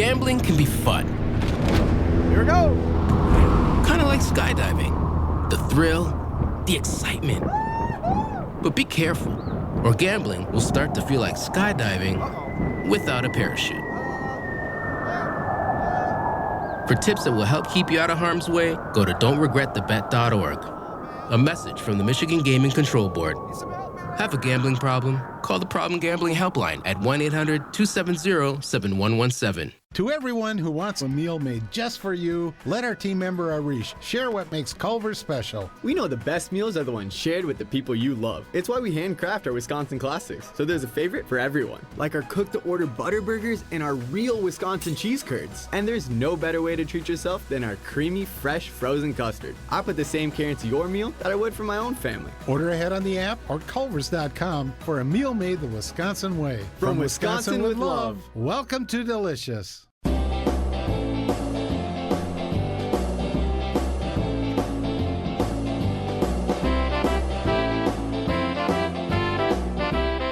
Gambling can be fun. Here we go. Kind of like skydiving. The thrill, the excitement. But be careful, or gambling will start to feel like skydiving without a parachute. For tips that will help keep you out of harm's way, go to don'tregretthebet.org. A message from the Michigan Gaming Control Board. Have a gambling problem? Call the Problem Gambling Helpline at 1-800-270-7117. To everyone who wants a meal made just for you, let our team member Arish share what makes Culver's special. We know the best meals are the ones shared with the people you love. It's why we handcraft our Wisconsin classics, so there's a favorite for everyone. Like our cook-to-order butter burgers and our real Wisconsin cheese curds. And there's no better way to treat yourself than our creamy, fresh, frozen custard. I put the same care into your meal that I would for my own family. Order ahead on the app or culvers.com for a meal made the Wisconsin way. From Wisconsin with love. Welcome to Delicious.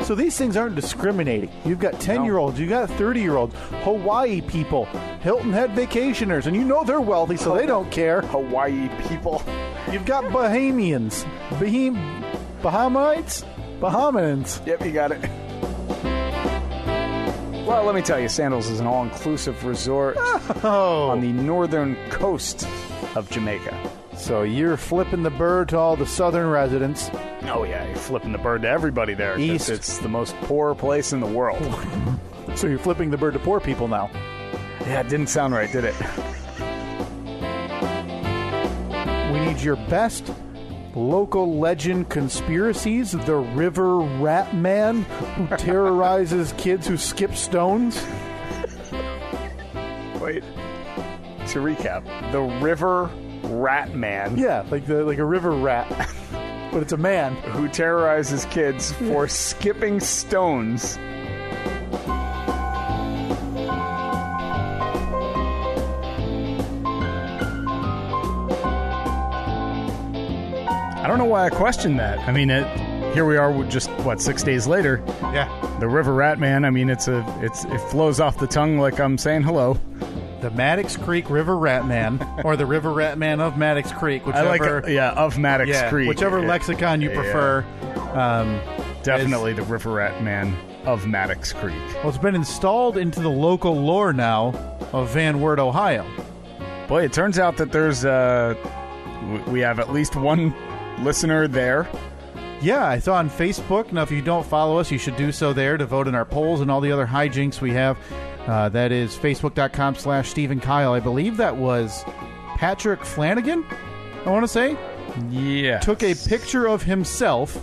So these things aren't discriminating. You've got 10-year-olds, you've got 30-year-olds, Hawaii people, Hilton Head vacationers, and you know they're wealthy, so they don't care. Hawaii people. You've got Bahamians, Bahamites? Bahamans. Yep, you got it. Well, let me tell you, Sandals is an all-inclusive resort on the northern coast of Jamaica. So you're flipping the bird to all the southern residents. Oh, yeah, you're flipping the bird to everybody there. East. It's the most poor place in the world. So you're flipping the bird to poor people now. Yeah, it didn't sound right, did it? We need your best local legend conspiracies. The River Rat Man who terrorizes kids who skip stones. Wait. To recap, the River Rat Man. Yeah, like a river rat. But it's a man who terrorizes kids for skipping stones. I don't know why I questioned that. I mean, here we are, just 6 days later. Yeah. The River Rat Man. I mean, it flows off the tongue like I'm saying hello. The Maddox Creek River Rat Man, or the River Rat Man of Maddox Creek, whichever. Of Maddox Creek. Whichever lexicon you prefer. Definitely the River Rat Man of Maddox Creek. Well, it's been installed into the local lore now of Van Wert, Ohio. Boy, it turns out that there's we have at least one listener there. Yeah, I saw on Facebook. Now, if you don't follow us, you should do so there to vote in our polls and all the other hijinks we have. That is Facebook.com/Stephen Kyle. I believe that was Patrick Flanagan, I want to say. Yeah. Took a picture of himself,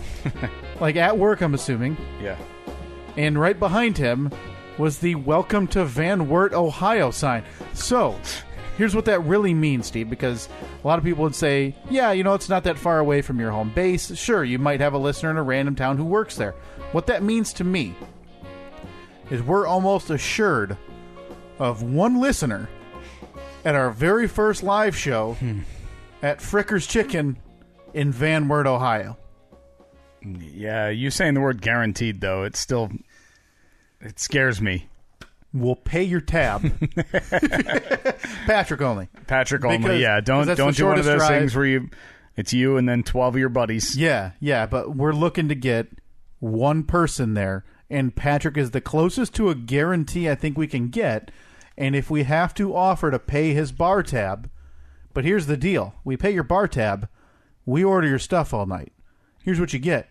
like at work, I'm assuming. Yeah. And right behind him was the Welcome to Van Wert, Ohio sign. So, here's what that really means, Steve, because a lot of people would say, yeah, it's not that far away from your home base. Sure, you might have a listener in a random town who works there. What that means to me is we're almost assured of one listener at our very first live show at Fricker's Chicken in Van Wert, Ohio. Yeah, you saying the word guaranteed, though, it scares me. We'll pay your tab. Patrick only. Patrick only, yeah. Don't do one of those things where it's you and then 12 of your buddies. Yeah, but we're looking to get one person there. And Patrick is the closest to a guarantee I think we can get. And if we have to offer to pay his bar tab, but here's the deal. We pay your bar tab, we order your stuff all night. Here's what you get.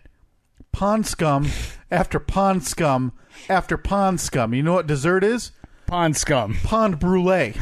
Pond scum after pond scum after pond scum. You know what dessert is? Pond scum. Pond brulee.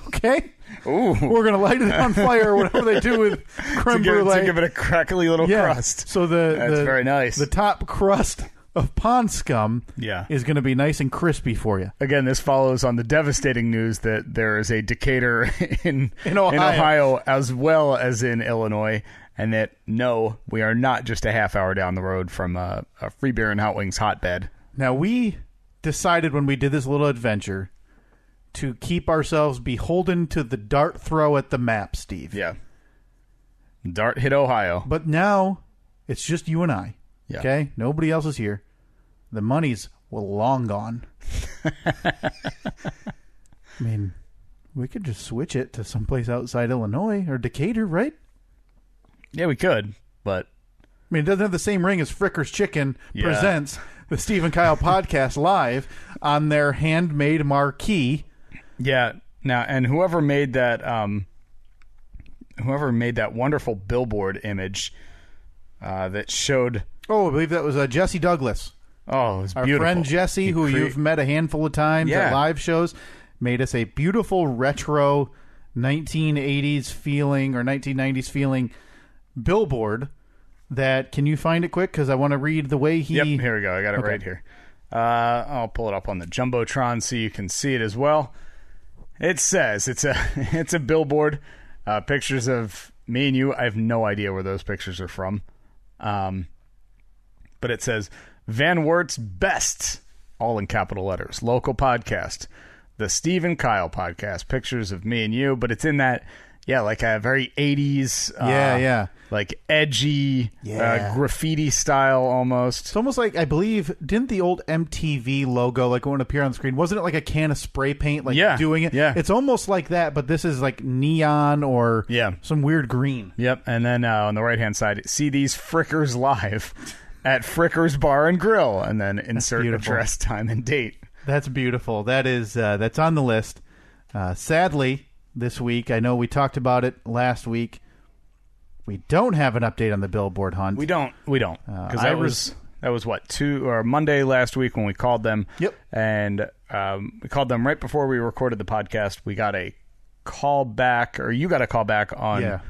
Okay? Ooh. We're going to light it on fire or whatever they do with creme brulee. To give it a crackly little crust. So that's very nice. The top crust of pond scum is going to be nice and crispy for you. Again, this follows on the devastating news that there is a Decatur in Ohio as well as in Illinois, and that, no, we are not just a half hour down the road from a free beer and hot wings hotbed. Now, we decided when we did this little adventure to keep ourselves beholden to the dart throw at the map, Steve. Yeah. Dart hit Ohio. But now it's just you and I. Yeah. Okay? Nobody else is here. The money's long gone. mean, we could just switch it to someplace outside Illinois or Decatur, right? Yeah, we could, but... I mean, it doesn't have the same ring as Fricker's Chicken presents the Steve and Kyle podcast live on their handmade marquee. Yeah. Now, and whoever made that wonderful billboard image that showed... Oh, I believe that was Jesse Douglas. Oh, it was Our beautiful. friend Jesse, who you've met a handful of times at live shows, made us a beautiful retro 1980s feeling or 1990s feeling billboard that... Can you find it quick? Because I want to read the way he... Yep, here we go. I got it right here. I'll pull it up on the Jumbotron so you can see it as well. It says it's a billboard, pictures of me and you. I have no idea where those pictures are from, but it says Van Wert's best, all in capital letters, local podcast, the Steve and Kyle podcast. Pictures of me and you, but it's in that like a very 80s, like edgy, graffiti style almost. It's almost like, I believe, didn't the old MTV logo, like when it appeared on the screen, wasn't it like a can of spray paint, like doing it? Yeah. It's almost like that, but this is like neon or some weird green. Yep. And then on the right-hand side, see these Frickers live at Frickers Bar and Grill, and then insert address, time, and date. That's beautiful. That is, that's on the list. Sadly, this week, I know we talked about it last week, we don't have an update on the billboard hunt. We don't. Because that was what, Monday last week when we called them. Yep. And we called them right before we recorded the podcast. We got a call back, or you got a call back on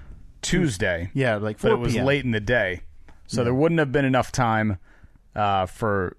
Tuesday. Yeah, like 4 But it was p.m. late in the day. So there wouldn't have been enough time for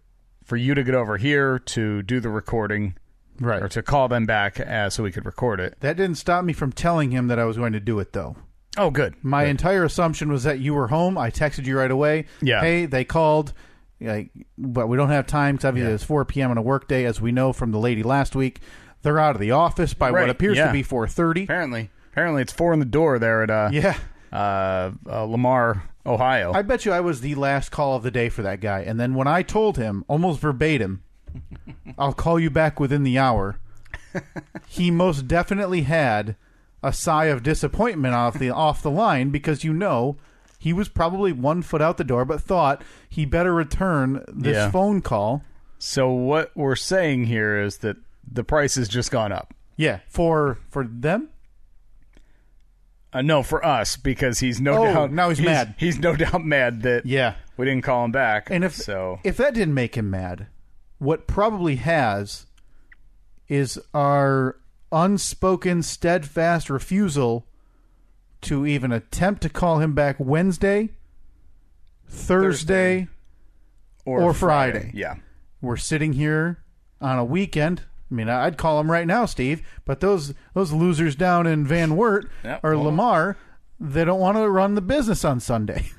you to get over here to do the recording. Right. Or to call them back so we could record it. That didn't stop me from telling him that I was going to do it, though. Oh, good. My entire assumption was that you were home. I texted you right away. Yeah. Hey, they called, but we don't have time because obviously it's 4 p.m. on a work day. As we know from the lady last week, they're out of the office by what appears to be 4:30. Apparently it's 4 in the door there at Lamar, Ohio. I bet you I was the last call of the day for that guy. And then when I told him, almost verbatim, I'll call you back within the hour, he most definitely had a sigh of disappointment off the line, because he was probably 1 foot out the door, but thought he better return this phone call. So what we're saying here is that the price has just gone up. Yeah, for them? No, for us, because he's doubt now he's mad. He's no doubt mad that we didn't call him back. And if that didn't make him mad, what probably has is our unspoken, steadfast refusal to even attempt to call him back Wednesday, Thursday, or Friday. Yeah. We're sitting here on a weekend. I mean, I'd call him right now, Steve, but those losers down in Van Wert or Lamar, they don't want to run the business on Sunday.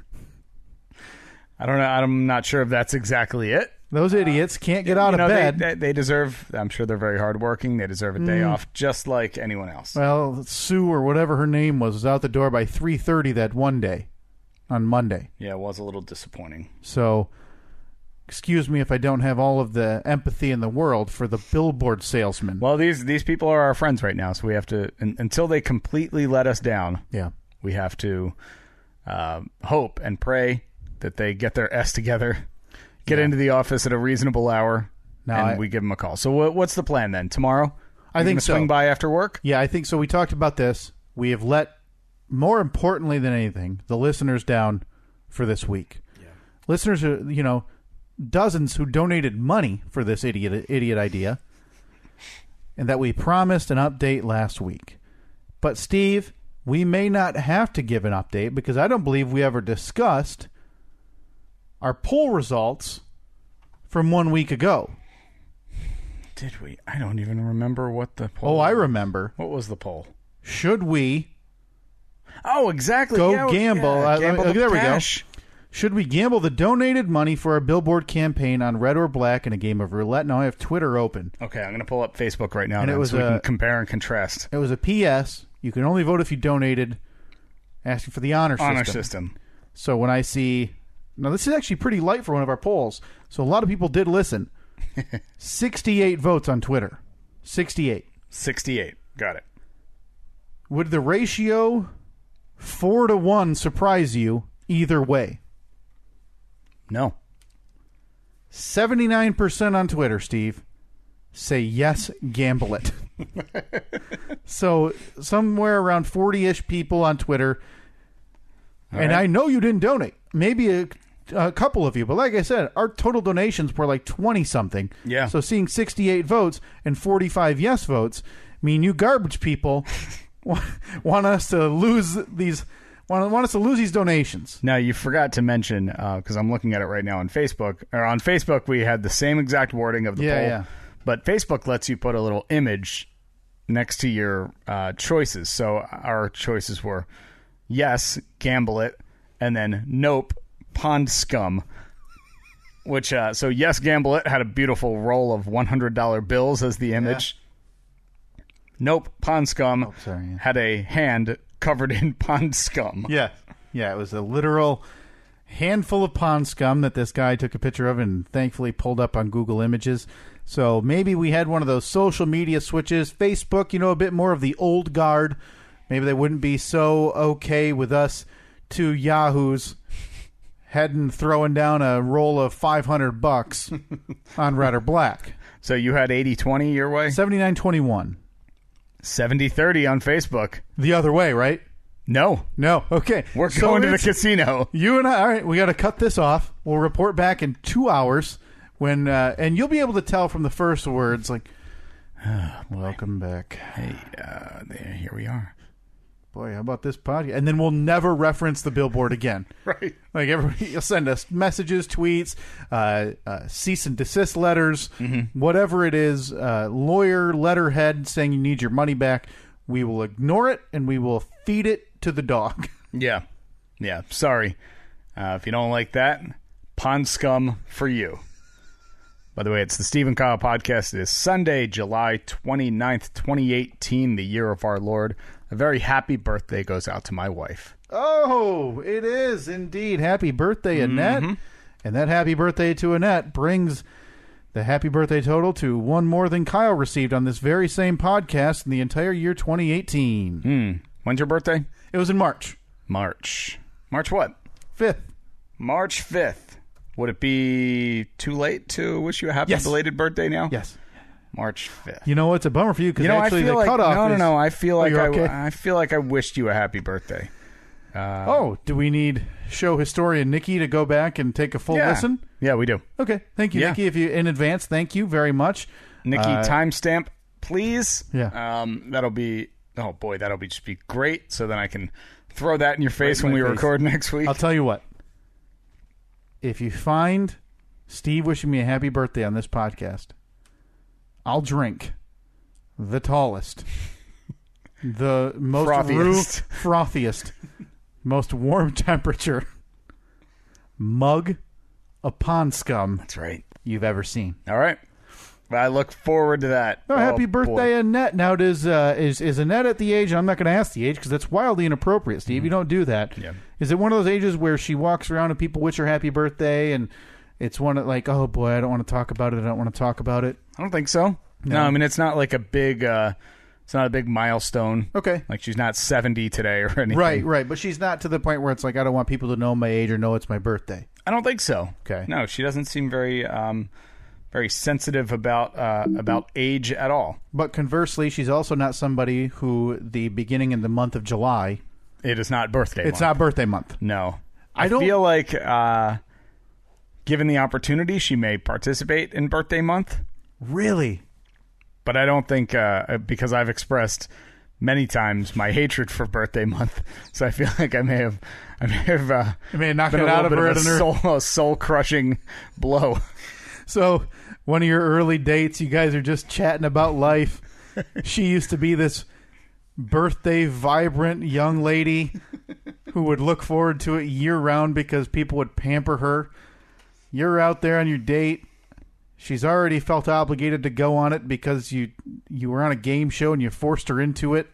I don't know. I'm not sure if that's exactly it. Those idiots can't get out of bed. They deserve, I'm sure they're very hardworking. They deserve a day off just like anyone else. Well, Sue, or whatever her name was out the door by 3:30 that one day on Monday. Yeah, it was a little disappointing. So, excuse me if I don't have all of the empathy in the world for the billboard salesman. Well, these people are our friends right now, so we have to, until they completely let us down, we have to hope and pray that they get their S together, get into the office at a reasonable hour, and we give them a call. So what's the plan then? Tomorrow? I think so. Swing by after work? Yeah, I think so. We talked about this. We have let, more importantly than anything, the listeners down for this week. Yeah. Listeners are, dozens who donated money for this idiot idea, and that we promised an update last week. But Steve, we may not have to give an update, because I don't believe we ever discussed our poll results from 1 week ago. Did we? I don't even remember what the poll was. Oh, I remember. What was the poll? Should we exactly. Go gamble? Gamble there cash. We go. Should we gamble the donated money for our billboard campaign on red or black in a game of roulette? Now I have Twitter open. Okay, I'm going to pull up Facebook right now, and it was so we can compare and contrast. It was a PS. You can only vote if you donated, asking for the honor system. So when I see... Now, this is actually pretty light for one of our polls, so a lot of people did listen. 68 votes on Twitter. 68. 68. Got it. Would the ratio 4-1 surprise you either way? No. 79% on Twitter, Steve, say yes, gamble it. So somewhere around 40-ish people on Twitter. All and right. I know you didn't donate. Maybe a couple of you. But like I said, our total donations were like 20-something. Yeah. So seeing 68 votes and 45 yes votes mean you garbage people want us to lose these donations. Now, you forgot to mention, because I'm looking at it right now on Facebook. Or on Facebook, we had the same exact wording of the poll. Yeah. But Facebook lets you put a little image next to your choices. So our choices were yes, gamble it, and then nope, pond scum. Which, so yes, gamble it had a beautiful roll of $100 bills as the image. Yeah. Nope, pond scum had a hand covered in pond scum. Yeah. Yeah, it was a literal handful of pond scum that this guy took a picture of and thankfully pulled up on Google Images. So maybe we had one of those social media switches. Facebook, a bit more of the old guard. Maybe they wouldn't be so okay with us two yahoos throwing down a roll of $500 on red or black. So you had 80-20 your way? 79-21. 70-30 on Facebook. The other way, right? No. Okay. We're going to the casino. You and I, all right, we got to cut this off. We'll report back in 2 hours when, and you'll be able to tell from the first words, like, welcome back. Hey, here we are. Boy, how about this podcast? And then we'll never reference the billboard again. Right. Like everybody, you'll send us messages, tweets, cease and desist letters, whatever it is, lawyer letterhead saying you need your money back. We will ignore it and we will feed it to the dog. Yeah. Sorry. If you don't like that, pond scum for you. By the way, it's the Steve and Kyle podcast. It is Sunday, July 29th, 2018, the year of our Lord. A very happy birthday goes out to my wife. Oh, it is indeed. Happy birthday, Annette. And that happy birthday to Annette brings the happy birthday total to one more than Kyle received on this very same podcast in the entire year 2018. When's your birthday? It was in March. March what? 5th. March 5th. Would it be too late to wish you a happy belated birthday now? Yes. March 5th. You know, it's a bummer for you because actually the cutoff No. I feel like okay? I feel like I wished you a happy birthday. Do we need show historian Nikki to go back and take a full listen? Yeah, we do. Okay. Thank you, Nikki. If you in advance, thank you very much. Nikki, timestamp, please. Yeah. That'll be just be great. So then I can throw that in your face when we record next week. I'll tell you what. If you find Steve wishing me a happy birthday on this podcast, I'll drink the tallest, the most frothiest, most warm temperature mug of pond scum. That's right. You've ever seen. All right. I look forward to that. Happy birthday, Annette. Now, is Annette at the age, I'm not going to ask the age because that's wildly inappropriate, Steve. You don't do that. Yeah. Is it one of those ages where she walks around and people wish her happy birthday and it's one of like, oh boy, I don't want to talk about it. I don't want to talk about it. I don't think so. No, I mean, it's not like a big, it's not a big milestone. Okay. Like she's not 70 today or anything. Right. But she's not to the point where it's like, I don't want people to know my age or know it's my birthday. I don't think so. Okay. No, she doesn't seem very sensitive about age at all. But conversely, she's also not somebody who the beginning in the month of July. It is not birthday month. It's not birthday month. No. I feel like given the opportunity, she may participate in birthday month. Really? But I don't think, because I've expressed many times my hatred for birthday month, so I feel like I may have knocked it out of her at a soul-crushing blow. So, one of your early dates, you guys are just chatting about life. She used to be this birthday vibrant young lady who would look forward to it year-round because people would pamper her. You're out there on your date. She's already felt obligated to go on it because you were on a game show and you forced her into it.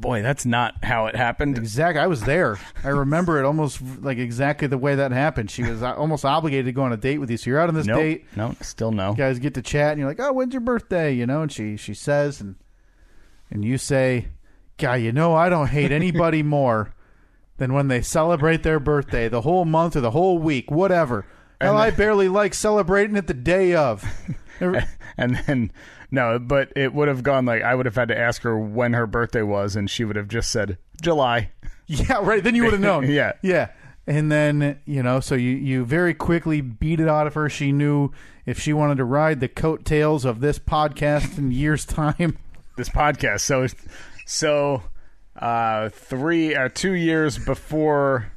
Boy, that's not how it happened. Exactly. I was there. I remember it almost like exactly the way that happened. She was almost obligated to go on a date with you. So you're out on this date. No, still no. You guys get to chat and you're like, oh, when's your birthday? And she says, and and you say, God, you know, I don't hate anybody more than when they celebrate their birthday, the whole month or the whole week, whatever. Hell, I barely like celebrating it the day of. And then, no, but it would have gone like, I would have had to ask her when her birthday was, and she would have just said, July. Yeah, right. Then you would have known. Yeah. Yeah. And then, you know, so you very quickly beat it out of her. She knew if she wanted to ride the coattails of this podcast in years' time. This podcast. So 2 years before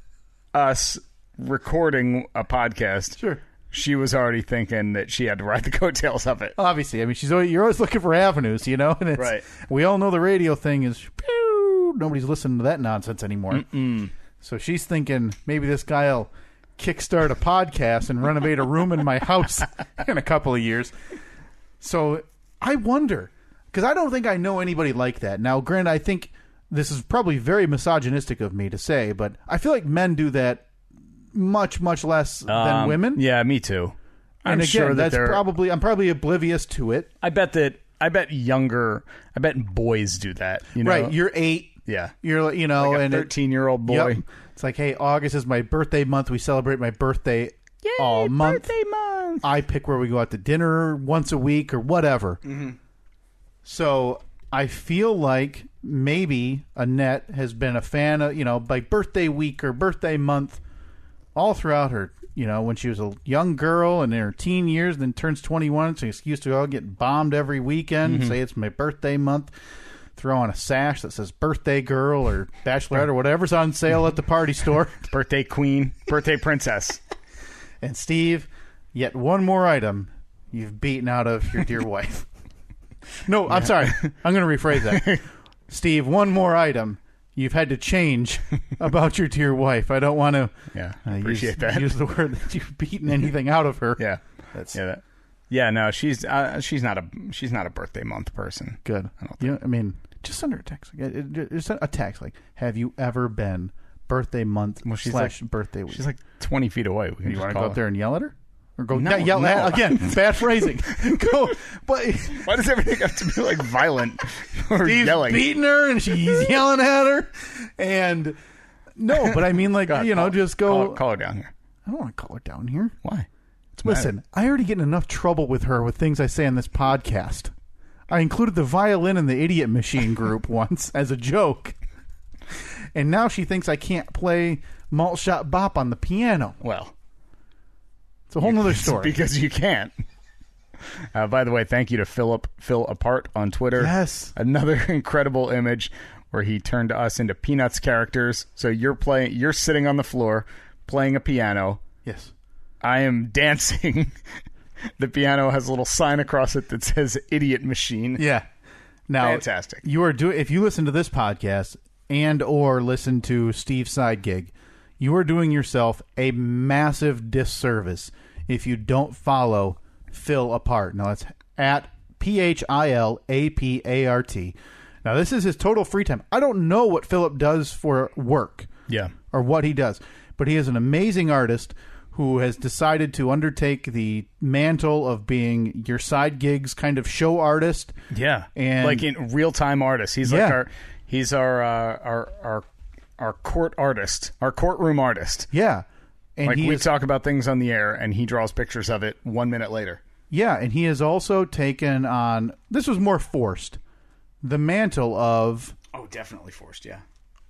us recording a podcast, sure, she was already thinking that she had to ride the coattails of it. Obviously. I mean, you're always looking for avenues, you know? And it's, right. We all know the radio thing is, pew, nobody's listening to that nonsense anymore. Mm-mm. So she's thinking maybe this guy will kickstart a podcast and renovate a room in my house in a couple of years. So I wonder, because I don't think I know anybody like that. Now, granted, I think this is probably very misogynistic of me to say, but I feel like men do that much, much less than women. Yeah, me too. And again, sure that I'm probably oblivious to it. I bet boys do that. You know? Right, you're 8. Yeah. You're, you know, like a and 13-year-old boy. Yep. It's like, hey, August is my birthday month. We celebrate my birthday all month. Birthday month. I pick where we go out to dinner once a week or whatever. Mm-hmm. So I feel like maybe Annette has been a fan of, you know, like birthday week or birthday month all throughout her, you know, when she was a young girl and in her teen years, then turns 21. So she's used to go get bombed every weekend, say it's my birthday month. Throw on a sash that says birthday girl or bachelorette or whatever's on sale at the party store. Birthday queen, birthday princess. And Steve, yet one more item you've beaten out of your dear wife. No, I'm sorry. I'm going to rephrase that. Steve, one more item you've had to change about your dear wife. I don't want to appreciate that. Use the word that you've beaten anything out of her. Yeah. No, she's not a birthday month person. Good. I mean, just send her a text. Just send a text like, have you ever been birthday month / birthday week? She's like 20 feet away. You want to go up there and yell at her? Or go yell at her? Again, bad phrasing. Go, but why does everything have to be like violent or Steve's yelling? Beating her and she's yelling at her. And no, but I mean, like, just go. Call her down here. I don't want to call her down here. Why? Listen, I already get in enough trouble with her with things I say on this podcast. I included the violin in the Idiot Machine group once as a joke. And now she thinks I can't play Malt Shot Bop on the piano. Well, it's a whole nother story. Because you can't. By the way, thank you to Phil Apart on Twitter. Yes. Another incredible image where he turned us into Peanuts characters. So you're sitting on the floor playing a piano. Yes. I am dancing. The piano has a little sign across it that says "Idiot Machine." Yeah. Now, fantastic. You are if you listen to this podcast and or listen to Steve's side gig, you are doing yourself a massive disservice if you don't follow Phil Apart. Now that's at PHILAPART. Now this is his total free time. I don't know what Philip does for work. Yeah. Or what he does, but he is an amazing artist who has decided to undertake the mantle of being your side gigs kind of show artist. Yeah, and like in real-time artist. He's like our court artist, our courtroom artist. Yeah, and like we talk about things on the air, and he draws pictures of it 1 minute later. Yeah, and he has also taken on. This was more forced. The mantle of. Oh, definitely forced. Yeah.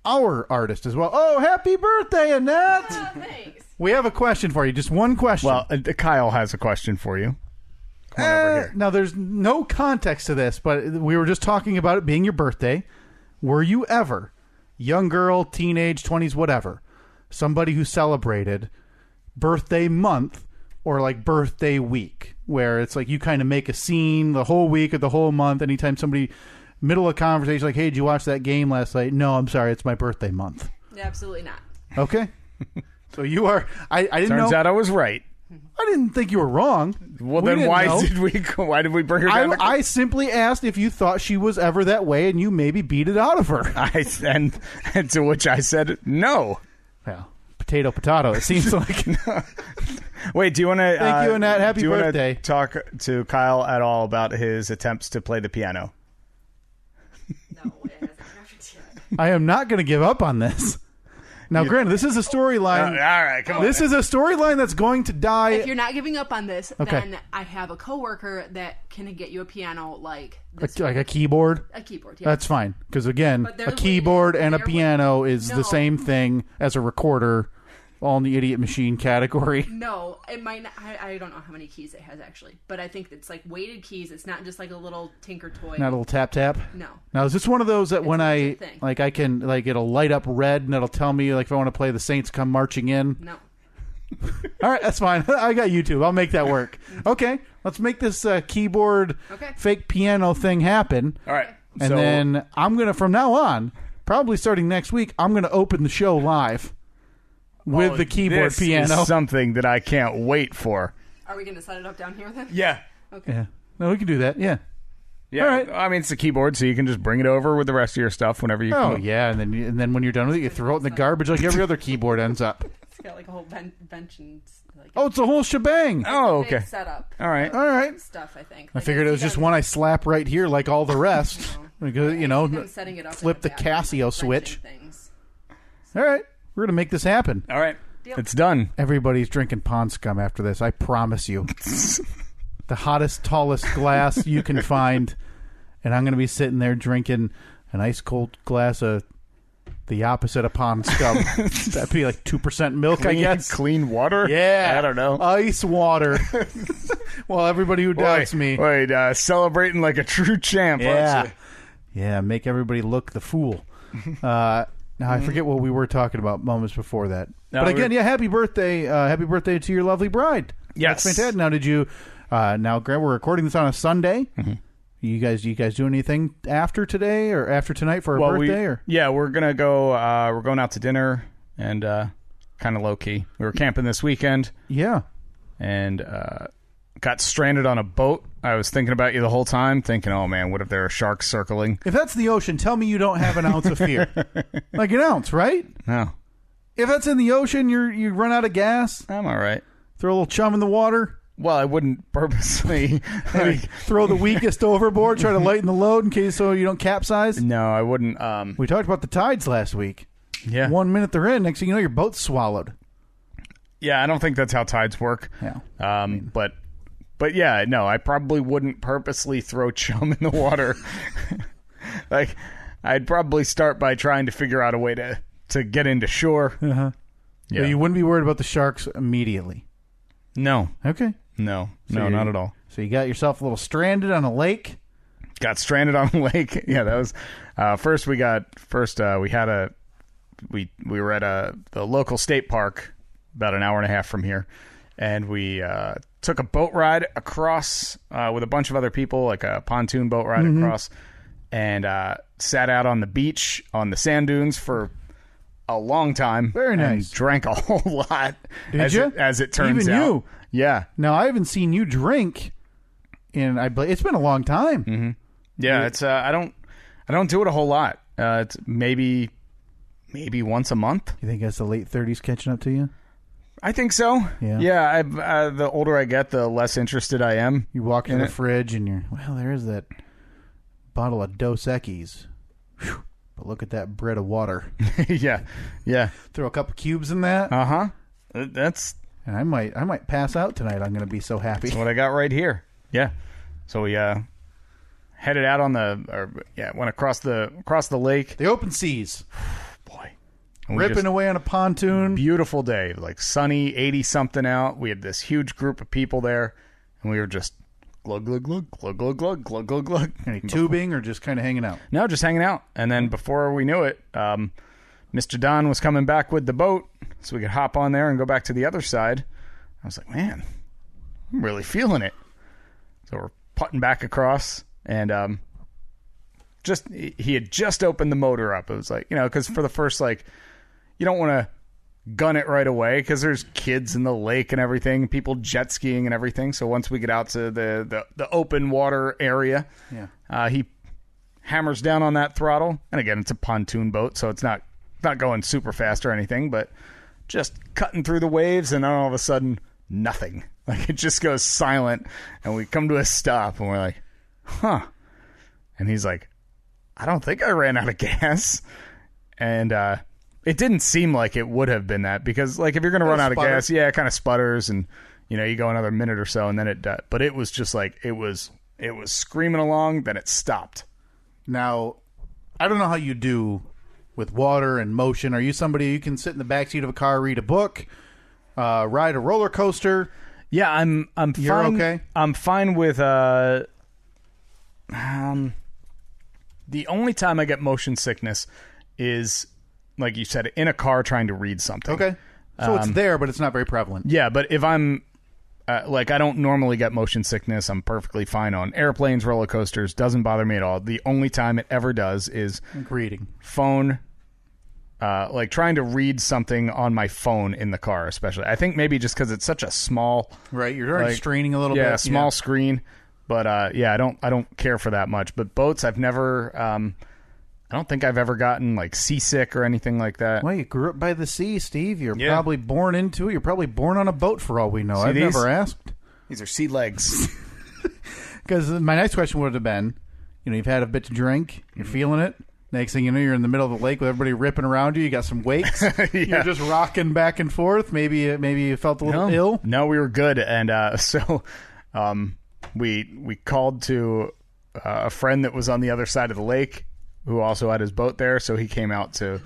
Our artist as well. Oh, happy birthday, Annette! Oh, thanks. We have a question for you. Just one question. Well, Kyle has a question for you. Come on over here. Now, there's no context to this, but we were just talking about it being your birthday. Were you ever, young girl, teenage, 20s, whatever, somebody who celebrated birthday month or like birthday week, where it's like you kind of make a scene the whole week or the whole month anytime somebody... Middle of conversation, like, hey, did you watch that game last night? No, I'm sorry, it's my birthday month. Absolutely not. Okay. So you are... I didn't know... Turns out I was right. I didn't think you were wrong. Well, then why did we bring her down? I simply asked if you thought she was ever that way, and you maybe beat it out of her. And to which I said, no. Well, potato. It seems like... Wait, do you want to... Thank you, Annette. Happy birthday. Talk to Kyle at all about his attempts to play the piano? No, it hasn't happened yet. I am not going to give up on this. Now, granted, this is a storyline. All right, come on. This is a storyline that's going to die. If you're not giving up on this, Okay. then I have a coworker that can get you a piano like this. like a keyboard. A keyboard, yeah. That's fine. Because, again, But they're a keyboard and a they're piano is No. the same thing as a recorder, all in the idiot machine category. No, it might not. I don't know how many keys it has actually, but I think it's like weighted keys. It's not just like a little tinker toy. Not a little tap. No. Now, is this one of those that when a I, legit thing. like, I can, like, it'll light up red and it'll tell me, like, if I want to play the Saints Come Marching In? No. All right, that's fine. I got YouTube. I'll make that work. Okay, let's make this keyboard fake piano thing happen. All right. And So- then I'm going to, from now on, probably starting next week, I'm going to open the show live with the keyboard this piano. is something that I can't wait for. Are we going to set it up down here then? Yeah. Okay. Yeah. No, we can do that. Yeah. Yeah. All right. I mean, it's a keyboard, so you can just bring it over with the rest of your stuff whenever you Oh, can. yeah. And then when you're done with it, you throw it in the garbage like every other keyboard ends up. It's got like a whole bench and like Oh, it's a whole shebang. Oh, big okay. setup. All right. All right. Stuff, I think. I figured it was just one I slap right here like all the rest. Because, you know, I'm setting it up flip in the bathroom, Casio wrenching switch. Things. All right. We're going to make this happen. All right. Deal. It's done. Everybody's drinking pond scum after this. I promise you. The hottest, tallest glass you can find. And I'm going to be sitting there drinking an ice cold glass of the opposite of pond scum. That'd be like 2% milk, I guess. Clean water? Yeah. I don't know. Ice water. Well, everybody who doubts me. Wait, celebrating like a true champ, aren't Yeah. you? Yeah, make everybody look the fool. Now, I forget what we were talking about moments before that. No, But again, yeah, happy birthday to your lovely bride. Yes. That's fantastic. Now, did you, now, Grant, we're recording this on a Sunday. Mm-hmm. You guys do anything after today or after tonight for our birthday? Or Yeah, we're going to go, we're going out to dinner and kind of low key. We were camping this weekend Yeah. and got stranded on a boat. I was thinking about you the whole time, thinking, oh man, what if there are sharks circling? If that's the ocean, tell me you don't have an ounce of fear. Like an ounce, right? No, If that's in the ocean, you run out of gas, I'm all right. throw a little chum in the water, Well, I wouldn't purposely. maybe throw the weakest overboard, try to lighten the load in case so you don't capsize. No, I wouldn't. We talked about the tides last week. Yeah. 1 minute they're in, next thing you know, your boat's swallowed. Yeah, I don't think that's how tides work. Yeah. But yeah, no, I probably wouldn't purposely throw chum in the water. Like, I'd probably start by trying to figure out a way to get into shore. Uh-huh. Yeah. So you wouldn't be worried about the sharks immediately. No, Okay. no, So not at all. So you got yourself a little stranded on a lake. Got stranded on a lake. Yeah, that was we were at the local state park about an hour and a half from here, and we took a boat ride across with a bunch of other people, like a pontoon boat ride across, and sat out on the beach on the sand dunes for a long time. Very nice. And drank a whole lot. Did you? As it turns Even out. you? Yeah. Now, I haven't seen you drink in, it's been a long time. Mm-hmm. Yeah, it's I don't do it a whole lot. It's maybe once a month. You think that's the late 30s catching up to you? I think so. Yeah. Yeah. The older I get, the less interested I am. You walk to in the it. fridge and you're, well, there is that bottle of Dos Equis. Whew. But look at that bread of water. Yeah. Yeah. Throw a couple cubes in that, Uh huh. That's and I might pass out tonight. I'm going to be so happy. what I got right here. Yeah. So we headed out on went across the lake. The open seas. Boy. And we Ripping just- away on a pontoon. Beautiful day, like sunny, 80 something out. We had this huge group of people there, and we were just glug glug glug glug glug glug glug glug glug. Any tubing or just kind of hanging out? No, just hanging out. And then before we knew it, Mr. Don was coming back with the boat, so we could hop on there and go back to the other side. I was like, man, I'm really feeling it. So we're putting back across, and he had just opened the motor up. It was like, because for the first, you don't want to gun it right away because there's kids in the lake and everything, people jet skiing and everything. So once we get out to the open water area, he hammers down on that throttle. And again, it's a pontoon boat, so it's not going super fast or anything, but just cutting through the waves, and then all of a sudden, nothing. Like, it just goes silent, and we come to a stop, and we're like, huh. And he's like, I don't think I ran out of gas. And it didn't seem like it would have been that, because like if you're going to run out of gas, yeah, it kind of sputters, and you go another minute or so and then it does. But it was just like it was screaming along, then it stopped. Now, I don't know how you do with water and motion. Are you somebody you can sit in the backseat of a car, read a book, ride a roller coaster? Yeah, I'm You're fine. okay? I'm fine with the only time I get motion sickness is, like you said, in a car trying to read something. Okay. So it's there, but it's not very prevalent. Yeah, but if I'm I don't normally get motion sickness. I'm perfectly fine on airplanes, roller coasters. Doesn't bother me at all. The only time it ever does is reading. Phone. Like trying to read something on my phone in the car, especially. I think maybe just because it's such a small, right? You're already straining a little bit. Yeah, small screen. But I don't care for that much. But boats, I've never. I don't think I've ever gotten like seasick or anything like that. Well, you grew up by the sea, Steve. You're probably born into it. You're probably born on a boat for all we know. I've never asked. These are sea legs. Because my next question would have been, you've had a bit to drink. You're feeling it. Next thing you know, you're in the middle of the lake with everybody ripping around you. You got some wakes. Yeah. You're just rocking back and forth. Maybe you felt a little ill. No, we were good. And so we called to a friend that was on the other side of the lake, who also had his boat there. So he came out to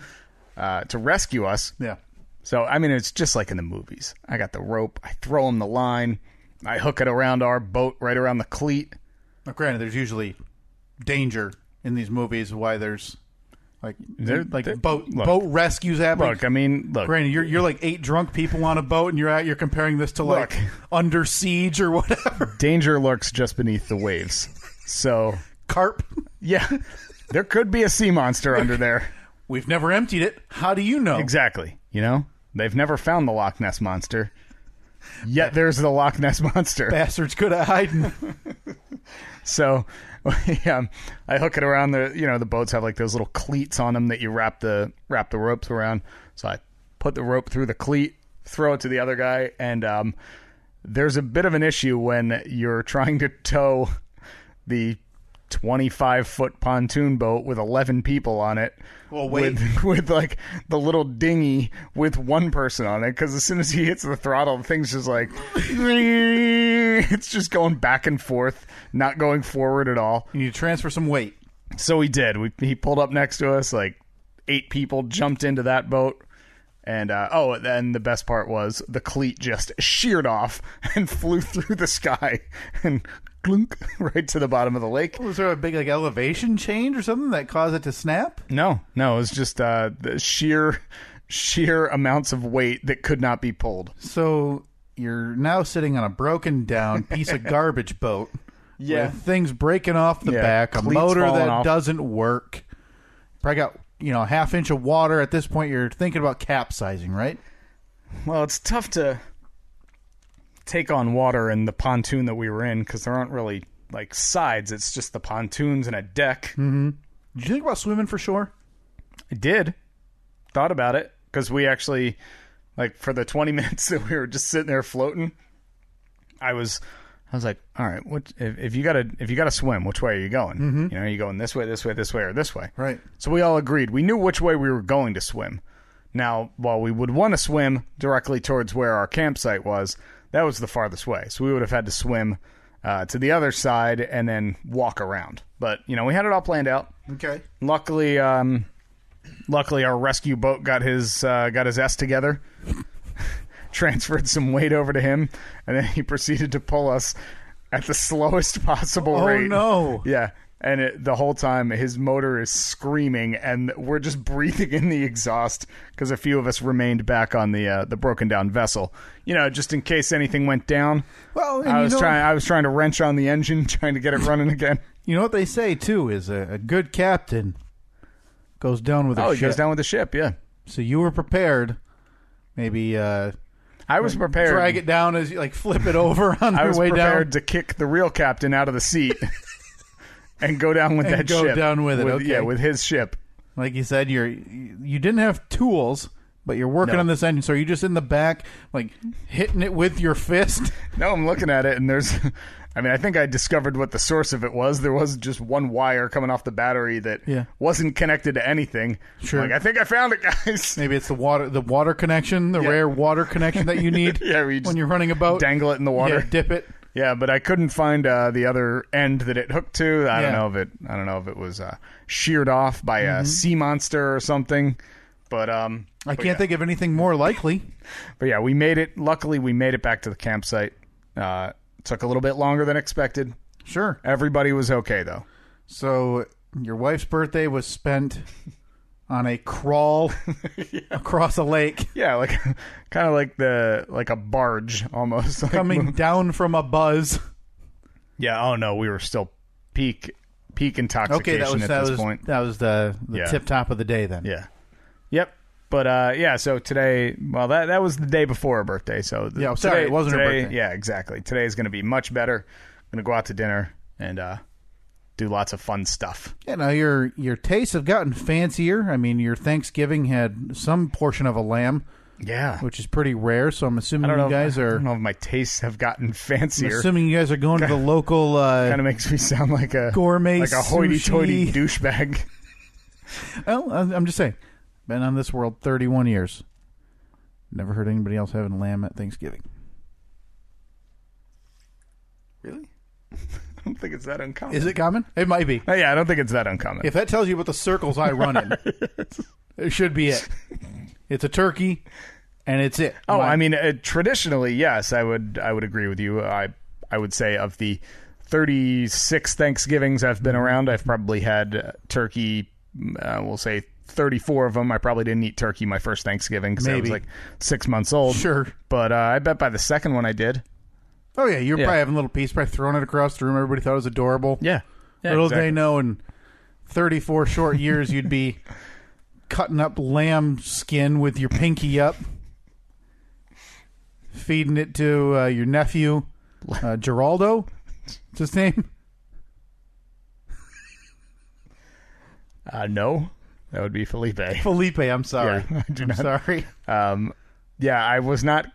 rescue us. Yeah. So, I mean, it's just like in the movies. I got the rope. I throw him the line. I hook it around our boat, right around the cleat. Now, granted, there's usually danger in these movies. Why there's boat rescues happening. Look, I mean, granted, you're like 8 drunk people on a boat, and you're comparing this to like Under Siege or whatever. Danger lurks just beneath the waves. So carp. Yeah, there could be a sea monster under there. We've never emptied it. How do you know? Exactly. They've never found the Loch Ness monster. Yet there's the Loch Ness monster. Bastards could have hidden. So, yeah, I hook it around the boats have like those little cleats on them that you wrap the ropes around. So I put the rope through the cleat, throw it to the other guy, and there's a bit of an issue when you're trying to tow the 25-foot pontoon boat with 11 people on it. Well, wait. With like the little dinghy with one person on it, because as soon as he hits the throttle, the thing's just like it's just going back and forth, not going forward at all. You need to transfer some weight. So he did. He pulled up next to us, like 8 people jumped into that boat. And then the best part was the cleat just sheared off and flew through the sky and clunk right to the bottom of the lake. Was there a big elevation change or something that caused it to snap? No, it was just the sheer amounts of weight that could not be pulled. So you're now sitting on a broken down piece of garbage boat. Yeah, with things breaking off the back, a motor that doesn't work. Probably got a half inch of water. At this point, you're thinking about capsizing, right? Well, it's tough to take on water in the pontoon that we were in because there aren't really like sides. It's just the pontoons and a deck. Mm-hmm. Did you think about swimming for shore? I did. Thought about it because we actually, like, for the 20 minutes that we were just sitting there floating, I was like, all right, if you gotta swim, which way are you going? Mm-hmm. Are you going this way, or this way? Right. So we all agreed. We knew which way we were going to swim. Now, while we would want to swim directly towards where our campsite was, that was the farthest way. So we would have had to swim to the other side and then walk around. But we had it all planned out. Okay. Luckily, our rescue boat got his S together. Transferred some weight over to him, and then he proceeded to pull us at the slowest possible rate. Oh, no. Yeah, and the whole time his motor is screaming, and we're just breathing in the exhaust because a few of us remained back on the broken down vessel. Just in case anything went down. Well, I was trying to wrench on the engine, trying to get it running again. You know what they say too is a good captain goes down with a ship. Oh, he goes down with the ship. Yeah. So you were prepared. Maybe. I was prepared. Drag it down as you flip it over on your way down. I was prepared to kick the real captain out of the seat and go down with that ship. Go down with it. Okay. Yeah, with his ship. Like you said, you didn't have tools, but you're working on this engine. So are you just in the back, hitting it with your fist? No, I'm looking at it, and there's I mean, I think I discovered what the source of it was. There was just one wire coming off the battery that wasn't connected to anything. Sure. Like, I think I found it, guys. Maybe it's the water connection, the rare water connection that you need when you're running a boat. Dangle it in the water. Yeah, dip it. Yeah, but I couldn't find the other end that it hooked to. I don't know if it was sheared off by a sea monster or something. But I can't think of anything more likely. But yeah, we made it. Luckily, we made it back to the campsite. Took a little bit longer than expected. Sure. Everybody was okay, though. So your wife's birthday was spent on a crawl across a lake. Yeah, like kind of like a barge almost. Coming down from a buzz. Yeah, oh no, we were still peak intoxication at this point. That was the tip top of the day then. Yeah. Yep. But so today, well, that was the day before her birthday. So sorry, it wasn't her birthday. Yeah, exactly. Today is going to be much better. I'm going to go out to dinner and do lots of fun stuff. Yeah, now your tastes have gotten fancier. I mean, your Thanksgiving had some portion of a lamb. Yeah, which is pretty rare. So I'm assuming I don't know if my tastes have gotten fancier. I'm assuming you guys are going to the local. Kind of makes me sound like a gourmet, like a hoity-toity douchebag. Well, I'm just saying. Been on this world 31 years. Never heard anybody else having lamb at Thanksgiving. Really? I don't think it's that uncommon. Is it common? It might be. Yeah, I don't think it's that uncommon. If that tells you what the circles I run in, it should be it. It's a turkey, and it's it. Oh, I mean, traditionally, yes, I would agree with you. I would say of the 36 Thanksgivings I've been around, I've probably had turkey, we'll say 34 of them. I probably didn't eat turkey my first Thanksgiving because I was like 6 months old. Sure. But I bet by the second one I did. Oh, yeah. You're probably having a little piece, probably throwing it across the room. Everybody thought it was adorable. Yeah. Little did they know in 34 short years you'd be cutting up lamb skin with your pinky up, feeding it to your nephew, Geraldo. What's his name? No. That would be Felipe. Felipe, I'm sorry. Yeah, I'm sorry. I was not,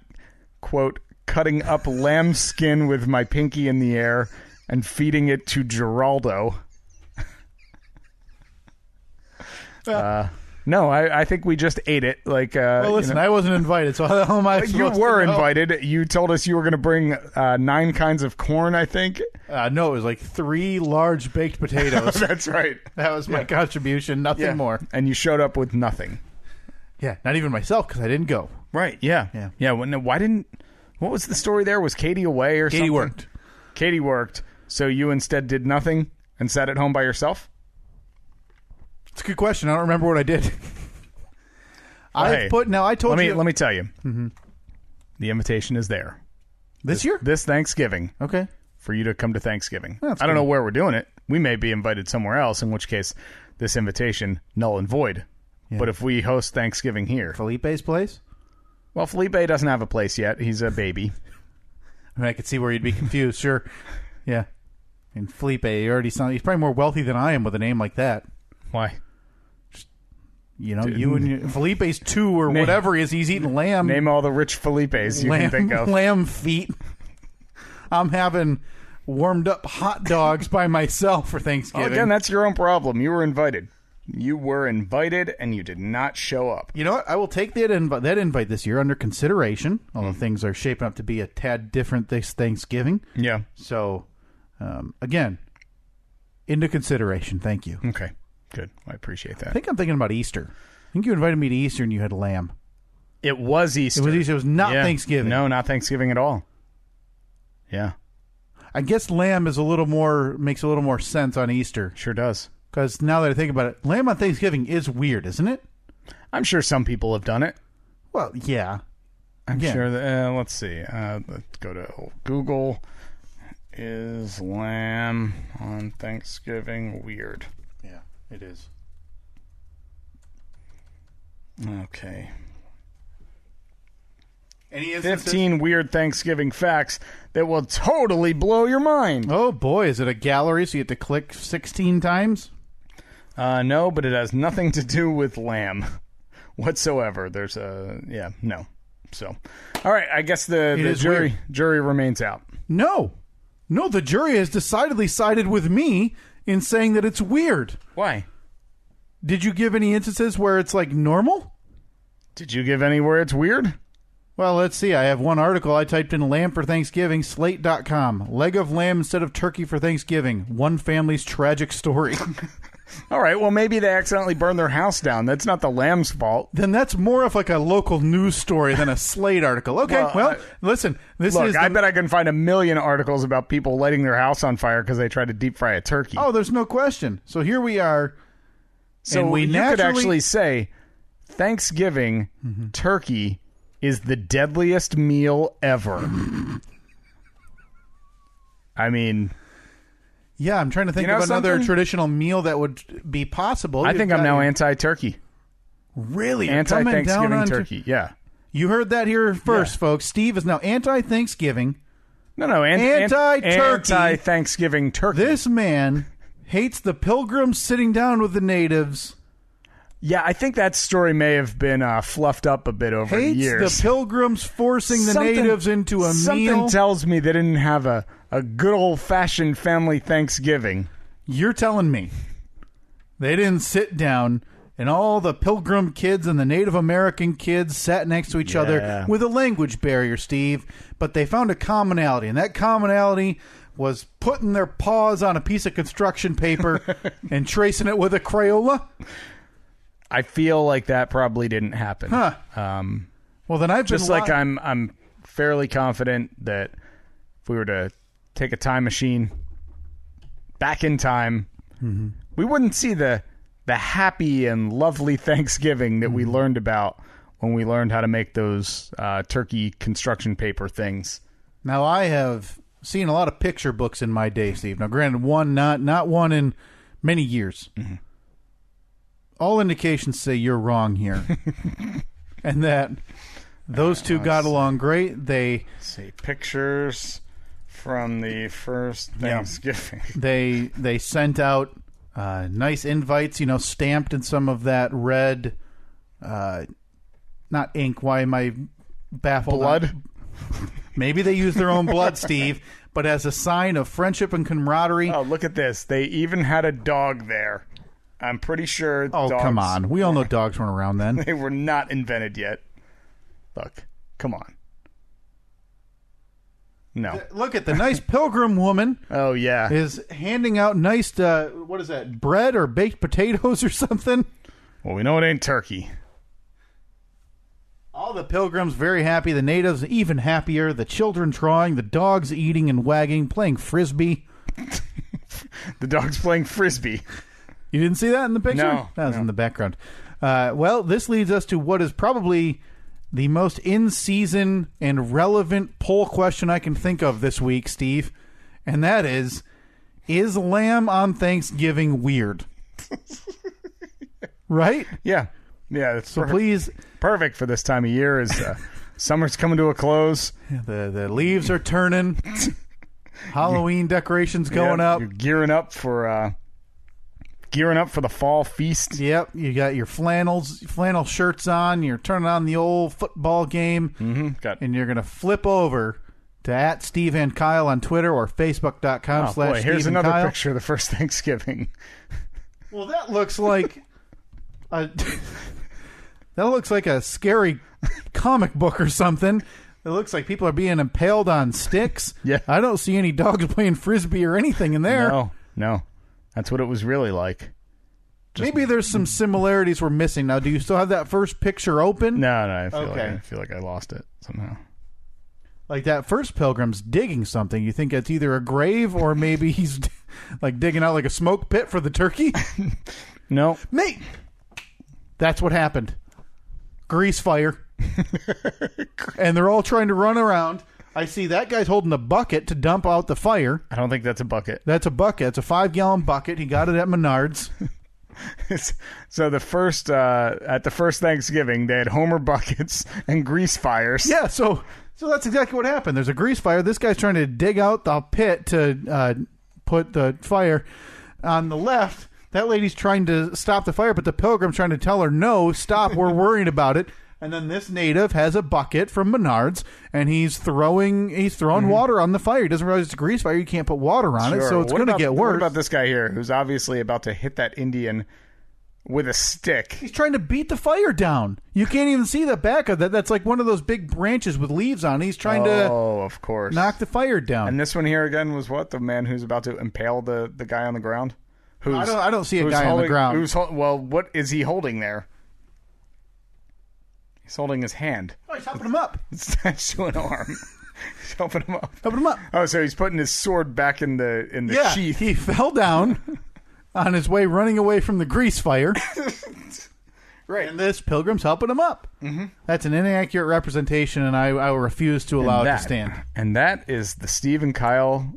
quote, cutting up lamb skin with my pinky in the air and feeding it to Geraldo. No, I think we just ate it. Like, well, listen, I wasn't invited, so how am I supposed to know? You were invited. You told us you were going to bring 9 kinds of corn, I think. No, it was like 3 large baked potatoes. That's right. That was my contribution, nothing more. And you showed up with nothing. Yeah, not even myself, because I didn't go. Right, yeah. What was the story there? Was Katie away or something? Katie worked, so you instead did nothing and sat at home by yourself? It's a good question. I don't remember what I did. I told you. Let me tell you. Mm-hmm. The invitation is there. This year? This Thanksgiving. Okay. For you to come to Thanksgiving. That's I don't know where we're doing it. We may be invited somewhere else, in which case this invitation, null and void. Yeah. But if we host Thanksgiving here. Felipe's place? Well, Felipe doesn't have a place yet. He's a baby. I mean, I could see where you'd be confused, sure. Yeah. And Felipe, he's probably more wealthy than I am with a name like that. Why? You and Felipe's 2 or whatever he is. He's eating lamb. Name all the rich Felipes you can think of. Lamb feet. I'm having warmed up hot dogs by myself for Thanksgiving. Oh, again, that's your own problem. You were invited. You were invited, and you did not show up. You know what? I will take that invite this year under consideration, although things are shaping up to be a tad different this Thanksgiving. Yeah. So, again, into consideration. Thank you. Okay. Good. I appreciate that. I think I'm thinking about Easter. I think you invited me to Easter and you had lamb. It was Easter. It was not Thanksgiving. No, not Thanksgiving at all. Yeah. I guess lamb makes a little more sense on Easter. Sure does. Because now that I think about it, lamb on Thanksgiving is weird, isn't it? I'm sure some people have done it. Well, yeah. I'm sure that, let's see. Let's go to Google. Is lamb on Thanksgiving weird? Yeah, it is. Okay. Any instances? 15 weird Thanksgiving facts that will totally blow your mind. Oh, boy. Is it a gallery so you have to click 16 times? No, but it has nothing to do with lamb whatsoever. There's no. So, all right. I guess the jury remains out. No. No, the jury has decidedly sided with me in saying that it's weird. Why? Did you give any instances where it's like normal? Did you give any where it's weird? Well, let's see. I have one article. I typed in lamb for Thanksgiving, slate.com. Leg of lamb instead of turkey for Thanksgiving. One family's tragic story. All right, well, maybe they accidentally burned their house down. That's not the lamb's fault. Then that's more of like a local news story than a Slate article. Okay, well listen. I bet I can find a million articles about people lighting their house on fire because they tried to deep fry a turkey. Oh, there's no question. So here we are. So and we you could actually say Thanksgiving turkey is the deadliest meal ever. I mean... Yeah, I'm trying to think of another traditional meal that would be possible. I think I'm now anti-turkey. Really? Anti-Thanksgiving turkey, yeah. You heard that here first, folks. Steve is now anti-Thanksgiving. No, anti-turkey. Anti-Thanksgiving turkey. This man hates the pilgrims sitting down with the natives. Yeah, I think that story may have been fluffed up a bit over the years. Hates the pilgrims forcing the natives into a meal. Something tells me they didn't have a good old-fashioned family Thanksgiving. You're telling me they didn't sit down and all the pilgrim kids and the Native American kids sat next to each other with a language barrier, Steve, but they found a commonality, and that commonality was putting their paws on a piece of construction paper and tracing it with a Crayola? I feel like that probably didn't happen. Huh. Well, then I've just been like I'm fairly confident that if we were to take a time machine back in time, we wouldn't see the happy and lovely Thanksgiving that we learned about when we learned how to make those turkey construction paper things. Now, I have seen a lot of picture books in my day, Steve. Now, granted, one not one in many years. All indications say you're wrong here. And that those two got along great. They see pictures from the first Thanksgiving. They sent out nice invites, stamped in some of that red, not ink. Why am I baffled? Blood? Maybe they used their own blood, Steve, but as a sign of friendship and camaraderie. Oh, look at this. They even had a dog there. I'm pretty sure dogs... come on. We all know dogs weren't around then. They were not invented yet. Look, come on. No. Look at the nice pilgrim woman. Oh, yeah. Is handing out nice, what is that, bread or baked potatoes or something? Well, we know it ain't turkey. All the pilgrims very happy. The natives even happier. The children drawing. The dogs eating and wagging, playing Frisbee. The dog's playing Frisbee. You didn't see that in the picture? No. That was in the background. Well, this leads us to what is probably the most in-season and relevant poll question I can think of this week, Steve. And that is lamb on Thanksgiving weird? Right? Yeah. Yeah. It's so please... Perfect for this time of year as summer's coming to a close. The leaves are turning. Halloween decorations going up. You're gearing up for the fall feast. Yep, you got your flannel shirts on. You're turning on the old football game, and you're gonna flip over to @Steve and Kyle on Twitter or Facebook.com/Steve here's and another Kyle. picture of the first Thanksgiving. Well, that looks like a scary comic book or something. It looks like people are being impaled on sticks. Yeah, I don't see any dogs playing Frisbee or anything in there. No. That's what it was really like. Maybe there's some similarities we're missing. Now, do you still have that first picture open? No, I feel like I lost it somehow. Like that first pilgrim's digging something. You think it's either a grave or maybe he's like digging out like a smoke pit for the turkey? No. Mate! That's what happened. Grease fire. And they're all trying to run around. I see that guy's holding a bucket to dump out the fire. I don't think that's a bucket. That's a bucket. It's a 5-gallon bucket. He got it at Menards. So at the first Thanksgiving, they had Homer buckets and grease fires. Yeah, so that's exactly what happened. There's a grease fire. This guy's trying to dig out the pit to put the fire. On the left, that lady's trying to stop the fire, but the pilgrim's trying to tell her, no, stop, we're worried about it. And then this native has a bucket from Menards, and he's throwing water on the fire. He doesn't realize it's a grease fire. You can't put water on it, so it's going to get worse. What about this guy here, who's obviously about to hit that Indian with a stick? He's trying to beat the fire down. You can't even see the back of that. That's like one of those big branches with leaves on it. He's trying to of course, knock the fire down. And this one here again was what? The man who's about to impale the guy on the ground? I don't see a guy on the ground. Well, what is he holding there? He's holding his hand. Oh, he's helping him up. It's attached to an arm. He's helping him up. Helping him up. Oh, so he's putting his sword back in the sheath. He fell down on his way running away from the grease fire. Right. And this pilgrim's helping him up. Mm-hmm. That's an inaccurate representation, and I will refuse to allow it to stand. And that is the Steve and Kyle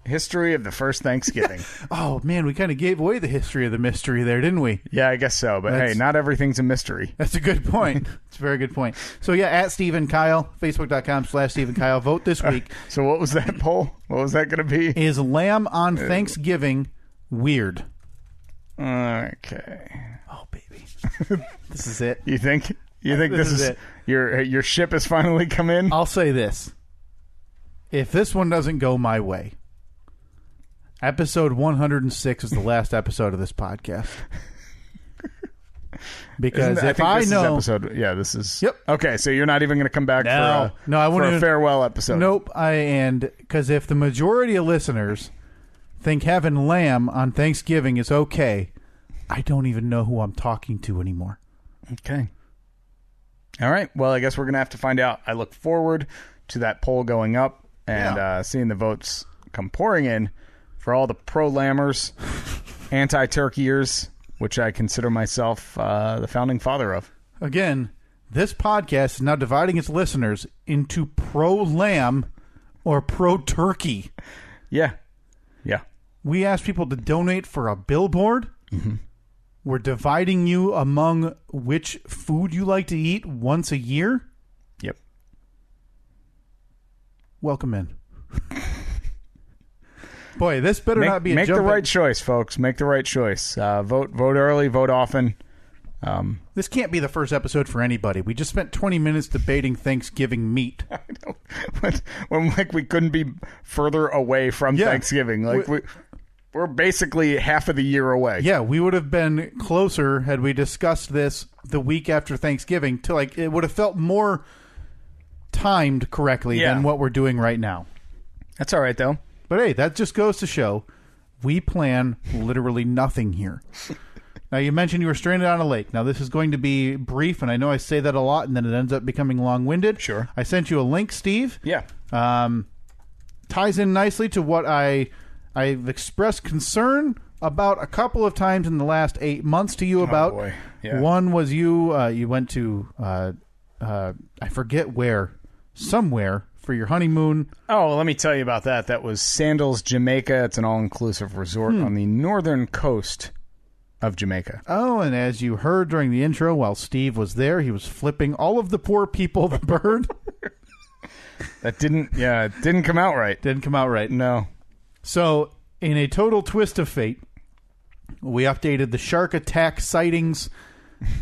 history of the first Thanksgiving. Oh, man, we kind of gave away the history of the mystery there, didn't we? Yeah, I guess so. But hey, not everything's a mystery. That's a good point. It's a very good point. So, yeah, at Steve and Kyle, Facebook.com/Steve and Kyle. Vote this week. So what was that poll? What was that going to be? Is lamb on Thanksgiving weird? Okay. Oh, baby. This is it. You think this is it? Your ship has finally come in? I'll say this. If this one doesn't go my way, episode 106 is the last episode of this podcast. Because if I know... this is... Yep. Okay, so you're not even going to come back I for a farewell episode. Nope. Because if the majority of listeners think having lamb on Thanksgiving is okay, I don't even know who I'm talking to anymore. Okay. All right. Well, I guess we're going to have to find out. I look forward to that poll going up and seeing the votes come pouring in for all the pro-lammers, anti-turkeyers, which I consider myself the founding father of. Again, this podcast is now dividing its listeners into pro-lamb or pro-turkey. Yeah. We asked people to donate for a billboard. Mm-hmm. We're dividing you among which food you like to eat once a year. Yep. Welcome in. Boy, this better not be a make the right choice, folks. Make the right choice. Vote early, vote often. This can't be the first episode for anybody. We just spent 20 minutes debating Thanksgiving meat. I know. When we couldn't be further away from Thanksgiving. We're basically half of the year away. Yeah, we would have been closer had we discussed this the week after Thanksgiving. It would have felt more timed correctly than what we're doing right now. That's all right, though. But hey, that just goes to show we plan literally nothing here. Now, you mentioned you were stranded on a lake. Now, this is going to be brief, and I know I say that a lot, and then it ends up becoming long-winded. Sure. I sent you a link, Steve. Yeah. Ties in nicely to what I've expressed concern about a couple of times in the last 8 months to you about. Oh, boy. Yeah. One was you went to, I forget where, somewhere for your honeymoon. Oh, well, let me tell you about that. That was Sandals, Jamaica. It's an all-inclusive resort on the northern coast of Jamaica. Oh, and as you heard during the intro, while Steve was there, he was flipping all of the poor people the bird. It didn't come out right. Didn't come out right. No. So, in a total twist of fate, we updated the shark attack sightings.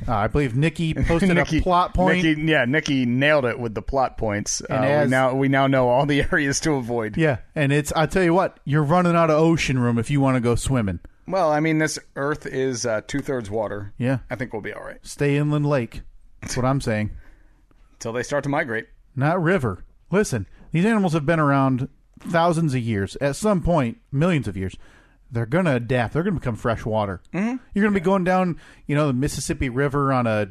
I believe Nikki posted a plot point. Nikki nailed it with the plot points. We now know all the areas to avoid. Yeah, and I'll tell you what, you're running out of ocean room if you want to go swimming. Well, I mean, this earth is 2/3 water. Yeah. I think we'll be all right. Stay inland lake. That's what I'm saying. Until they start to migrate. Not river. Listen, these animals have been around thousands of years. At some point, millions of years, they're going to adapt. They're going to become fresh water. Mm-hmm. You're going to be going down, the Mississippi River on a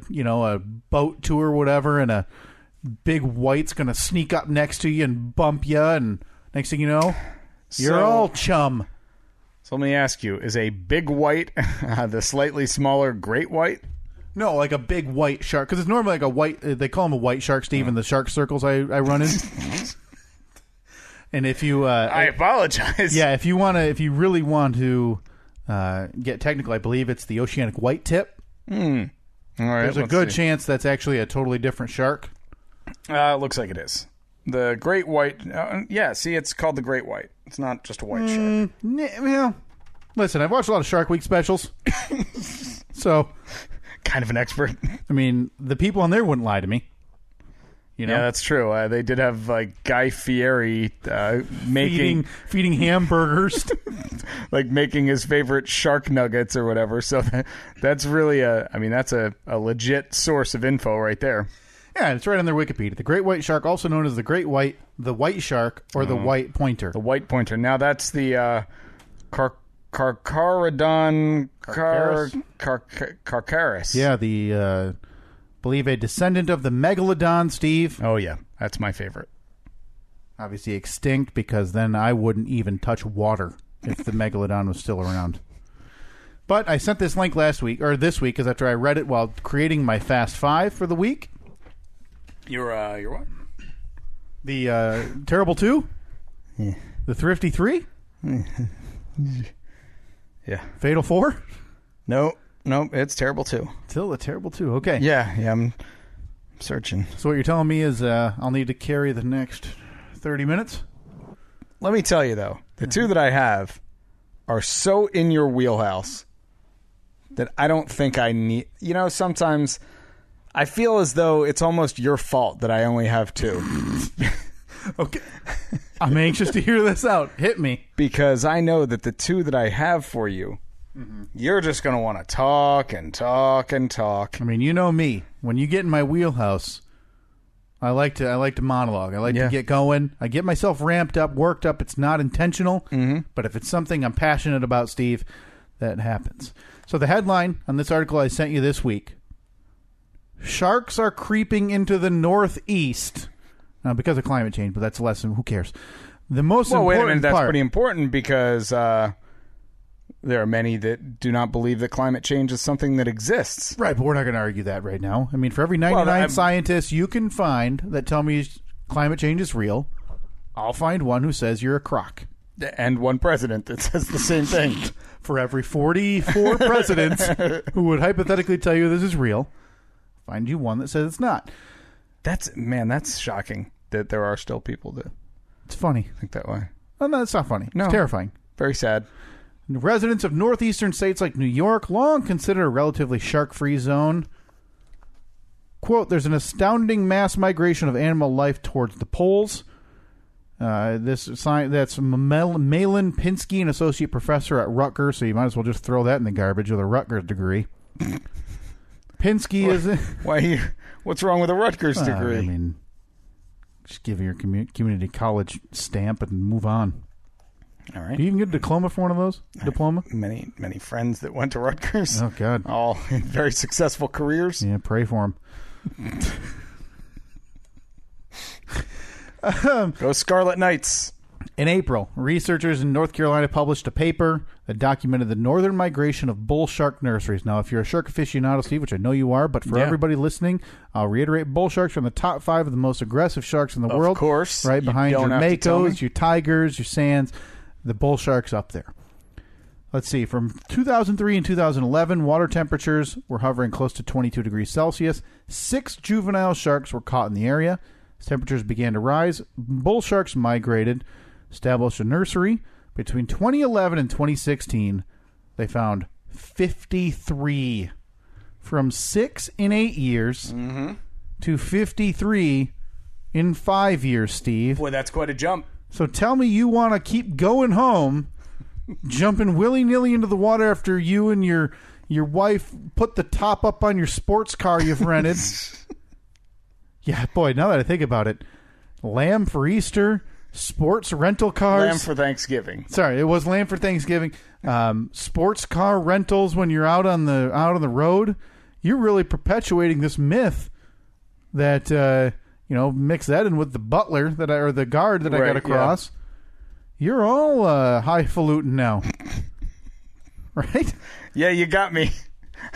boat tour or whatever, and a big white's going to sneak up next to you and bump you, and next thing you know, you're all chum. So let me ask you, is a big white the slightly smaller great white? No, like a big white shark, because it's normally like a white, they call them a white shark, Steve, in the shark circles I run in. And if you, I apologize. Yeah, if you really want to get technical, I believe it's the oceanic white tip. All right, there's a good chance that's actually a totally different shark. Looks like it is. The great white. See, it's called the great white. It's not just a white shark. Well, listen, I've watched a lot of Shark Week specials, so kind of an expert. I mean, the people on there wouldn't lie to me. You know? Yeah, that's true. They did have Guy Fieri feeding hamburgers, making his favorite shark nuggets or whatever. So that's really that's a legit source of info right there. Yeah, it's right on their Wikipedia. The great white shark, also known as the great white, the white shark, or the white pointer. The white pointer. Now that's the Carcharodon carcharis. Yeah, the believe a descendant of the megalodon, Steve. Oh yeah, that's my favorite. Obviously extinct, because then I wouldn't even touch water if the megalodon was still around. But I sent this link this week, because after I read it while creating my Fast Five for the week. Your what? The Terrible 2? Yeah. The Thrifty 3? Yeah. Fatal 4? Nope, it's Terrible 2. Still the Terrible 2, okay. Yeah, I'm searching. So what you're telling me is I'll need to carry the next 30 minutes? Let me tell you, though, the two that I have are so in your wheelhouse that I don't think I need... You know, sometimes I feel as though it's almost your fault that I only have two. Okay. I'm anxious to hear this out. Hit me. Because I know that the two that I have for you, you're just going to want to talk and talk and talk. I mean, you know me. When you get in my wheelhouse, I like to monologue. I like to get going. I get myself ramped up, worked up. It's not intentional, but if it's something I'm passionate about, Steve, that happens. So the headline on this article I sent you this week: sharks are creeping into the Northeast because of climate change, but that's a lesson. Who cares? The most important wait a minute. That's part, pretty important, because there are many that do not believe that climate change is something that exists. Right, but we're not going to argue that right now. I mean, for every 99 scientists you can find that tell me climate change is real, I'll find one who says you're a crock. And one president that says the same thing. For every 44 presidents who would hypothetically tell you this is real, find you one that says it's not. That's shocking that there are still people that... It's funny. Think that way. Oh, no, it's not funny. No. It's terrifying. Very sad. Residents of northeastern states like New York long considered a relatively shark-free zone. Quote, there's an astounding mass migration of animal life towards the poles. That's Malin Pinsky, an associate professor at Rutgers, so you might as well just throw that in the garbage with a Rutgers degree. Pinsky is... What's wrong with a Rutgers degree? I mean, just give your community college stamp and move on. All right. Do you even get a diploma for one of those? Diploma? Many friends that went to Rutgers. Oh, God. All in very successful careers. Yeah, pray for them. Go Scarlet Knights. In April, researchers in North Carolina published a paper that documented the northern migration of bull shark nurseries. Now, if you're a shark aficionado, Steve, which I know you are, but for everybody listening, I'll reiterate, bull sharks are in the top 5 of the most aggressive sharks in the world. Of course. Right behind your makos, your tigers, your sands. The bull shark's up there. Let's see. From 2003 and 2011, water temperatures were hovering close to 22 degrees Celsius. 6 juvenile sharks were caught in the area. As temperatures began to rise, bull sharks migrated, established a nursery. Between 2011 and 2016, they found 53. From 6 in 8 years to 53 in 5 years, Steve. Boy, that's quite a jump. So tell me you want to keep going home, jumping willy-nilly into the water after you and your wife put the top up on your sports car you've rented. Yeah, boy, now that I think about it, lamb for Easter, sports rental cars. Lamb for Thanksgiving. Sorry, it was lamb for Thanksgiving. Sports car rentals when you're out on the road. You're really perpetuating this myth that mix that in with the butler or the guard that I got across. Yeah. You're all highfalutin now, right? Yeah, you got me.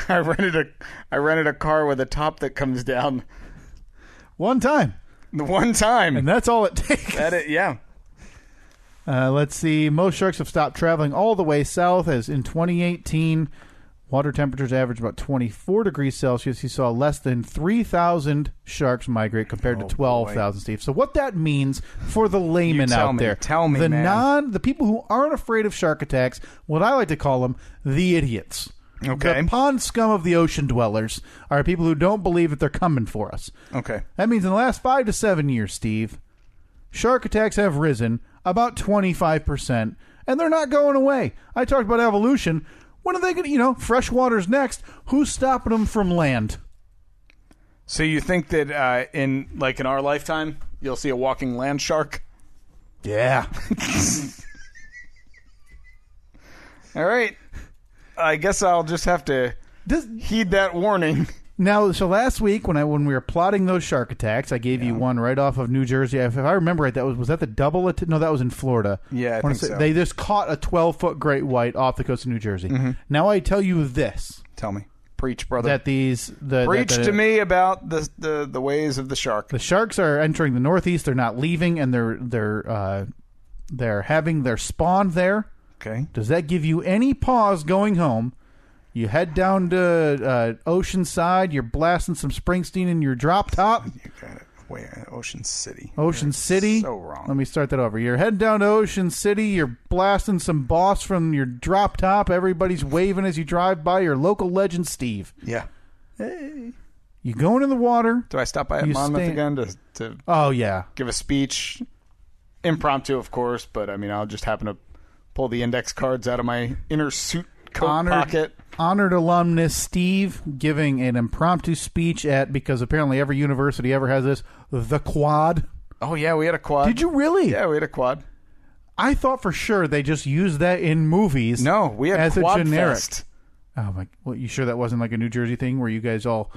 I rented a car with a top that comes down. One time. The one time. And that's all it takes. Yeah. Let's see. Most sharks have stopped traveling all the way south, as in 2018, water temperatures averaged about 24 degrees Celsius. You saw less than 3,000 sharks migrate compared to 12,000, Steve. So what that means for the layman out there. Tell me, the people who aren't afraid of shark attacks, what I like to call them, the idiots. Okay. The pond scum of the ocean dwellers are people who don't believe that they're coming for us. Okay. That means in the last 5 to 7 years, Steve, shark attacks have risen about 25%, and they're not going away. I talked about evolution. When are they going to, freshwater's next. Who's stopping them from land? So you think that in our lifetime, you'll see a walking land shark? Yeah. All right. I guess I'll just have to heed that warning. Now, so last week when we were plotting those shark attacks, I gave you one right off of New Jersey. If I remember right, was that the double? No, that was in Florida. Yeah, I think so. They just caught a 12-foot great white off the coast of New Jersey. Mm-hmm. Now I tell you this. Tell me. Preach, brother. That Preach to me about the ways of the shark. The sharks are entering the Northeast. They're not leaving, and they're having their spawn there. Okay. Does that give you any pause going home? You head down to Oceanside. You're blasting some Springsteen in your drop top. You got it. Wait, Ocean City. Ocean City? So wrong. Let me start that over. You're heading down to Ocean City. You're blasting some Boss from your drop top. Everybody's waving as you drive by your local legend, Steve. Yeah. Hey. You going in the water. Do I stop by at Monmouth again to Oh, yeah. give a speech? Impromptu, of course, but I mean, I'll just happen to pull the index cards out of my inner suit coat pocket. Honored alumnus Steve giving an impromptu speech because apparently every university ever has this, the Quad. Oh, yeah, we had a quad. Did you really? Yeah, we had a quad. I thought for sure they just used that in movies. No, we had as Quad a generic. Fest. Oh, my. Well, you sure that wasn't like a New Jersey thing where you guys all,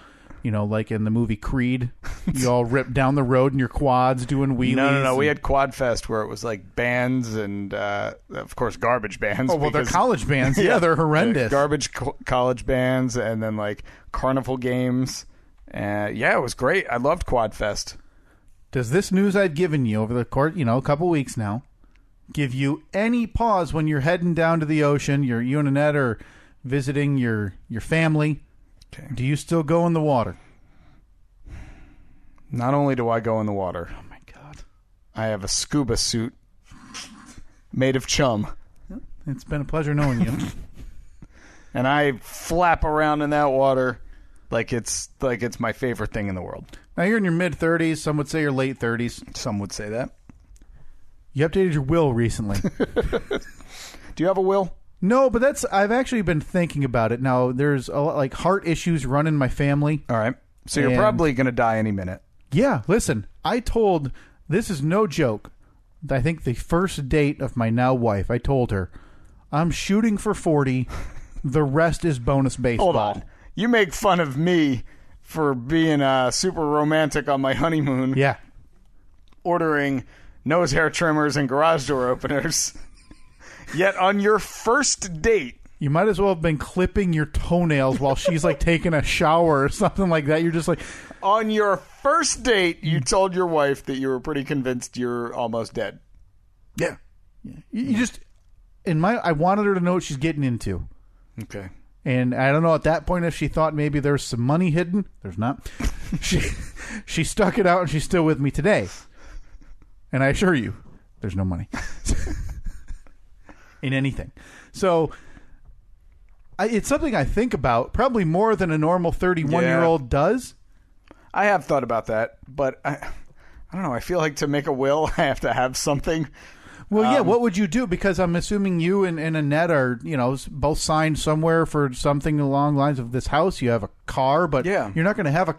like in the movie Creed, you all ripped down the road in your quads doing wheelies? No. We had Quad Fest where it was like bands and, of course, garbage bands. Oh, well, they're college bands. Yeah, they're horrendous. Garbage college bands and then like carnival games. Yeah, it was great. I loved Quad Fest. Does this news I've given you over the course, a couple weeks now, give you any pause when you're heading down to the ocean? You and Annette are visiting your family. Okay. Do you still go in the water? Not only do I go in the water. Oh, my God. I have a scuba suit made of chum. It's been a pleasure knowing you. And I flap around in that water like it's my favorite thing in the world. Now, you're in your mid-30s. Some would say your late 30s. Some would say that. You updated your will recently. Do you have a will? No, but I've actually been thinking about it. Now, there's a lot, like heart issues run in my family. All right. So you're probably going to die any minute. Yeah, listen, this is no joke. I think the first date of my now wife, I told her, I'm shooting for 40. The rest is bonus baseball. Hold on. You make fun of me for being super romantic on my honeymoon. Yeah. Ordering nose hair trimmers and garage door openers. Yet on your first date, you might as well have been clipping your toenails while she's like taking a shower or something like that. You're just like, on your first date, you told your wife that you were pretty convinced you're almost dead. Yeah. You just, I wanted her to know what she's getting into. Okay. And I don't know at that point if she thought maybe there's some money hidden. There's not. She stuck it out and she's still with me today. And I assure you, there's no money. In anything. So it's something I think about probably more than a normal 31-year-old does. I have thought about that, but I don't know. I feel like to make a will, I have to have something. Well, yeah. What would you do? Because I'm assuming you and Annette are, both signed somewhere for something along the lines of this house. You have a car, but yeah. You're not going to have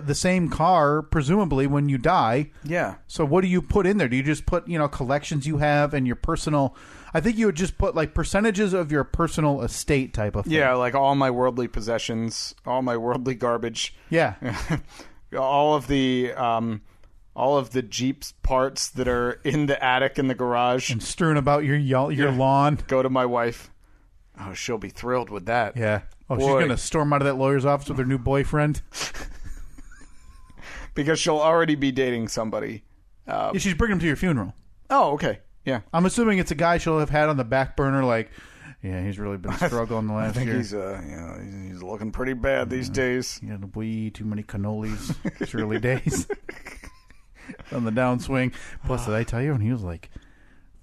the same car, presumably, when you die. Yeah. So what do you put in there? Do you just put, collections you have and your personal... I think you would just put, like, percentages of your personal estate type of thing. Yeah, like all my worldly possessions, all my worldly garbage. Yeah. all of the Jeep's parts that are in the attic in the garage. And strewn about your lawn. Go to my wife. Oh, she'll be thrilled with that. Yeah. Oh, Boy. She's going to storm out of that lawyer's office with her new boyfriend. Because she'll already be dating somebody. Yeah, she's bringing him to your funeral. Oh, okay. Yeah. I'm assuming it's a guy she'll have had on the back burner, like, yeah, he's really been struggling the last year. I think he's looking pretty bad these days. He had way too many cannolis. It's early days. On the downswing. Plus, did I tell you when he was like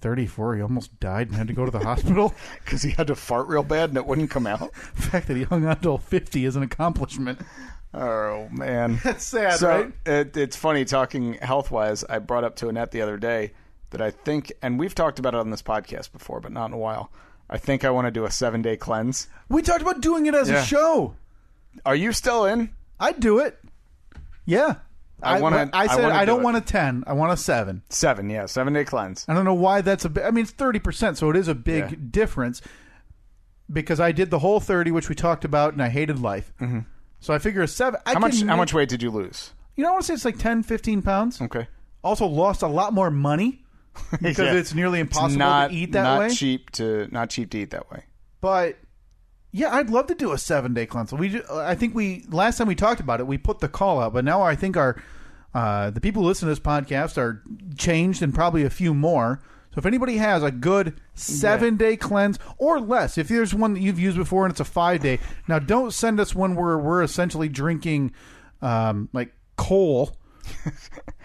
34, he almost died and had to go to the hospital. Because he had to fart real bad and it wouldn't come out. The fact that he hung on till 50 is an accomplishment. Oh, man. That's sad, so, right? It's funny, talking health-wise, I brought up to Annette the other day that I think, and we've talked about it on this podcast before, but not in a while, I think I want to do a 7-day cleanse. We talked about doing it as a show. Are you still in? I'd do it. Yeah. I said I don't want a 10. I want a 7. 7, yeah. 7-day cleanse. I don't know why that's I mean, it's 30%, so it is a big difference. Because I did the whole 30, which we talked about, and I hated life. Mm-hmm. So I figure a 7. How much weight did you lose? You know, I want to say it's like 10, 15 pounds. Okay. Also lost a lot more money because it's nearly impossible to eat that way. Not cheap to eat that way. But yeah, I'd love to do a 7-day cleanse. I think last time we talked about it, we put the call out, but now I think the people who listen to this podcast are changed and probably a few more. So if anybody has a good 7-day cleanse or less, if there's one that you've used before and it's a 5-day, now don't send us one where we're essentially drinking like coal.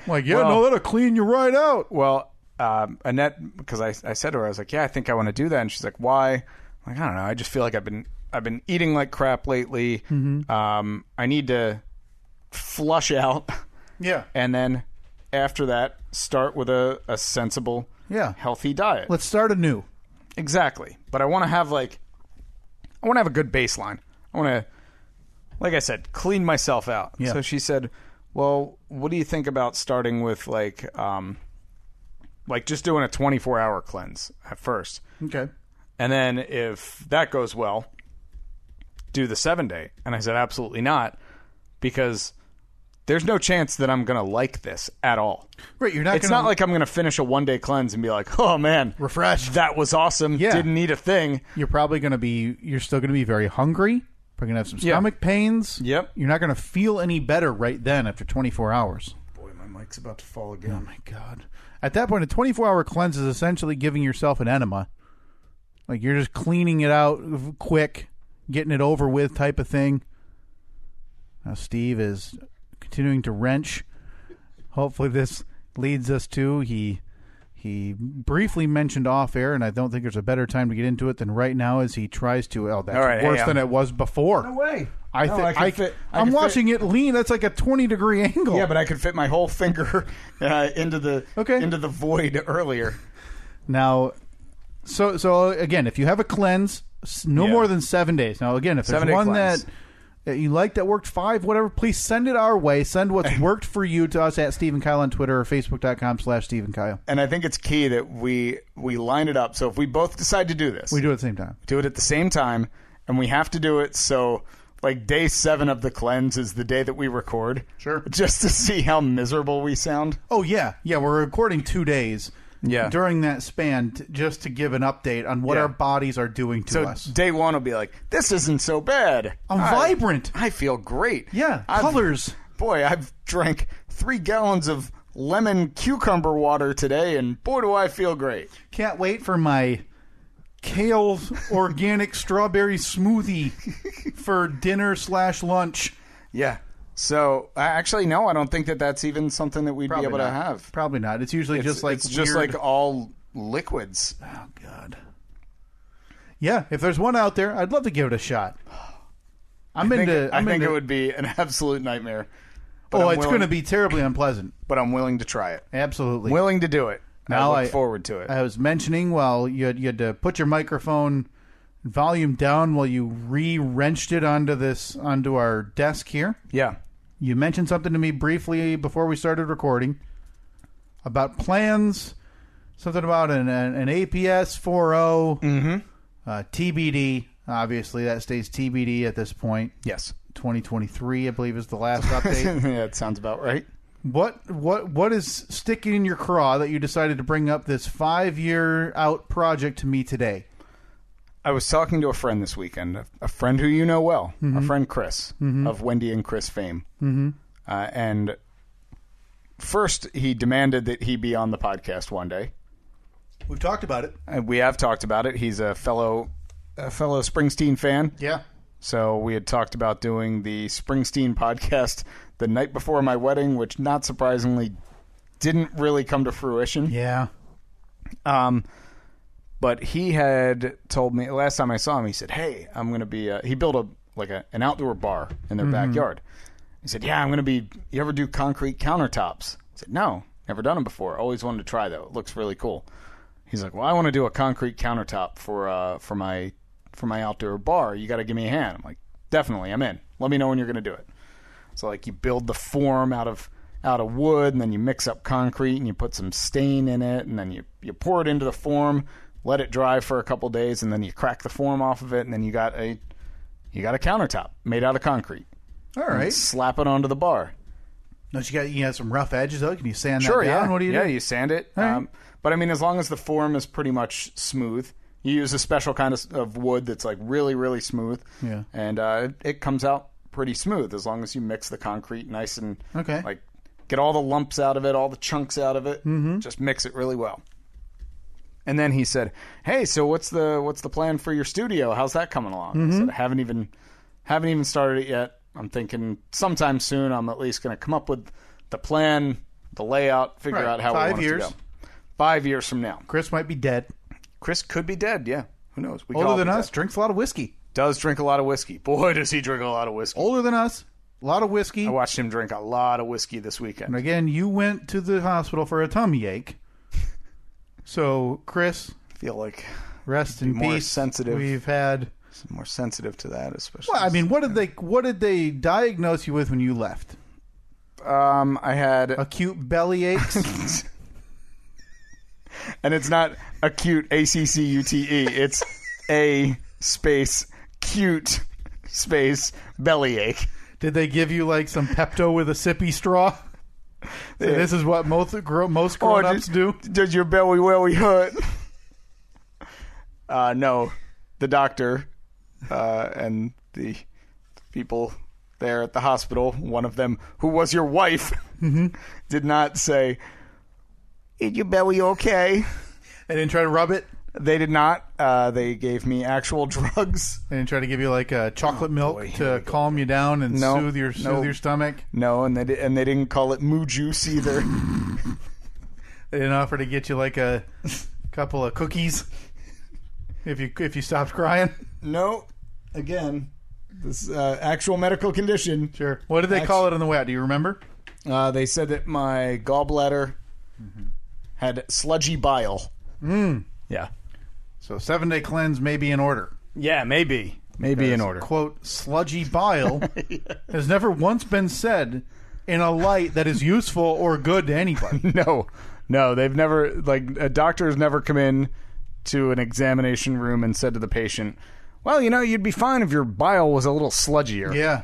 That'll clean you right out. Well, Annette, because I said to her, I was like, yeah, I think I want to do that. And she's like, why? I'm like, I don't know. I just feel like I've been eating like crap lately. Mm-hmm. I need to flush out. Yeah. And then after that, start with a sensible, healthy diet. Let's start anew. Exactly. But I want to have a good baseline. I want to, like I said, clean myself out. Yeah. So she said, well, what do you think about starting with like just doing a 24-hour cleanse at first? Okay. And then if that goes well, do the 7-day. And I said, absolutely not, because there's no chance that I'm going to like this at all. Right, It's not like I'm going to finish a 1-day cleanse and be like, oh man, refreshed. That was awesome. Yeah. Didn't need a thing. You're still going to be very hungry. Probably going to have some stomach pains. Yep. You're not going to feel any better right then after 24 hours. Boy, my mic's about to fall again. Oh my God. At that point, a 24-hour cleanse is essentially giving yourself an enema. Like you're just cleaning it out quick, getting it over with type of thing. Now Steve is continuing to wrench. Hopefully this leads us to he briefly mentioned off air, and I don't think there's a better time to get into it than right now as he tries to. Oh, that's worse than it was before. No way. I'm watching it lean. That's like a 20-degree angle. Yeah, but I could fit my whole finger into the void earlier. Now, so again, if you have a cleanse, no more than 7 days. Now, again, if there's one that you like that worked 5, whatever, please send it our way. Send what's worked for you to us at Steve and Kyle on Twitter or Facebook.com/Steve and Kyle. And I think it's key that we line it up. So if we both decide to do this, we do it at the same time. Do it at the same time, and we have to do it so like day 7 of the cleanse is the day that we record. Sure. Just to see how miserable we sound. Oh, yeah. Yeah, we're recording 2 days. Yeah. During that span, just to give an update on what our bodies are doing to us. So day 1 will be like, this isn't so bad. I'm vibrant. I feel great. Yeah, colors. Boy, I've drank 3 gallons of lemon cucumber water today, and boy, do I feel great. Can't wait for my kale organic strawberry smoothie for dinner/lunch. Yeah. So, actually, no, I don't think that's even something that we'd be able to have. Probably not. It's usually just all liquids. Oh, God. Yeah, if there's one out there, I'd love to give it a shot. I think it would be an absolute nightmare. It's going to be terribly unpleasant. But I'm willing to try it. Absolutely. Willing to do it. Now I look forward to it. I was mentioning, you had to put your microphone volume down while you re-wrenched it onto our desk here. Yeah. You mentioned something to me briefly before we started recording about plans, something about an APS 4.0, TBD. Obviously, that stays TBD at this point. Yes. 2023, I believe, is the last update. Yeah, it sounds about right. What is sticking in your craw that you decided to bring up this 5-year out project to me today? I was talking to a friend this weekend, a friend who you know well, our friend Chris, of Wendy and Chris fame. Mm-hmm. And first, he demanded that he be on the podcast one day. We've talked about it. We have talked about it. He's a fellow Springsteen fan. Yeah. So we had talked about doing the Springsteen podcast the night before my wedding, which, not surprisingly, didn't really come to fruition. Yeah. But he had told me last time I saw him, he said, "Hey, I'm going to be." He built an outdoor bar in their backyard. He said, "Yeah, I'm going to be. You ever do concrete countertops?" I said, "No, never done them before. Always wanted to try though. It looks really cool." He's like, "Well, I want to do a concrete countertop for my outdoor bar. You got to give me a hand." I'm like, "Definitely, I'm in. Let me know when you're going to do it." So like you build the form out of wood, and then you mix up concrete and you put some stain in it, and then you pour it into the form. Let it dry for a couple days, and then you crack the form off of it, and then you got a countertop made out of concrete. All right. Slap it onto the bar. Don't you got some rough edges though? Can you sand that Sure, down? yeah. What do you do? Yeah, you sand it. Right. But I mean, as long as the form is pretty much smooth, you use a special kind of wood that's like really, really smooth. Yeah. And it comes out pretty smooth as long as you mix the concrete nice and like get all the lumps out of it, all the chunks out of it. Mm-hmm. Just mix it really well. And then he said, "Hey, so what's the plan for your studio? How's that coming along?" I said, "I haven't even started it yet. I'm thinking sometime soon I'm at least going to come up with the plan, the layout, figure out how we want it to go." 5 years from now. Chris might be dead. Chris could be dead, yeah. Who knows? We Older than us, drinks a lot of whiskey. Does drink a lot of whiskey. Boy, does he drink a lot of whiskey. Older than us, a lot of whiskey. I watched him drink a lot of whiskey this weekend. And again, you went to the hospital for a tummy ache. So, Chris, I feel like rest in more peace. Sensitive. We've had more sensitive to that, especially. Well, I mean, what did they diagnose you with when you left? I had acute belly aches. And it's not acute ACCUTE. It's A space cute space bellyache. Did they give you like some Pepto with a sippy straw? So this is what most grown-ups do? Does your belly hurt? No. The doctor and the people there at the hospital, one of them who was your wife, did not say, "Is your belly okay?" They didn't try to rub it? They did not. They gave me actual drugs. They didn't try to give you like a chocolate milk to calm you down and soothe your stomach? No, and they didn't call it moo juice either. They didn't offer to get you like a couple of cookies if you stopped crying? No. Again, this actual medical condition. Sure. What did they call it on the way out? Do you remember? They said that my gallbladder had sludgy bile. Yeah. So 7-day cleanse may be in order. Yeah, maybe. Maybe in order. Quote, sludgy bile has never once been said in a light that is useful or good to anybody. No, they've never, like, a doctor has never come in to an examination room and said to the patient, "Well, you'd be fine if your bile was a little sludgier." Yeah.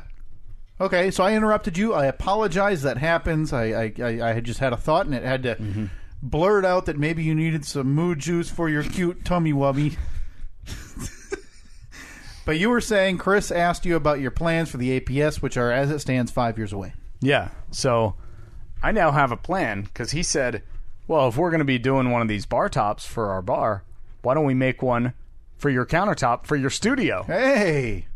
Okay, so I interrupted you. I apologize. That happens. I had just had a thought, and it had to blurt out that maybe you needed some moo juice for your cute tummy wubby. But you were saying Chris asked you about your plans for the APS, which are, as it stands, 5 years away. Yeah. So I now have a plan because he said, "Well, if we're going to be doing one of these bar tops for our bar, why don't we make one for your countertop for your studio?" Hey.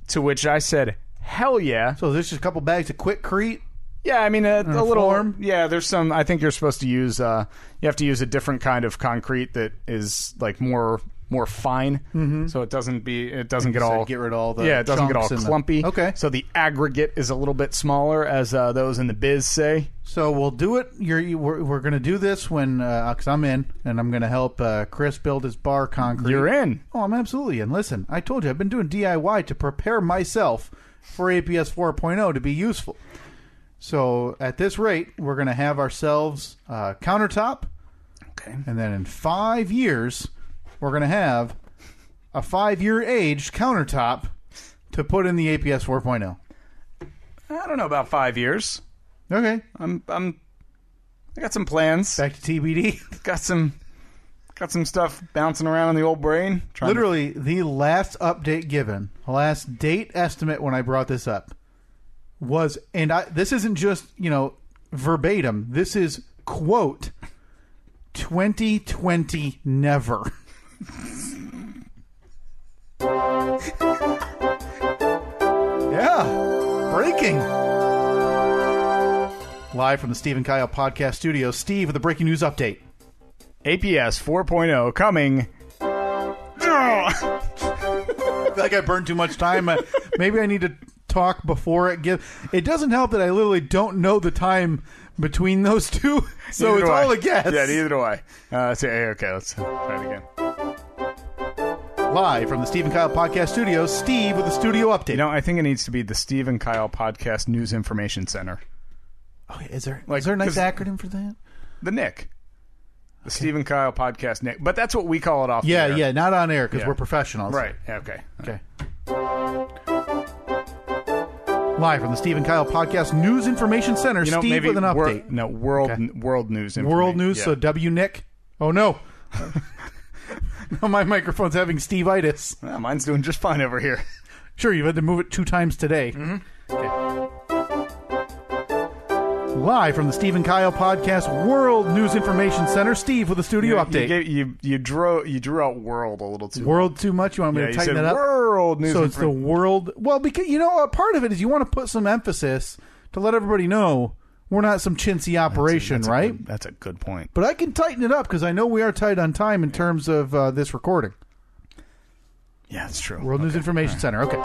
To which I said, "Hell yeah." So there's just a couple bags of Quickcrete? Yeah, I mean, a little... form? Yeah, there's some... I think you're supposed to use... you have to use a different kind of concrete that is, like, more fine, so it doesn't get all... Get rid of all the it doesn't get all chunks clumpy. Okay. So the aggregate is a little bit smaller, as those in the biz say. So we'll do it. We're going to do this when... because I'm in, and I'm going to help Chris build his bar concrete. You're in. Oh, I'm absolutely in. Listen, I told you, I've been doing DIY to prepare myself for APS 4.0 to be useful. So at this rate, we're going to have ourselves a countertop. Okay. And then in 5 years, we're going to have a 5-year aged countertop to put in the APS 4.0. I don't know about 5 years. Okay. I got some plans. Back to TBD. Got some stuff bouncing around in the old brain. Literally, the last update given, the last date estimate when I brought this up was, and this isn't just, verbatim. This is, quote, 2020 never. Yeah. Breaking. Live from the Steve and Kyle podcast studio, Steve with the breaking news update. APS 4.0 coming. I feel like I burned too much time. Maybe I need to talk before it gives. It doesn't help that I literally don't know the time between those two, so Neither it's do all I. a guess. Yeah, neither do I. Okay, let's try it again. Live from the Steve and Kyle Podcast Studios, Steve with the studio update. You know, I think it needs to be the Steve and Kyle Podcast News Information Center. Oh, is there Like, a nice 'cause- acronym for that? The Nick. The Steve and Kyle Podcast Nick. But that's what we call it off the Yeah, air. yeah, not on air because Yeah. we're professionals. Right, yeah, okay. Okay. Live from the Steve and Kyle Podcast News Information Center, You know, Steve maybe with an update. world Okay. world news. World News, Yeah. so W Nick. Oh, no. No, my microphone's having Steve-itis. Well, mine's doing just fine over here. Sure, you've had to move it 2 times today. Mm-hmm. Okay. Live from the Steve and Kyle Podcast World News Information Center, Steve with a studio update. You drew out world a little too. World too much? You want me Yeah, to you tighten said it up? world news. So it's the world. Well, because, a part of it is you want to put some emphasis to let everybody know we're not some chintzy operation, right? That's a good point. But I can tighten it up because I know we are tight on time in terms of this recording. Yeah, that's true. World News Information Center. Okay.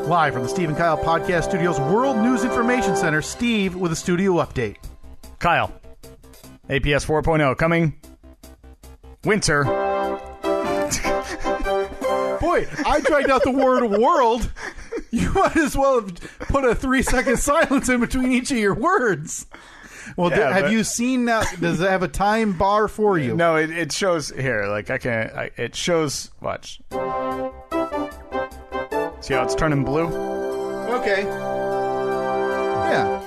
Live from the Steve and Kyle Podcast Studios World News Information Center, Steve with a studio update. Kyle, APS 4.0 coming. Winter. Boy, I dragged out the word world. You might as well have put a 3-second silence in between each of your words. Well, Yeah, have but- you seen that? Does it have a time bar for you? No, it shows here. Like it shows. Watch. See how it's turning blue? Okay. Yeah.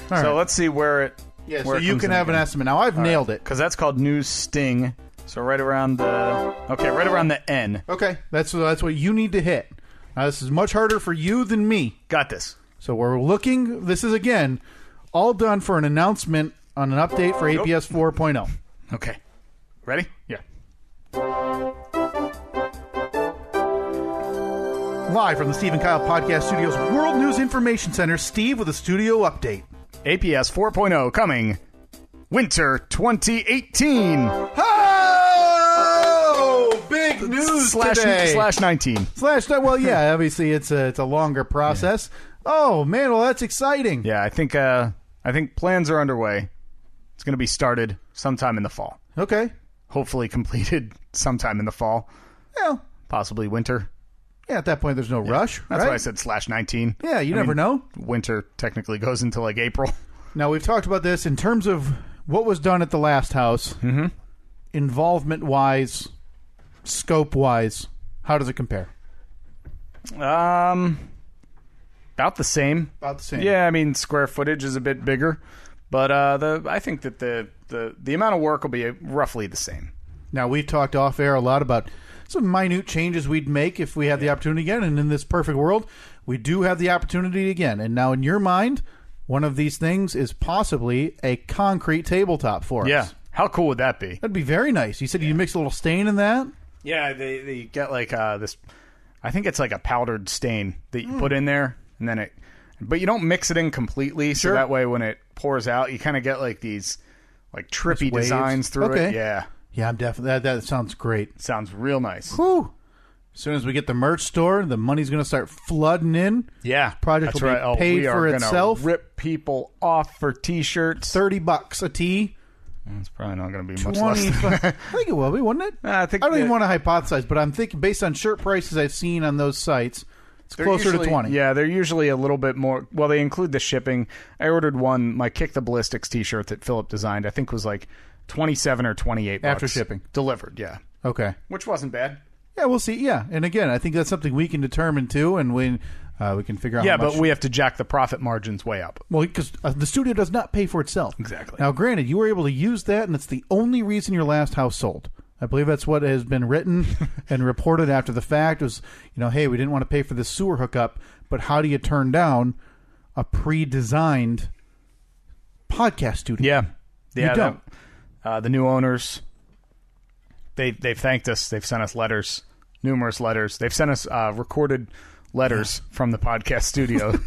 All So right. let's see where it. Yeah, where so it you comes can in have an again. estimate. Now, I've nailed it. Because that's called News Sting. So right around the N. Okay, that's what you need to hit. Now, this is much harder for you than me. Got this. So we're looking. This is, again, all done for an announcement on an update for APS 4.0. Okay. Ready? Yeah. Live from the Steve and Kyle Podcast Studios World News Information Center, Steve with a studio update. APS 4.0 coming. Winter 2018. Oh! Big news today. /19. Well, yeah, obviously it's a longer process. Oh, man, well, that's exciting. Yeah, I think plans are underway. It's going to be started sometime in the fall. Okay. Hopefully completed sometime in the fall. Well, Possibly winter. yeah, at that point, there's no rush, That's right? why I said /19. Yeah, you never know. Winter technically goes into like April. Now, we've talked about this in terms of what was done at the last house. Mm-hmm. Involvement-wise, scope-wise, how does it compare? About the same. About the same. Yeah, I mean square footage is a bit bigger, but I think that the amount of work will be roughly the same. Now, we've talked off-air a lot about some minute changes we'd make if we had the opportunity again, and in this perfect world, we do have the opportunity again. And now, in your mind, one of these things is possibly a concrete tabletop for us. Yeah, how cool would that be? That'd be very nice. You said you mix a little stain in that? Yeah, they get like this. I think it's like a powdered stain that you put in there, and then but you don't mix it in completely, so Sure. that way when it pours out, you kind of get like these like trippy waves. designs through Okay. it. Yeah, Yeah, I'm definitely. That sounds great. sounds real nice. Whew. As soon as we get the merch store, the money's going to start flooding in. Yeah, Project that's will be right. paid we for are gonna itself. Rip people off for T-shirts. $30 a tee. It's probably not going to be much 20. less. I think it will be, wouldn't it? I think don't even that- want to hypothesize, but I'm thinking based on shirt prices I've seen on those sites, it's They're closer usually- to 20. Yeah, they're usually a little bit more. Well, they include the shipping. I ordered my Kick the Ballistics T-shirt that Philip designed. I think was like 27 or 28 After bucks. shipping. Delivered. Yeah, Okay. which wasn't bad. Yeah, we'll see. Yeah, and again, I think that's something we can determine too, and when we can figure out. Yeah, how much. but we have to jack the profit margins way up. Well, because the studio does not pay for itself. Exactly. Now, granted, you were able to use that, and it's the only reason your last house sold. I believe that's what has been written and reported after the fact was, hey, we didn't want to pay for this sewer hookup, but how do you turn down a pre-designed podcast studio? Yeah, You don't. The new owners, they've thanked us. They've sent us letters, numerous letters. They've sent us recorded letters from the podcast studio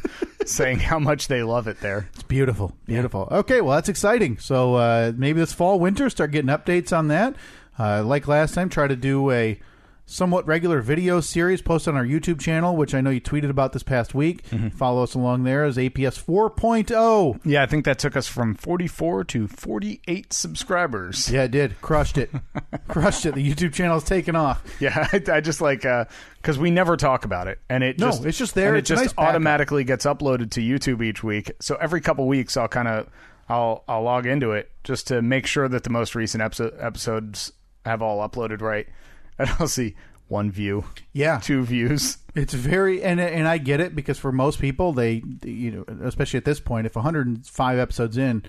saying how much they love it there. It's beautiful. Beautiful. Yeah. Okay, well, that's exciting. So maybe this fall, winter, start getting updates on that. Like last time, try to do a somewhat regular video series posted on our YouTube channel, which I know you tweeted about this past week. Follow us along there as APS 4.0. Yeah, I think that took us from 44 to 48 subscribers. Yeah, it did. Crushed it. Crushed it. The YouTube channel's taken off. Yeah, I just like, because we never talk about it. And it's just there. And it just nice automatically gets uploaded to YouTube each week. So every couple weeks, I'll log into it just to make sure that the most recent episodes have all uploaded right. And I'll see 1 view, 2 views. It's very, and I get it, because for most people, they, especially at this point, if 105 episodes in,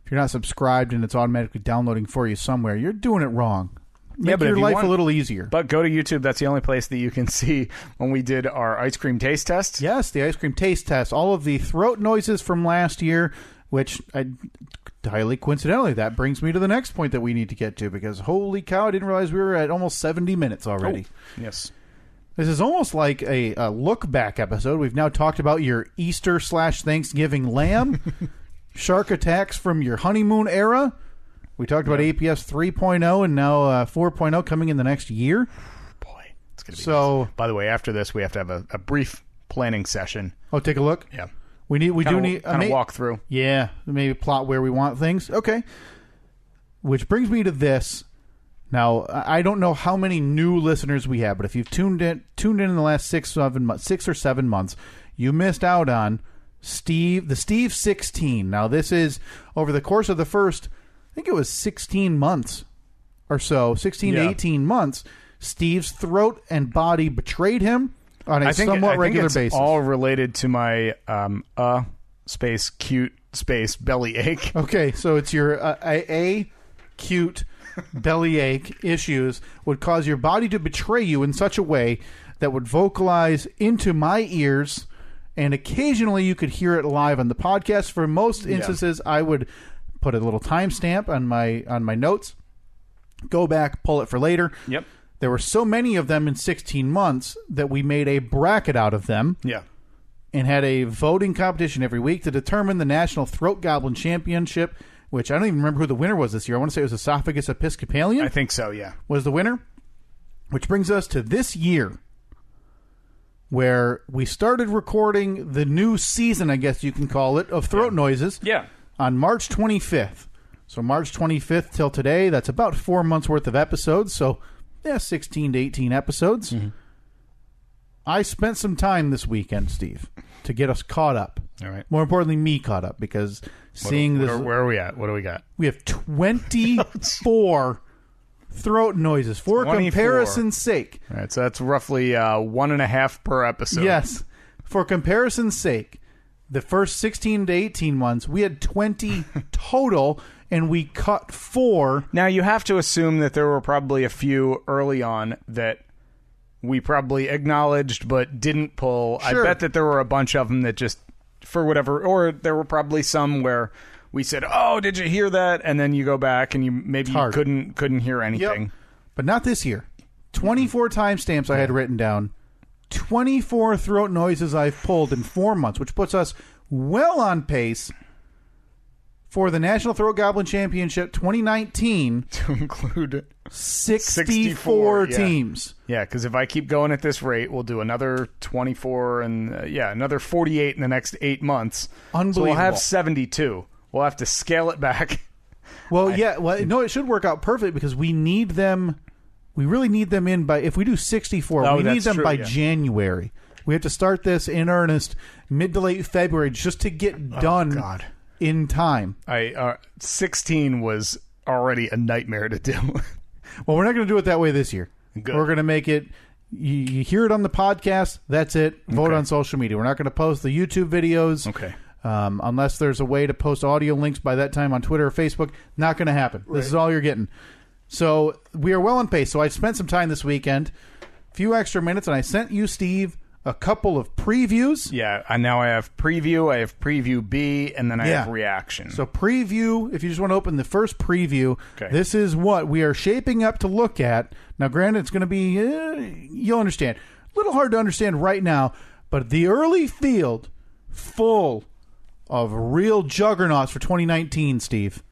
if you're not subscribed and it's automatically downloading for you somewhere, you're doing it wrong. Make your life a little easier. But go to YouTube. That's the only place that you can see when we did our ice cream taste test. Yes, the ice cream taste test. All of the throat noises from last year, which highly coincidentally, that brings me to the next point that we need to get to, because holy cow, I didn't realize we were at almost 70 minutes already. Oh, yes. This is almost like a look-back episode. We've now talked about your Easter/Thanksgiving lamb, shark attacks from your honeymoon era. We talked about APS 3.0 and now 4.0 coming in the next year. Boy, it's going to be so. Nice. By the way, after this, we have to have a brief planning session. Oh, take a look? Yeah. We do need a walk through. Yeah, maybe plot where we want things. Okay. Which brings me to this. Now, I don't know how many new listeners we have, but if you've tuned in the last 6 or 7 months, you missed out on the Steve 16. Now, this is over the course of the first, I think it was 16 months or so, 16 to 18 months, Steve's throat and body betrayed him on a somewhat regular basis. All related to my space cute space belly ache. Okay, so it's your cute belly ache issues would cause your body to betray you in such a way that would vocalize into my ears, and occasionally you could hear it live on the podcast. For most instances, I would put a little timestamp on my notes, go back, pull it for later. Yep. There were so many of them in 16 months that we made a bracket out of them. Yeah. And had a voting competition every week to determine the National Throat Goblin Championship, which I don't even remember who the winner was this year. I want to say it was Esophagus Episcopalian. I think so, yeah. Was the winner. Which brings us to this year, where we started recording the new season, I guess you can call it, of Throat Noises. Yeah. On March 25th. So March 25th till today, that's about 4 months worth of episodes. So 16 to 18 episodes. Mm-hmm. I spent some time this weekend, Steve, to get us caught up. All right. More importantly, me caught up, because where are we at? What do we got? We have 24 throat noises for comparison's sake. All right, so that's roughly 1.5 per episode. Yes. For comparison's sake, the first 16 to 18 months, we had 20 total, and we cut 4. Now, you have to assume that there were probably a few early on that we probably acknowledged but didn't pull. Sure. I bet that there were a bunch of them that just, for whatever, or there were probably some where we said, "Oh, did you hear that?" And then you go back and you couldn't hear anything. Yep. But not this year. 24 timestamps I had written down. 24 throat noises I've pulled in 4 months, which puts us well on pace for the National Throat Goblin Championship 2019 to include 64 teams. Yeah, because if I keep going at this rate, we'll do another 24 and another 48 in the next 8 months. Unbelievable. So we'll have 72. We'll have to scale it back. Well, it should work out perfectly, because we need them. We really need them in by, if we do 64, we need them by January. We have to start this in earnest mid to late February just to get done in time. 16 was already a nightmare to do. Well, we're not going to do it that way this year. Good. We're going to make it, you hear it on the podcast, that's it. Vote on social media. We're not going to post the YouTube videos. Okay. Unless there's a way to post audio links by that time on Twitter or Facebook. Not going to happen. Right. This is all you're getting. So we are well on pace. So I spent some time this weekend, a few extra minutes, and I sent you, Steve, a couple of previews. Yeah, and now I have preview, I have preview B, and then I have reaction. So preview, if you just want to open the first preview, this is what we are shaping up to look at. Now, granted, it's going to be, you'll understand, a little hard to understand right now, but the early field full of real juggernauts for 2019, Steve.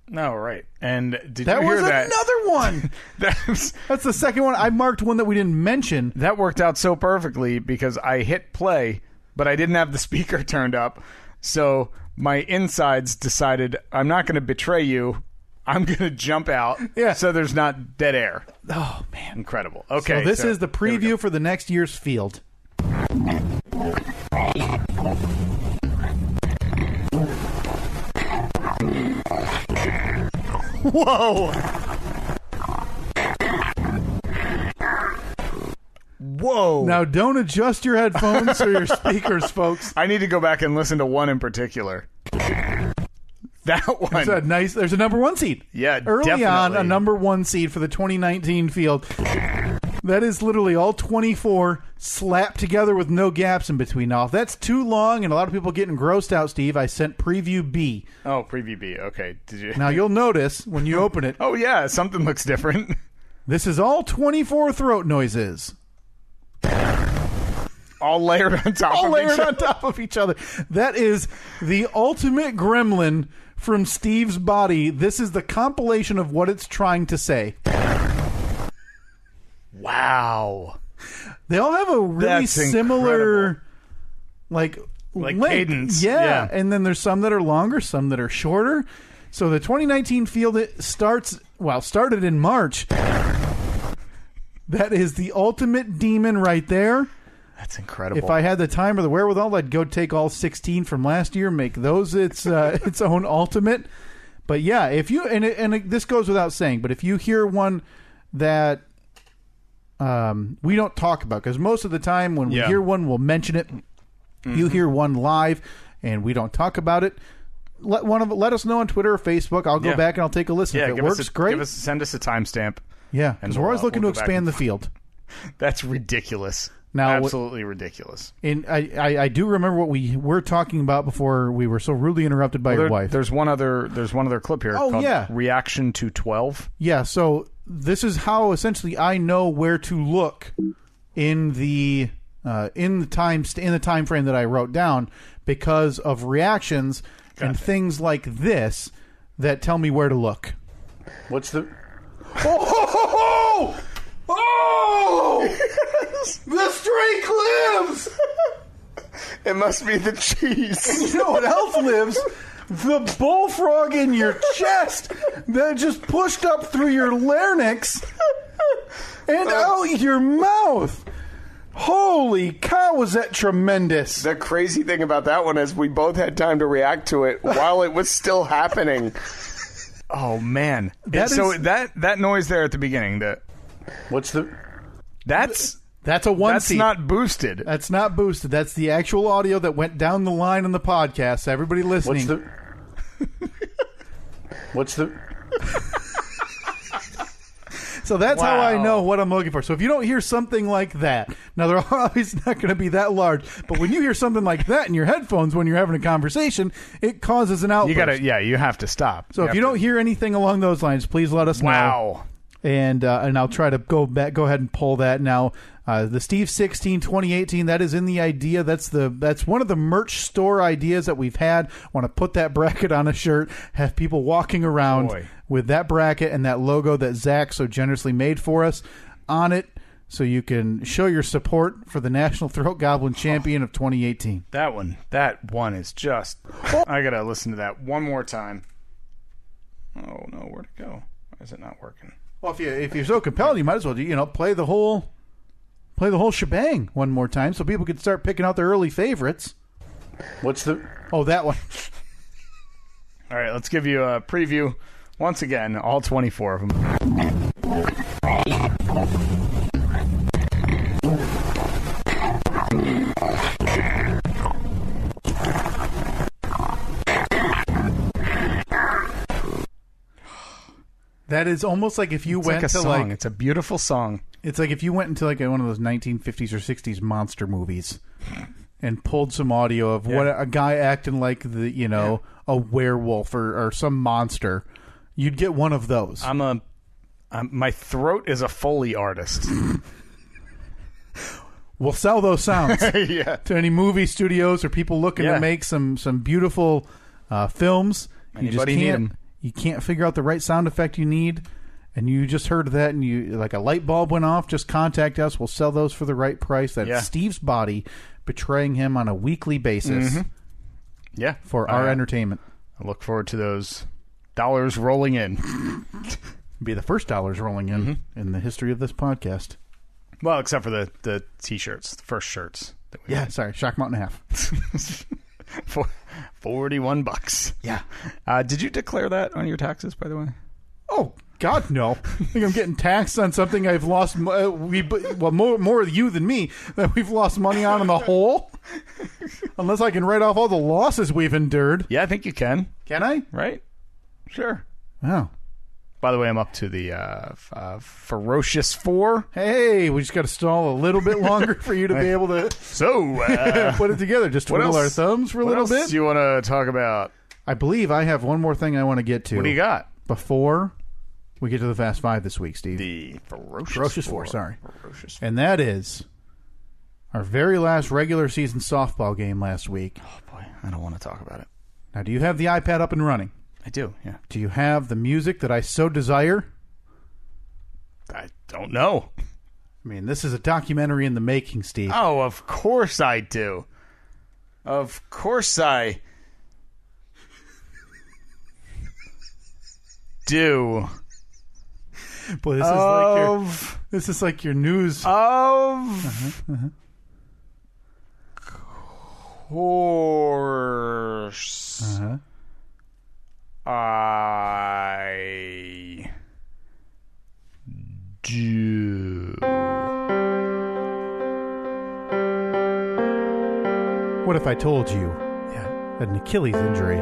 No, right. And did That you hear was that? another one. That's the second one. I marked one that we didn't mention. That worked out so perfectly because I hit play, but I didn't have the speaker turned up. So my insides decided, I'm not going to betray you. I'm going to jump out so there's not dead air. Oh, man. Incredible. Okay. So this is the preview for the next year's field. Whoa! Whoa! Now, don't adjust your headphones or your speakers, folks. I need to go back and listen to one in particular. That one. There's a number one seed. Yeah, early definitely. on, a number one seed for the 2019 field. That is literally all 24 slapped together with no gaps in between. Now, if that's too long and a lot of people getting grossed out, Steve, I sent Preview B. Oh, Preview B. Okay. Did you? Now, you'll notice when you open it. Oh, yeah. Something looks different. This is all 24 throat noises. All layered on top all of layered each other. on top of each other. That is the ultimate gremlin from Steve's body. This is the compilation of what it's trying to say. Wow. They all have a really That's incredible. like length. cadence. Yeah. And then there's some that are longer, some that are shorter. So the 2019 field started in March. That is the ultimate demon right there. That's incredible. If I had the time or the wherewithal, I'd go take all 16 from last year and make those its own ultimate. But yeah, if you this goes without saying, but if you hear one that we don't talk about, because most of the time when we hear one, we'll mention it. Mm-hmm. You hear one live, and we don't talk about it. Let us know on Twitter or Facebook. I'll go back and I'll take a listen. If it works, great. Send us a timestamp. Yeah, because we're always looking to expand the field. That's ridiculous. Now, absolutely ridiculous. And I do remember what we were talking about before we were so rudely interrupted by your wife. There's one other clip here. called Reaction to 12. Yeah. So this is how essentially I know where to look in the time frame that I wrote down because of reactions and things like this that tell me where to look. What's the? Oh! The streak lives! It must be the cheese. And you know what else lives? The bullfrog in your chest that just pushed up through your larynx and out your mouth. Holy cow, was that tremendous. The crazy thing about that one is we both had time to react to it while it was still happening. Oh, man. That noise there at the beginning, what's the... That's a one seat. That's not boosted. That's not boosted. That's the actual audio that went down the line on the podcast. Everybody listening. What's the... So that's how I know what I'm looking for. So if you don't hear something like that, now they're always not going to be that large, but when you hear something like that in your headphones when you're having a conversation, it causes an outburst. You have to stop. So if you don't hear anything along those lines, please let us know. Wow. And I'll try to go ahead and pull that now. The Steve 16 2018, that is in the idea. That's one of the merch store ideas that we've had. Want to put that bracket on a shirt, have people walking around with that bracket and that logo that Zach so generously made for us on it, so you can show your support for the National Throat Goblin Champion of 2018. That one is just... I got to listen to that one more time. Oh, no, where'd it go? Why is it not working? Well, if you're so compelled, you might as well play the whole shebang one more time, so people can start picking out their early favorites. What's the? Oh, that one. All right, let's give you a preview once again. All 24 of them. That is almost like if you went like a to song. It's a beautiful song. It's like if you went into like one of those 1950s or 60s monster movies and pulled some audio of what a guy acting like a werewolf or some monster. You'd get one of those. My throat is a Foley artist. we'll sell those sounds Yeah. to any movie studios or people looking to make some beautiful films. Anybody need 'em. You can't figure out the right sound effect you need, and you just heard that, and you like a light bulb went off. Just contact us. We'll sell those for the right price. That's Steve's body betraying him on a weekly basis. Yeah, for our entertainment. I look forward to those dollars rolling in. Be the first dollars rolling in the history of this podcast. Well, except for the T-shirts, the first shirts. That we Sorry, Shock Mountain half. for $41. Yeah. Did you declare that on your taxes, by the way? Oh God, no! I think I'm getting taxed on something I've lost. More you than me that we've lost money on in the whole. Unless I can write off all the losses we've endured. Yeah, I think you can. Can I? Right? Sure. Oh. By the way, I'm up to the Ferocious 4. Hey, we just got to stall a little bit longer for you to be able to put it together. Just twiddle our thumbs for a little bit. What else do you want to talk about? I believe I have one more thing I want to get to. What do you got? Before we get to the Fast Five this week, Steve. The Ferocious 4, sorry. And that is our very last regular season softball game last week. Oh, boy. I don't want to talk about it. Now, do you have the iPad up and running? I do, yeah. Do you have the music that I so desire? I don't know. I mean, this is a documentary in the making, Steve. Oh, of course I do. Of course I do. Boy, this is like your news. Of course. I do. What if I told you that an Achilles injury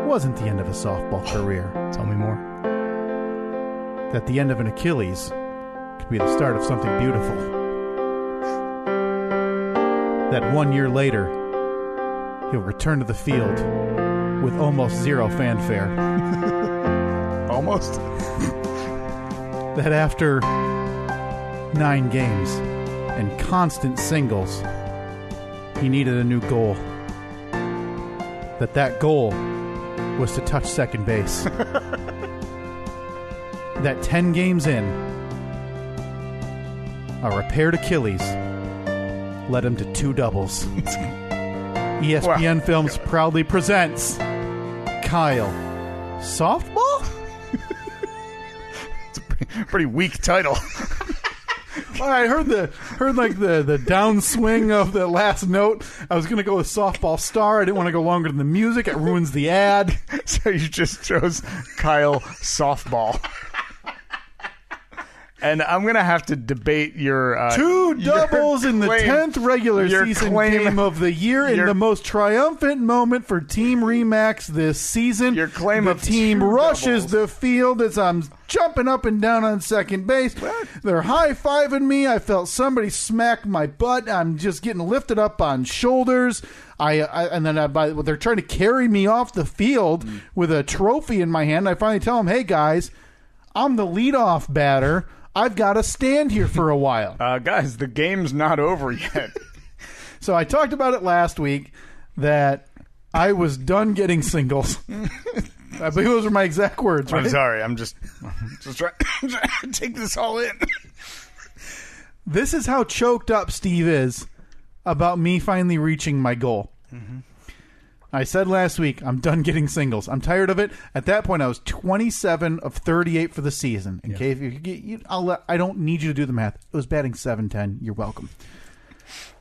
wasn't the end of a softball career? Tell me more. That the end of an Achilles could be the start of something beautiful. That 1 year later, he'll return to the field with almost zero fanfare. Almost. That after 9 games and constant singles, he needed a new goal. That goal was to touch second base. That 10 games in, a repaired Achilles led him to 2 doubles. ESPN Films proudly presents Kyle Softball? It's a pretty weak title. Well, I heard the downswing of the last note. I was going to go with softball star. I didn't want to go longer than the music. It ruins the ad. So you just chose Kyle Softball. And I'm going to have to debate your... 2 doubles in the 10th regular season game of the year in the most triumphant moment for Team Remax this season. Your claim the of team rushes doubles. the field as I'm jumping up and down on second base. What? They're high-fiving me. I felt somebody smack my butt. I'm just getting lifted up on shoulders. They're trying to carry me off the field with a trophy in my hand. I finally tell them, hey, guys, I'm the leadoff batter. I've got to stand here for a while. Guys, the game's not over yet. So I talked about it last week that I was done getting singles. I believe those are my exact words, right? I'm sorry. I'm just trying to take this all in. This is how choked up Steve is about me finally reaching my goal. Mm-hmm. I said last week, I'm done getting singles. I'm tired of it. At that point, I was 27 of 38 for the season. Okay, I don't need you to do the math. It was batting 710. You're welcome.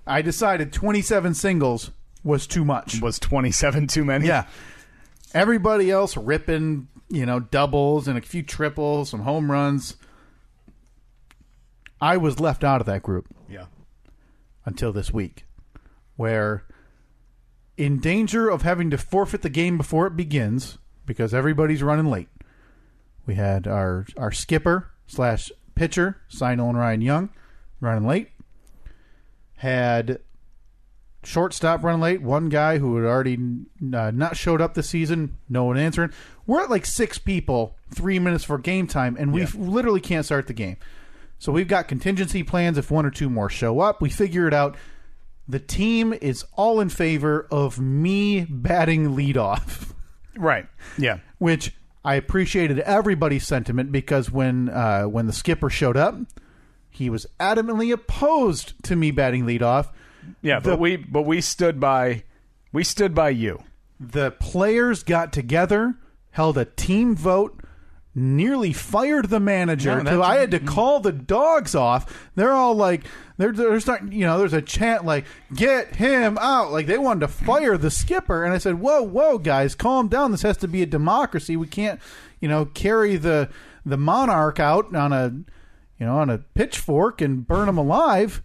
I decided 27 singles was too much. Was 27 too many? Yeah. Everybody else ripping, doubles and a few triples, some home runs. I was left out of that group. Yeah. Until this week, where... in danger of having to forfeit the game before it begins because everybody's running late. We had our skipper / pitcher, Seinel and Ryan Young, running late. Had shortstop running late. One guy who had already not showed up this season, no one answering. We're at like 6 people 3 minutes for game time, and we literally can't start the game. So we've got contingency plans if one or two more show up. We figure it out. The team is all in favor of me batting leadoff. Right. Yeah. Which I appreciated everybody's sentiment because when the skipper showed up, he was adamantly opposed to me batting leadoff. Yeah, but we stood by you. The players got together, held a team vote, nearly fired the manager. I had to call the dogs off. They're all like, they're starting, there's a chant like, get him out. Like they wanted to fire the skipper. And I said, whoa, guys, calm down. This has to be a democracy. We can't, carry the monarch out on a pitchfork and burn him alive.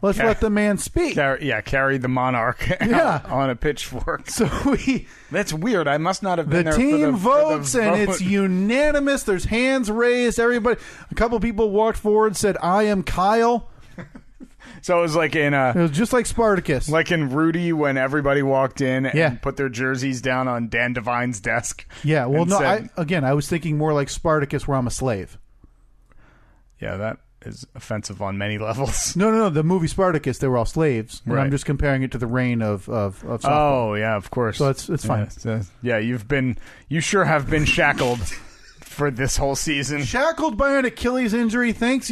Let's let the man speak. Carry the monarch on a pitchfork. So that's weird. I must not have been there. The team votes, and vote. it's unanimous. There's hands raised. Everybody, a couple people walked forward, said, "I am Kyle." So it was like it was just like Spartacus, like in Rudy when everybody walked in and put their jerseys down on Dan Devine's desk. Yeah, well, no, I was thinking more like Spartacus, where I'm a slave. Yeah, that is offensive on many levels. No. The movie Spartacus, they were all slaves. Right. And I'm just comparing it to the reign of softball. Oh, yeah, of course. So it's fine. You sure have been shackled for this whole season. Shackled by an Achilles injury. Thanks,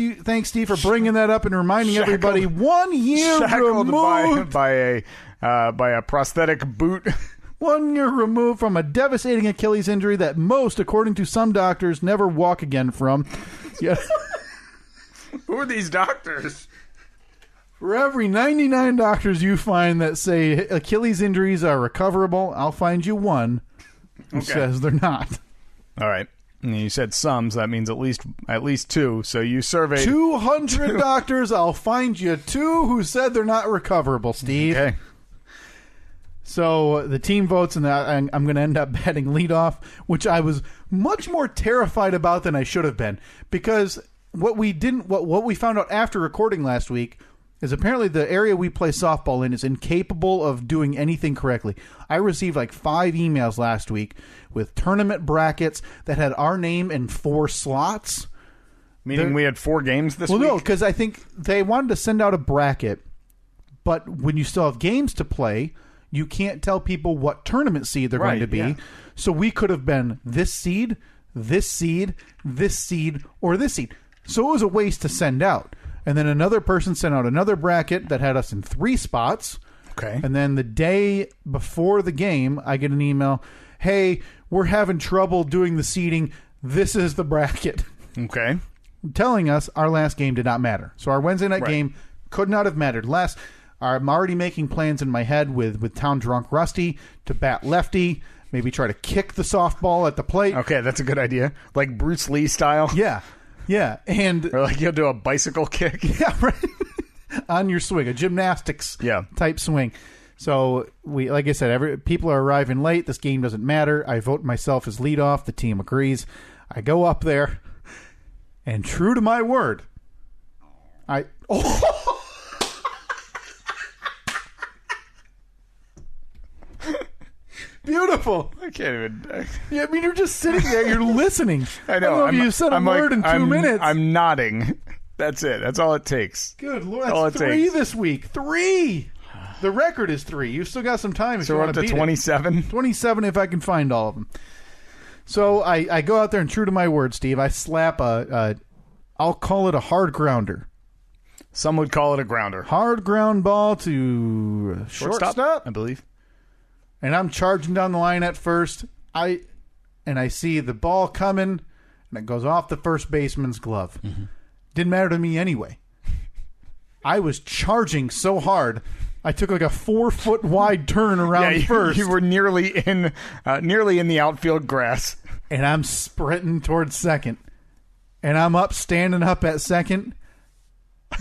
Steve, for bringing that up and reminding everybody. 1 year removed by a prosthetic boot. 1 year removed from a devastating Achilles injury that most, according to some doctors, never walk again from. Yeah. Who are these doctors? For every 99 doctors you find that say Achilles injuries are recoverable, I'll find you one who says they're not. All right. And you said some, so that means at least two. So you surveyed 200 doctors. I'll find you two who said they're not recoverable, Steve. Okay. So the team votes, and I'm going to end up batting leadoff, which I was much more terrified about than I should have been, because what we found out after recording last week is apparently the area we play softball in is incapable of doing anything correctly. I received like 5 emails last week with tournament brackets that had our name in 4 slots. Meaning we had 4 games this week? Well, no, because I think they wanted to send out a bracket, but when you still have games to play, you can't tell people what tournament seed they're going to be. Yeah. So we could have been this seed, this seed, this seed, or this seed. So it was a waste to send out. And then another person sent out another bracket that had us in 3 spots. Okay. And then the day before the game, I get an email, hey, we're having trouble doing the seeding. This is the bracket. Okay. Telling us our last game did not matter. So our Wednesday night game could not have mattered less. I'm already making plans in my head with Town Drunk Rusty to bat lefty, maybe try to kick the softball at the plate. Okay, that's a good idea. Like Bruce Lee style? Yeah. Or like you'll do a bicycle kick? Yeah, right. On your swing, a gymnastics type swing. So, like I said, people are arriving late. This game doesn't matter. I vote myself as leadoff. The team agrees. I go up there, and true to my word, Beautiful. I can't even. Yeah, I mean, you're just sitting there. You're listening. I know. I don't know if you said a word in 2 minutes. I'm nodding. That's it. That's all it takes. Good Lord. That's 3 this week. 3. The record is 3. You've still got some time if you want to beat it. So we're up to 27? 27 if I can find all of them. So I go out there, and true to my word, Steve, I slap I'll call it a hard grounder. Some would call it a grounder. Hard ground ball to shortstop, I believe. And I'm charging down the line at first. I see the ball coming, and it goes off the first baseman's glove. Mm-hmm. Didn't matter to me anyway. I was charging so hard, I took like a 4-foot wide turn around first. You were nearly in the outfield grass. And I'm sprinting towards second. And I'm standing up at second,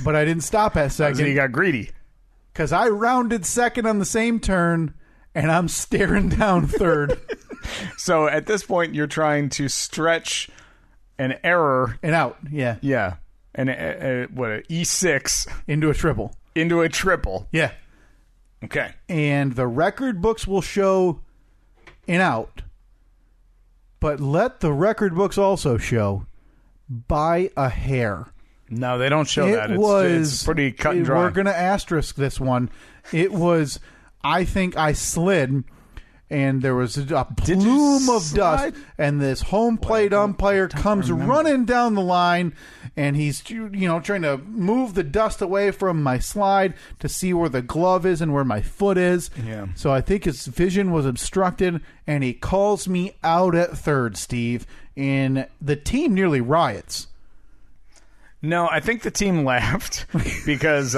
but I didn't stop at second. So you got greedy. Because I rounded second on the same turn, and I'm staring down third. So at this point, you're trying to stretch an error. And out, yeah. Yeah. And an E6. Into a triple. Into a triple. Yeah. Okay. And the record books will show an out. But let the record books also show by a hair. No, they don't show that. It's pretty cut and dry. We're going to asterisk this one. It was, I think I slid, and there was a plume of dust, and this home plate umpire comes running down the line, and he's trying to move the dust away from my slide to see where the glove is and where my foot is. Yeah. So I think his vision was obstructed, and he calls me out at third, Steve, and the team nearly riots. No, I think the team laughed because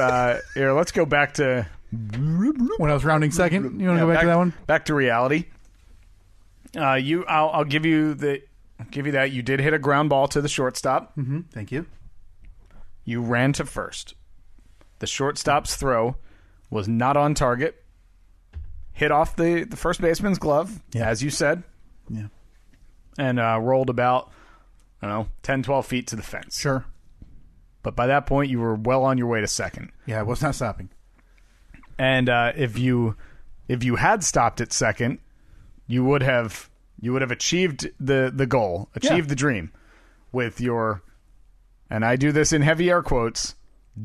here, let's go back to when I was rounding second. You want to go back to that one? Back to reality. I'll give you that. You did hit a ground ball to the shortstop. Mm-hmm. Thank you. You ran to first. The shortstop's throw was not on target. Hit off the first baseman's glove, as you said. Yeah. And rolled about, 10, 12 feet to the fence. Sure. But by that point, you were well on your way to second. Yeah, I was not stopping. And if you had stopped at second, you would have achieved the goal, achieved the dream with your, and I do this in heavy air quotes,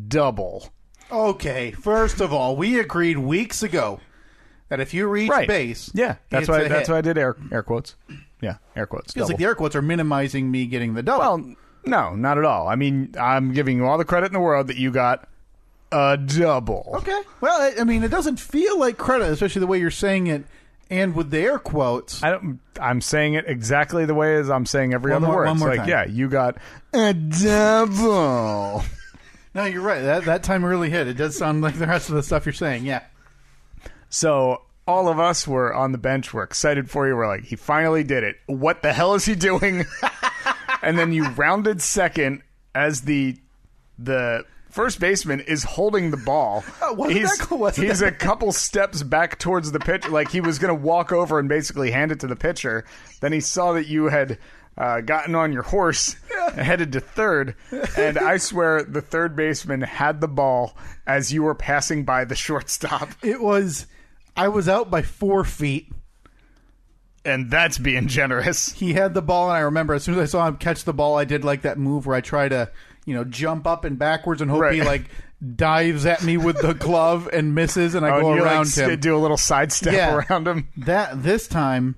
double. Okay, first of all, we agreed weeks ago that if you reach base, that's why I did air quotes. Yeah, air quotes. Feels like the air quotes are minimizing me getting the double. Well, no, not at all. I mean, I'm giving you all the credit in the world that you got a double. Okay. Well, I mean, it doesn't feel like credit, especially the way you're saying it, and with the air quotes. I'm saying it exactly the way as I'm saying every other word. One more time. Yeah, you got a double. No, you're right. That time really hit. It does sound like the rest of the stuff you're saying. Yeah. So all of us were on the bench. We're excited for you. We're like, he finally did it. What the hell is he doing? And then you rounded second as the first baseman is holding the ball. He's a couple steps back towards the pitch, like he was going to walk over and basically hand it to the pitcher. Then he saw that you had gotten on your horse, headed to third, and I swear the third baseman had the ball as you were passing by the shortstop. I was out by 4 feet. And that's being generous. He had the ball, and I remember as soon as I saw him catch the ball, I did like that move where I try to, jump up and backwards and hope he dives at me with the glove and misses, and I go around him. Do a little sidestep around him. This time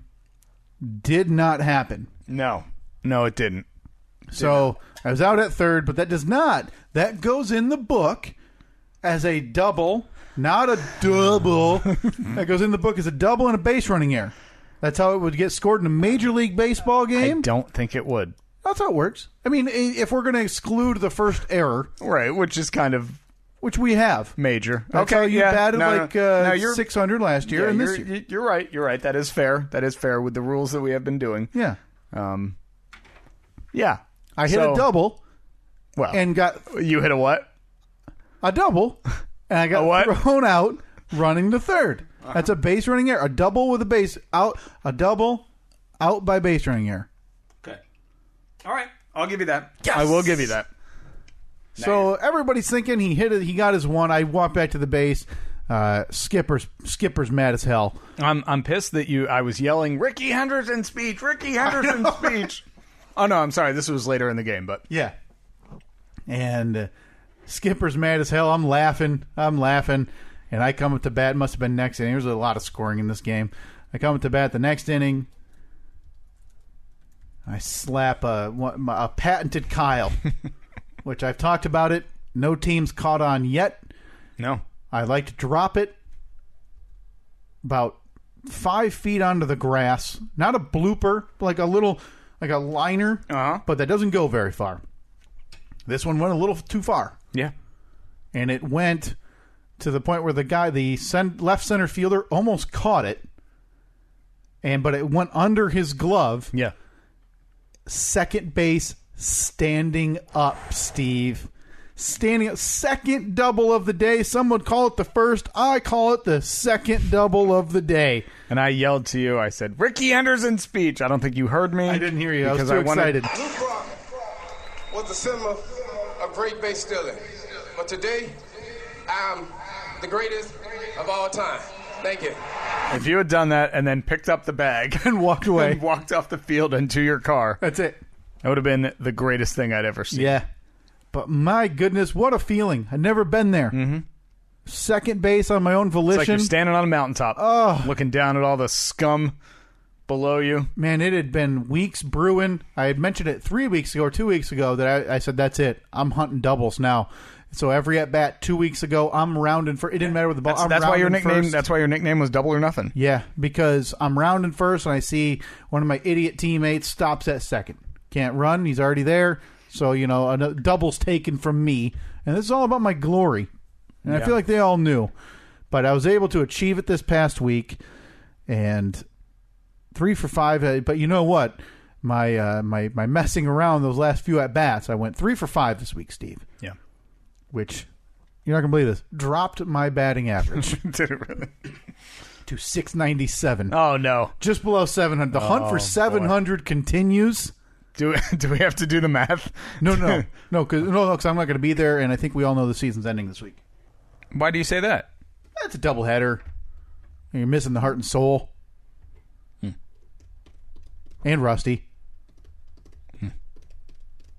did not happen. No, it didn't. So I was out at third, but that does not. That goes in the book as a double, not a double. That goes in the book as a double and a base running error. That's how it would get scored in a Major League Baseball game? I don't think it would. That's how it works. I mean, if we're going to exclude the first error. Right, which is kind of... Which we have. Major. That's how you batted 600 last year and this year. You're right. That is fair. That is fair with the rules that we have been doing. Yeah. Yeah. I hit a double. Well, and got... You hit a what? A double. And I got thrown out running to third. That's a base running error. A double with a base out. A double out by base running error. Okay. All right. I'll give you that. Yes! I will give you that. So everybody's thinking he hit it. He got his one. I walked back to the base. Skipper's mad as hell. I'm pissed that I was yelling Ricky Henderson speech. Ricky Henderson speech. Oh no, I'm sorry. This was later in the game, but yeah. And Skipper's mad as hell. I'm laughing. And I come up to bat. Must have been next inning. There's a lot of scoring in this game. I come up to bat the next inning. I slap a patented Kyle, which I've talked about it. No team's caught on yet. No. I like to drop it about 5 feet onto the grass. Not a blooper, like a liner, but that doesn't go very far. This one went a little too far. Yeah. And it went to the point where the left center fielder almost caught it, but it went under his glove. Yeah. Second base standing up, Steve. Standing up. Second double of the day. Some would call it the first. I call it the second double of the day. And I yelled to you. I said, Ricky Henderson speech. I don't think you heard me. I didn't hear you. I was too excited. Luke Rock was the symbol of great base stealing. But today, I'm the greatest of all time. Thank you. If you had done that and then picked up the bag and walked away, and walked off the field into your car, that's it. That would have been the greatest thing I'd ever seen. Yeah. But my goodness, what a feeling. I've never been there. Mm-hmm. Second base on my own volition. It's like you're standing on a mountaintop, looking down at all the scum below you. Man, it had been weeks brewing. I had mentioned it 3 weeks ago or 2 weeks ago that I said, that's it. I'm hunting doubles now. So every at bat 2 weeks ago, I'm rounding for. It didn't matter with the ball. That's why your nickname. First. That's why your nickname was Double or Nothing. Yeah, because I'm rounding first, and I see one of my idiot teammates stops at second. Can't run. He's already there. So a double's taken from me, and this is all about my glory. And I feel like they all knew, but I was able to achieve it this past week, and 3 for 5. But you know what? My messing around those last few at bats, I went 3 for 5 this week, Steve. Yeah. Which, you're not going to believe this, dropped my batting average. Did it really? To 697. Oh, no. Just below 700. The hunt for 700 continues. Do we have to do the math? No, because I'm not going to be there, and I think we all know the season's ending this week. Why do you say that? It's a doubleheader. You're missing the heart and soul. And Rusty.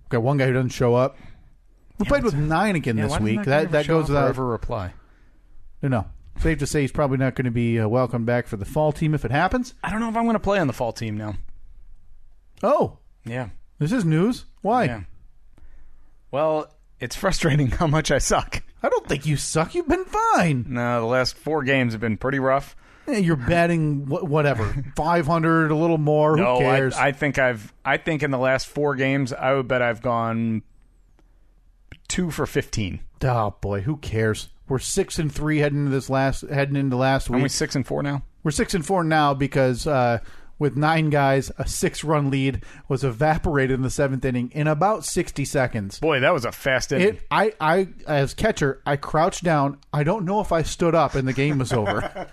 Got one guy who doesn't show up. We played with 9 again this week. That goes without ever reply. No. Safe to say he's probably not going to be welcomed back for the fall team if it happens. I don't know if I'm going to play on the fall team now. Oh. Yeah. This is news. Why? Yeah. Well, it's frustrating how much I suck. I don't think you suck. You've been fine. No, the last 4 games have been pretty rough. You're batting whatever 500, a little more. Who cares? I think in the last 4 games, I would bet I've gone 2 for 15. Oh boy, who cares? We're 6-3 heading into last week. Are we 6-4 now? We're 6-4 now because with 9 guys, a 6-run lead was evaporated in the 7th inning in about 60 seconds. Boy, that was a fast inning. I as catcher, I crouched down. I don't know if I stood up and the game was over.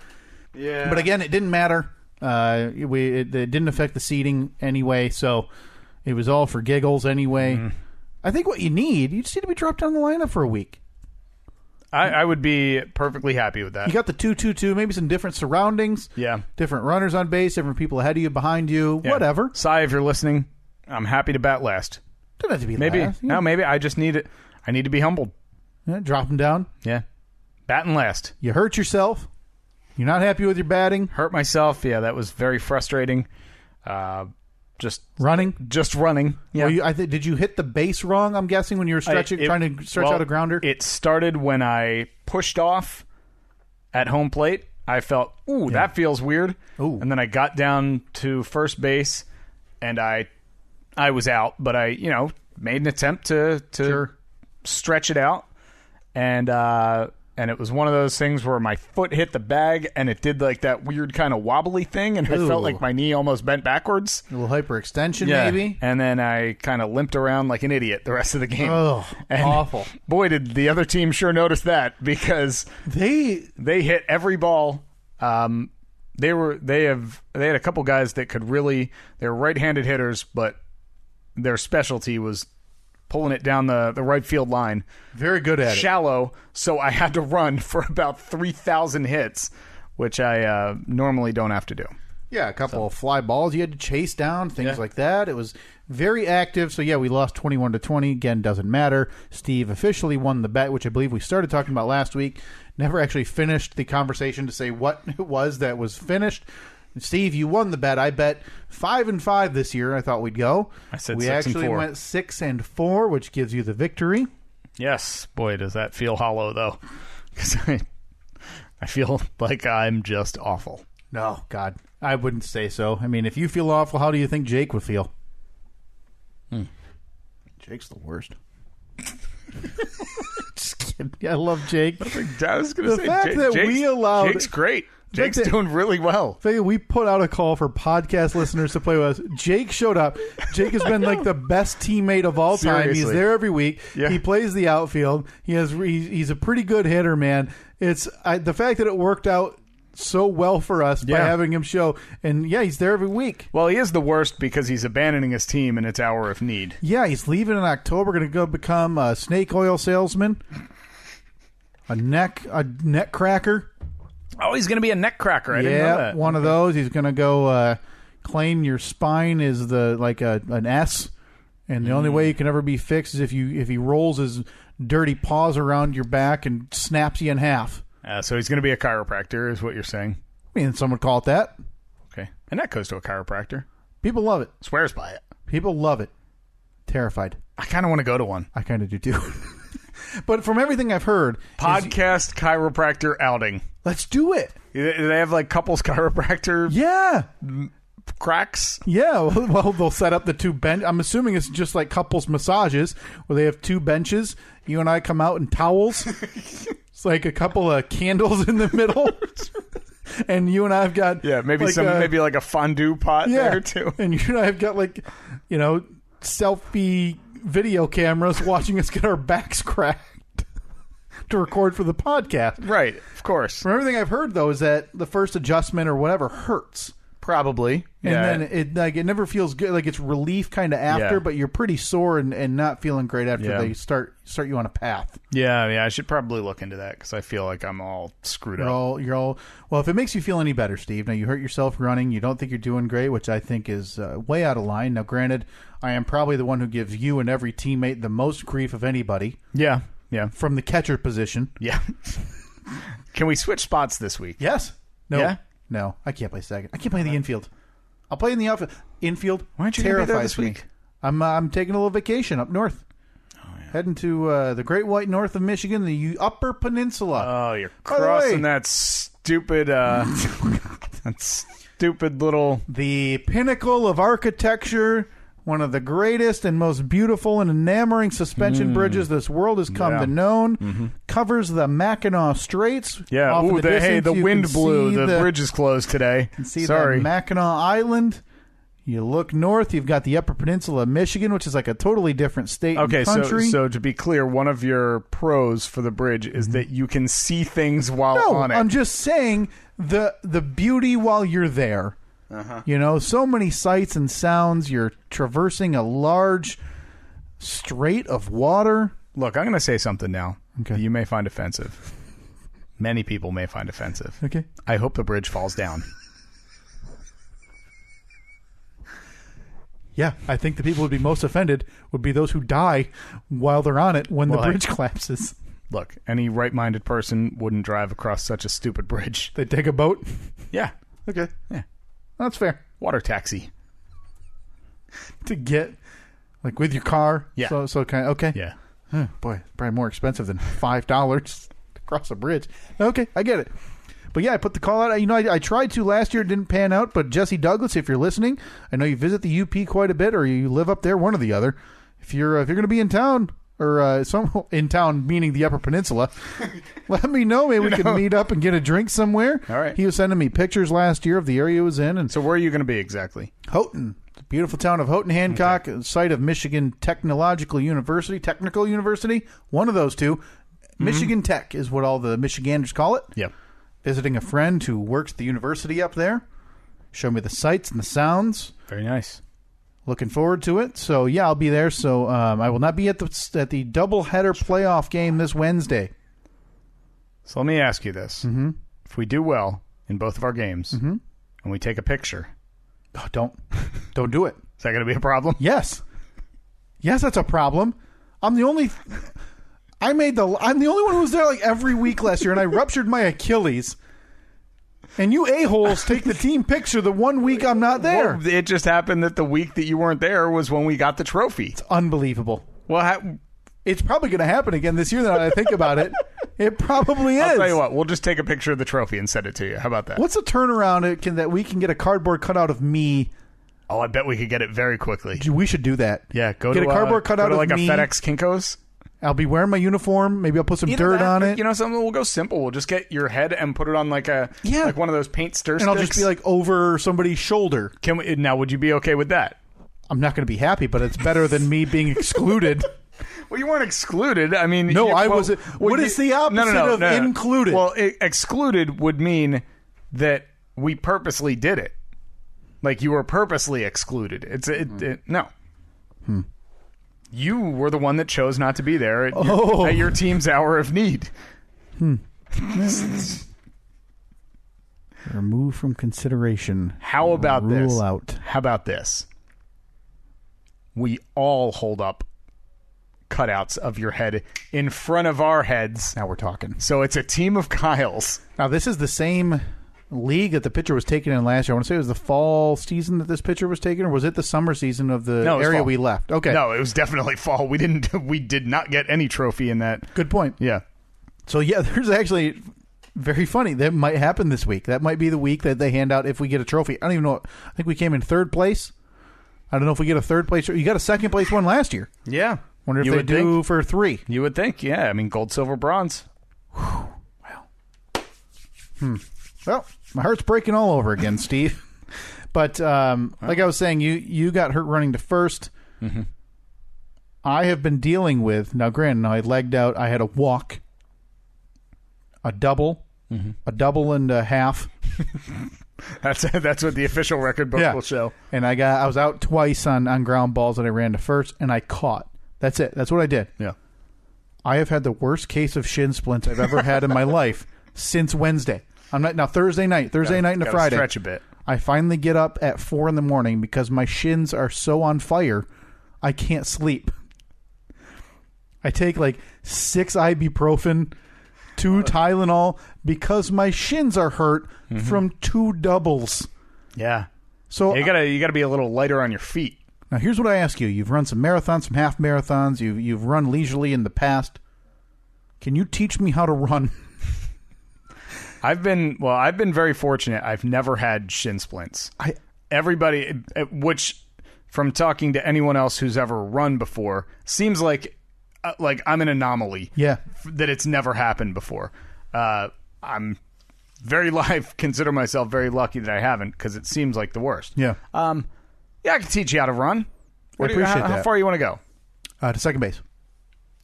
Yeah. But again, it didn't matter. It didn't affect the seeding anyway, so it was all for giggles anyway. Mm. I think what you just need to be dropped down the lineup for a week. I would be perfectly happy with that. You got the 2-2-2, maybe some different surroundings. Yeah. Different runners on base, different people ahead of you, behind you, whatever. Cy, if you're listening, I'm happy to bat last. Doesn't have to be maybe, last. No, maybe I just need it. I need to be humbled. Yeah, drop them down. Yeah. Batting last. You hurt yourself. You're not happy with your batting. Hurt myself. Yeah, that was very frustrating. Just running. Yeah. Well, did you hit the base wrong? I'm guessing when you were trying to stretch out a grounder. It started when I pushed off at home plate. I felt, that feels weird. Ooh. And then I got down to first base, and I was out, but I made an attempt to stretch it out, and it was one of those things where my foot hit the bag, and it did like that weird kind of wobbly thing, and I felt like my knee almost bent backwards. A little hyperextension, maybe? And then I kind of limped around like an idiot the rest of the game. Oh, awful. Boy, did the other team sure notice that, because they hit every ball. They had a couple guys that could really, they were right-handed hitters, but their specialty was pulling it down the right field line. Very good at it. Shallow, so I had to run for about 3,000 hits, which I normally don't have to do. Yeah, a couple of fly balls you had to chase down, things like that. It was very active. So, we lost 21-20. Again, doesn't matter. Steve officially won the bet, which I believe we started talking about last week. Never actually finished the conversation to say what it was that was finished. Steve, you won the bet. I bet 5-5 this year. I thought we'd go. I said 6-4. We actually went 6-4, which gives you the victory. Yes. Boy, does that feel hollow, though. Because I feel like I'm just awful. No, God. I wouldn't say so. I mean, if you feel awful, how do you think Jake would feel? Jake's the worst. Just kidding. I love Jake. I was going to say, Jake's great. Jake's doing really well. We put out a call for podcast listeners to play with us. Jake showed up. Jake has been like the best teammate of all time. Seriously. He's there every week. Yeah. He plays the outfield. He's a pretty good hitter, man. It's the fact that it worked out so well for us by having him show. And, he's there every week. Well, he is the worst because he's abandoning his team in its hour of need. Yeah, he's leaving in October. Going to go become a snake oil salesman, a neck cracker. Oh, he's going to be a neck cracker. I didn't know that. One of those. He's going to go claim your spine is an S, And the only way he can ever be fixed is if he rolls his dirty paws around your back and snaps you in half. So he's going to be a chiropractor, is what you're saying. I mean, some would call it that. Okay. And that goes to a chiropractor. People love it. Swears by it. People love it. Terrified. I kind of want to go to one. I kind of do too. But from everything I've heard... Podcast chiropractor outing. Let's do it. Do they have like couples chiropractor? Yeah. Cracks? Yeah. Well, they'll set up the two bench. I'm assuming it's just like couples massages where they have two benches. You and I come out in towels. It's like a couple of candles in the middle. And you and I have got... Yeah, maybe like a fondue pot there too. And you and I have got like, selfie video cameras watching us get our backs cracked to record for the podcast. Right, of course. From everything I've heard, though, is that the first adjustment or whatever hurts. Probably. And then it never feels good. Like it's relief kind of after, but you're pretty sore and not feeling great after they start you on a path. Yeah, I should probably look into that because I feel like I'm all screwed up. You're all well. If it makes you feel any better, Steve. Now you hurt yourself running. You don't think you're doing great, which I think is way out of line. Now, granted, I am probably the one who gives you and every teammate the most grief of anybody. Yeah. From the catcher position. Yeah. Can we switch spots this week? Yes. No. Yeah? No, I can't play second. I can't play the infield. I'll play in the outfield. Infield. Why aren't you going to be there this week? I'm taking a little vacation up north. Oh, yeah. Heading to the Great White North of Michigan, the Upper Peninsula. Oh, you're crossing that stupid, little... The pinnacle of architecture, one of the greatest and most beautiful and enamoring suspension bridges this world has come to know. Covers the Mackinac Straits. Yeah, the wind blew. The bridge is closed today. You can see the Mackinac Island. You look north, you've got the Upper Peninsula of Michigan, which is like a totally different state and country. So to be clear, one of your pros for the bridge is that you can see things while on it. I'm just saying the beauty while you're there. So many sights and sounds. You're traversing a large strait of water. Look, I'm going to say something now. Okay. You may find offensive. Many people may find offensive. Okay. I hope the bridge falls down. Yeah, I think the people who would be most offended would be those who die while they're on it when the bridge collapses. Look, any right-minded person wouldn't drive across such a stupid bridge. They take a boat? Yeah. Okay. Yeah. That's fair. Water taxi. To get, like, with your car? Yeah. So kind of, okay. Yeah. Boy, probably more expensive than $5 to cross a bridge. Okay, I get it. But yeah, I put the call out. I tried to last year. It didn't pan out. But Jesse Douglas, if you're listening, I know you visit the UP quite a bit or you live up there, one or the other. If you're going to be in town, or in town, meaning the Upper Peninsula, let me know. Maybe we can meet up and get a drink somewhere. All right. He was sending me pictures last year of the area he was in. And so where are you going to be exactly? Houghton. The beautiful town of Houghton, Hancock, site of Michigan Technical University, one of those two. Michigan Tech is what all the Michiganders call it. Yep. Visiting a friend who works at the university up there. Show me the sights and the sounds. Very nice. Looking forward to it. So, yeah, I'll be there. So, I will not be at the doubleheader playoff game this Wednesday. So, let me ask you this. Mm-hmm. If we do well in both of our games and we take a picture. Oh, don't do it. Is that going to be a problem? Yes. Yes, that's a problem. I'm the only one who was there like every week last year, and I ruptured my Achilles. And you a-holes take the team picture the 1 week I'm not there. Well, it just happened that the week that you weren't there was when we got the trophy. It's unbelievable. Well, it's probably going to happen again this year now that I think about it. It probably is. I'll tell you what. We'll just take a picture of the trophy and send it to you. How about that? What's the turnaround that we can get a cardboard cutout of me? Oh, I bet we could get it very quickly. We should do that. Yeah, get a cardboard cutout of like me. a FedEx Kinko's. I'll be wearing my uniform. Maybe I'll put some dirt on it. Something. We'll go simple. We'll just get your head and put it on like one of those paint stir sticks. And I'll just be like over somebody's shoulder. Now, would you be okay with that? I'm not going to be happy, but it's better than me being excluded. Well, you weren't excluded. I mean, no, I was. What is the opposite of included? Well, excluded would mean that we purposely did it. Like you were purposely excluded. No. You were the one that chose not to be there at your team's hour of need. Remove from consideration. How about this? Rule out. How about this? we all hold up cutouts of your head in front of our heads. Now we're talking. So it's a team of Kyles. Now this is the same league that the pitcher was taken in last year. I want to say it was the fall season that this pitcher was taken, or was it the summer season of the area we left? Okay. No, it was definitely fall. We did not get any trophy in that. Good point. Yeah. So yeah, there's actually very funny. That might happen this week. That might be the week that they hand out if we get a trophy. I don't even know. I think we came in third place. I don't know if we get a third place. You got a second place one last year. Yeah. Wonder if they do for 3. You would think, yeah. I mean, gold, silver, bronze. Well, my heart's breaking all over again, Steve. But like I was saying, you got hurt running to first. Mm-hmm. I have been dealing with, now granted, I legged out. I had a walk, a double, a double and a half. That's what the official record book will show. And I was out twice on ground balls that I ran to first, and I caught. That's it. That's what I did. Yeah. I have had the worst case of shin splints I've ever had in my life since Wednesday. Thursday night into Friday. Stretch a bit. I finally get up at 4 a.m. because my shins are so on fire, I can't sleep. I take like 6 ibuprofen, 2 Tylenol because my shins are hurt from 2 doubles. Yeah. So you gotta be a little lighter on your feet. Now here's what I ask you: you've run some marathons, some half marathons. You've run leisurely in the past. Can you teach me how to run? I've been very fortunate. I've never had shin splints. Which from talking to anyone else who's ever run before, seems like I'm an anomaly. Yeah, that it's never happened before. I'm consider myself very lucky that I haven't, because it seems like the worst. Yeah. Yeah, I can teach you how to run. I appreciate that. How far you want to go? To second base.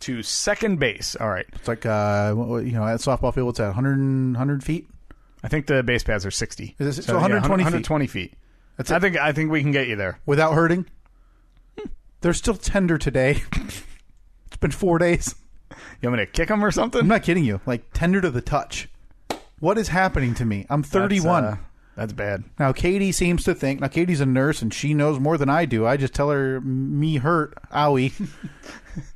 To second base. All right. It's like at softball field, what's that? 100 feet. I think the base pads are 60. Is it, so 120 feet. 120 feet. That's it. I think we can get you there without hurting. They're still tender today. It's been 4 days. You want me to kick them or something? I'm not kidding you. Like tender to the touch. What is happening to me? I'm 31. That's bad. Now, Katie seems to think... Now, Katie's a nurse, and she knows more than I do. I just tell her, me hurt, owie.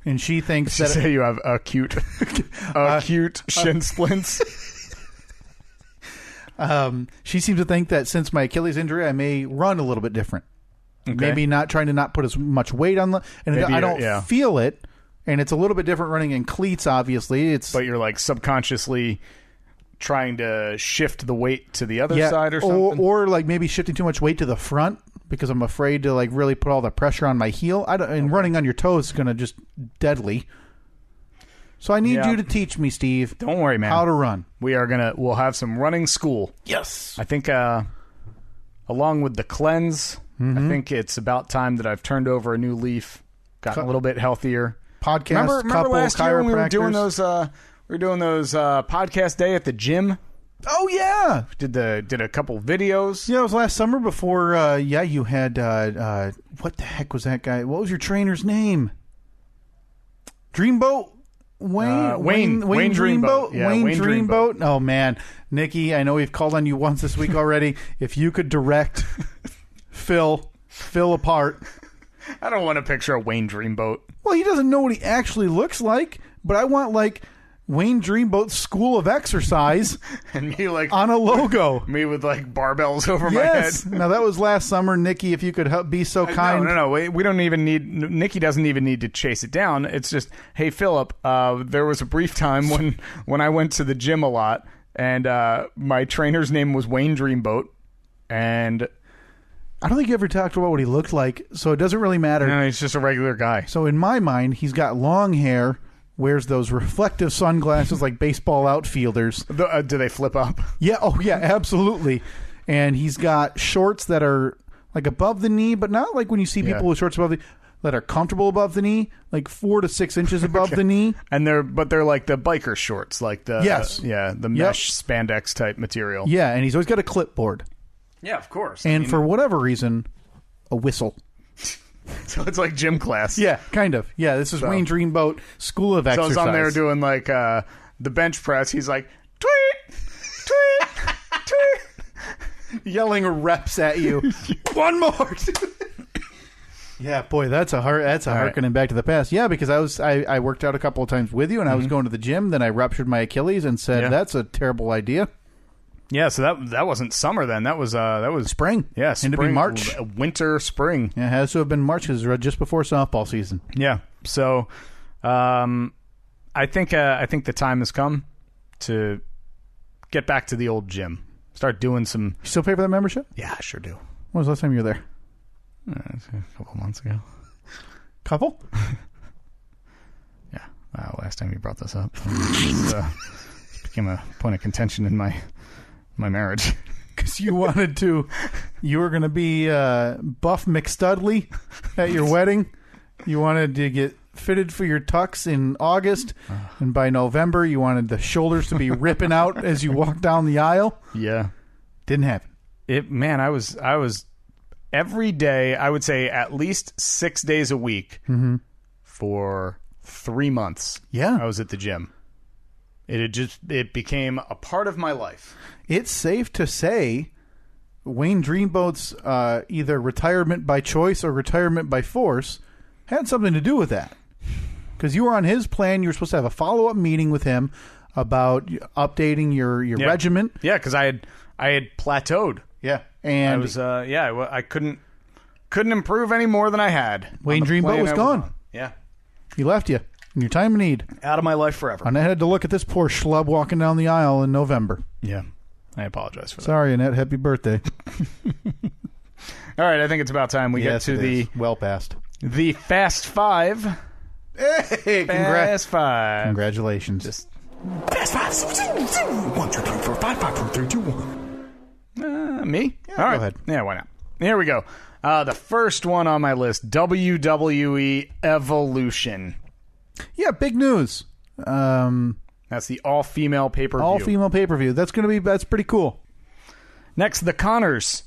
And she thinks that... Say you have acute shin splints. She seems to think that since my Achilles injury, I may run a little bit different. Okay. Maybe trying to not put as much weight on the... And I don't feel it, and it's a little bit different running in cleats, obviously. But you're like subconsciously... trying to shift the weight to the other side or something? Or like maybe shifting too much weight to the front because I'm afraid to like really put all the pressure on my heel. And running on your toes is going to just deadly. So I need you to teach me, Steve. Don't worry, man. How to run. We'll have some running school. Yes. I think along with the cleanse, I think it's about time that I've turned over a new leaf, gotten a little bit healthier. Podcast, remember last year when we were doing those... we're doing those podcast day at the gym. Oh yeah, did a couple videos. Yeah, it was last summer before. You had what the heck was that guy? What was your trainer's name? Dreamboat Wayne Dreamboat. Yeah, Wayne Dreamboat. Oh man, Nikki, I know we've called on you once this week already. If you could direct Phil apart. I don't want to picture a Wayne Dreamboat. Well, he doesn't know what he actually looks like, but I want like Wayne Dreamboat's School of Exercise and me like on a logo. Me with like barbells over my head. Now that was last summer. Nikki, if you could be so kind. No. We don't even need. Nikki doesn't even need to chase it down. It's just, hey Philip, there was a brief time when I went to the gym a lot, and my trainer's name was Wayne Dreamboat, and I don't think you ever talked about what he looked like, so it doesn't really matter. No, he's just a regular guy. So in my mind, he's got long hair. Wears those reflective sunglasses like baseball outfielders. Do they flip up? Yeah. Oh, yeah, absolutely. And he's got shorts that are like above the knee, but not like when you see people with shorts above that are comfortable above the knee, like 4 to 6 inches above the knee. And they're like the biker shorts, like the the mesh spandex type material. Yeah, and he's always got a clipboard. Yeah, of course. And for whatever reason, a whistle. So it's like gym class. Yeah, kind of. Yeah, this is Wayne Dreamboat School of Exercise. So he's on there doing like the bench press. He's like, tweet, tweet, tweet. Yelling reps at you. One more. Yeah, boy, that's harkening back to the past. Yeah, because I worked out a couple of times with you, and I was going to the gym. Then I ruptured my Achilles and said, "That's a terrible idea." Yeah, so that wasn't summer then. That was spring. Yeah, spring. And to be March, winter, spring. Yeah, it has to have been March because it was just before softball season. Yeah, so I think the time has come to get back to the old gym. Start doing some. You still pay for that membership? Yeah, I sure do. When was the last time you were there? A couple of months ago. Couple? Yeah. Last time you brought this up, it became a point of contention in my marriage. Because you were going to be Buff McStudley at your wedding. You wanted to get fitted for your tux in August, and by November you wanted the shoulders to be ripping out as you walk down the aisle. Yeah. Didn't happen. I was every day, I would say at least 6 days a week for 3 months. Yeah. I was at the gym. It became a part of my life. It's safe to say Wayne Dreamboat's either retirement by choice or retirement by force had something to do with that. Because you were on his plan. You were supposed to have a follow-up meeting with him about updating your regiment. Yeah, because I had plateaued. Yeah. And I was I couldn't improve any more than I had. Wayne Dreamboat was gone. Yeah. He left you in your time of need. Out of my life forever. And I had to look at this poor schlub walking down the aisle in November. Yeah. I apologize for that. Sorry, Annette. Happy birthday. All right, I think it's about time we get to the well past the Fast Five. Hey, Fast Five. Congratulations. Just Fast Five. 1, 2, 3, 4, 5, 5, 4, 3, 2, 1. Me? Yeah, all right. go ahead. Yeah, why not? Here we go. The first one on my list: WWE Evolution. Yeah, big news. That's the all-female pay-per-view. All-female pay-per-view. That's pretty cool. Next, the Connors.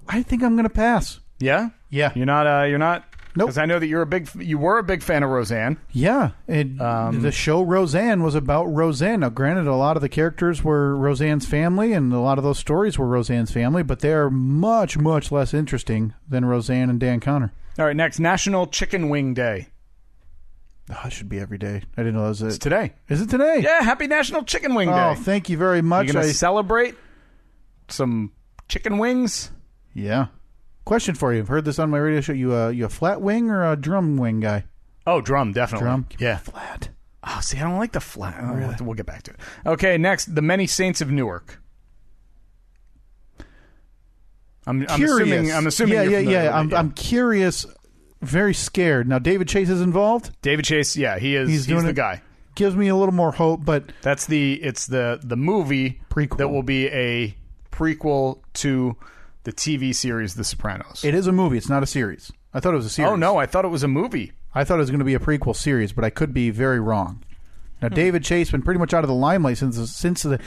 I think I'm going to pass. Yeah? Yeah. You're not Nope. Because I know that you were a big fan of Roseanne. Yeah. The show Roseanne was about Roseanne. Now, granted, a lot of the characters were Roseanne's family, and a lot of those stories were Roseanne's family, but they are much, much less interesting than Roseanne and Dan Connor. All right, next, National Chicken Wing Day. Oh, it should be every day. I didn't know it was It's today. Is it today? Yeah, happy National Chicken Wing Day. Oh, thank you very much. You going to celebrate some chicken wings? Yeah. Question for you. I've heard this on my radio show. You a flat wing or a drum wing guy? Oh, drum, definitely. Drum? Yeah. Flat. Oh, see, I don't like the flat. Oh, really? We'll get back to it. Okay, next, the Many Saints of Newark. I'm curious. I'm assuming. Yeah. I'm curious. Very scared. Now, David Chase is involved. David Chase, yeah, he is. He's the guy. Gives me a little more hope, but it's the movie prequel that will be a prequel to the TV series The Sopranos. It is a movie. It's not a series. I thought it was a series. Oh no, I thought it was a movie. I thought it was going to be a prequel series, but I could be very wrong. Now, David Chase been pretty much out of the limelight since the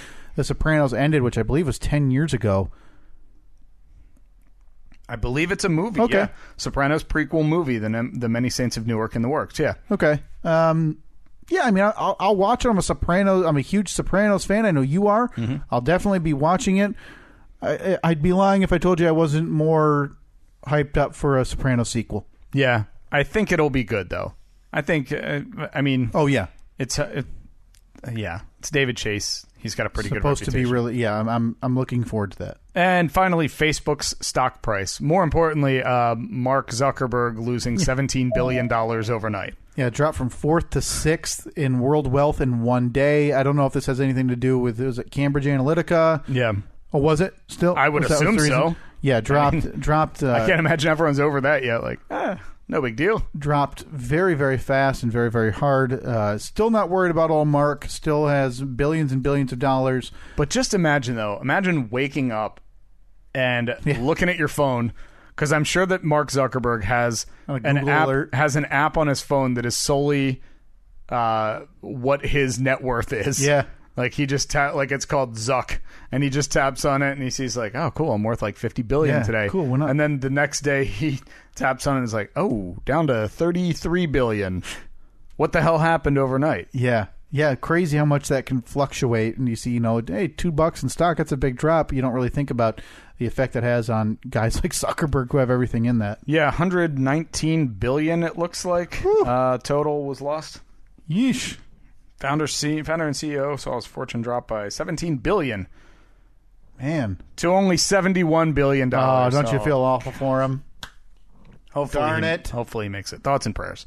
Sopranos ended, which I believe was 10 years ago. I believe it's a movie. Okay. Yeah. Sopranos prequel movie, the Many Saints of Newark in the works. Yeah. Okay. Yeah, I mean, I'll watch it. I'm a huge Sopranos fan. I know you are. Mm-hmm. I'll definitely be watching it. I'd be lying if I told you I wasn't more hyped up for a Sopranos sequel. Yeah. I think it'll be good, though. I think, Oh, yeah. It's David Chase. He's got a pretty good reputation. Supposed to be really, yeah. I'm looking forward to that. And finally, Facebook's stock price. More importantly, Mark Zuckerberg losing $17 billion overnight. Yeah, it dropped from 4th to 6th in world wealth in one day. I don't know if this has anything to do with, was it Cambridge Analytica? Yeah. Oh, was it still? I would assume so. Yeah, dropped. I can't imagine everyone's over that yet. Like, no big deal. Dropped very, very fast and very, very hard. Still not worried about all Mark. Still has billions and billions of dollars. But just imagine, though. Imagine waking up and looking at your phone, because I'm sure that Mark Zuckerberg has an app on his phone that is solely what his net worth is. Yeah. Like he just it's called Zuck, and he just taps on it and he sees like, oh cool, I'm worth like $50 billion today. Cool, why not? And then the next day he taps on it and is like, oh, down to $33 billion. What the hell happened overnight? Yeah. Yeah, crazy how much that can fluctuate. And you see, hey, $2 in stock, that's a big drop. You don't really think about the effect that has on guys like Zuckerberg who have everything in that. Yeah, $119 billion it looks like total was lost. Yeesh. Founder and CEO saw his fortune drop by $17 billion. Man. To only $71 billion. Oh, don't you feel awful for him? Hopefully, hopefully he makes it. Thoughts and prayers.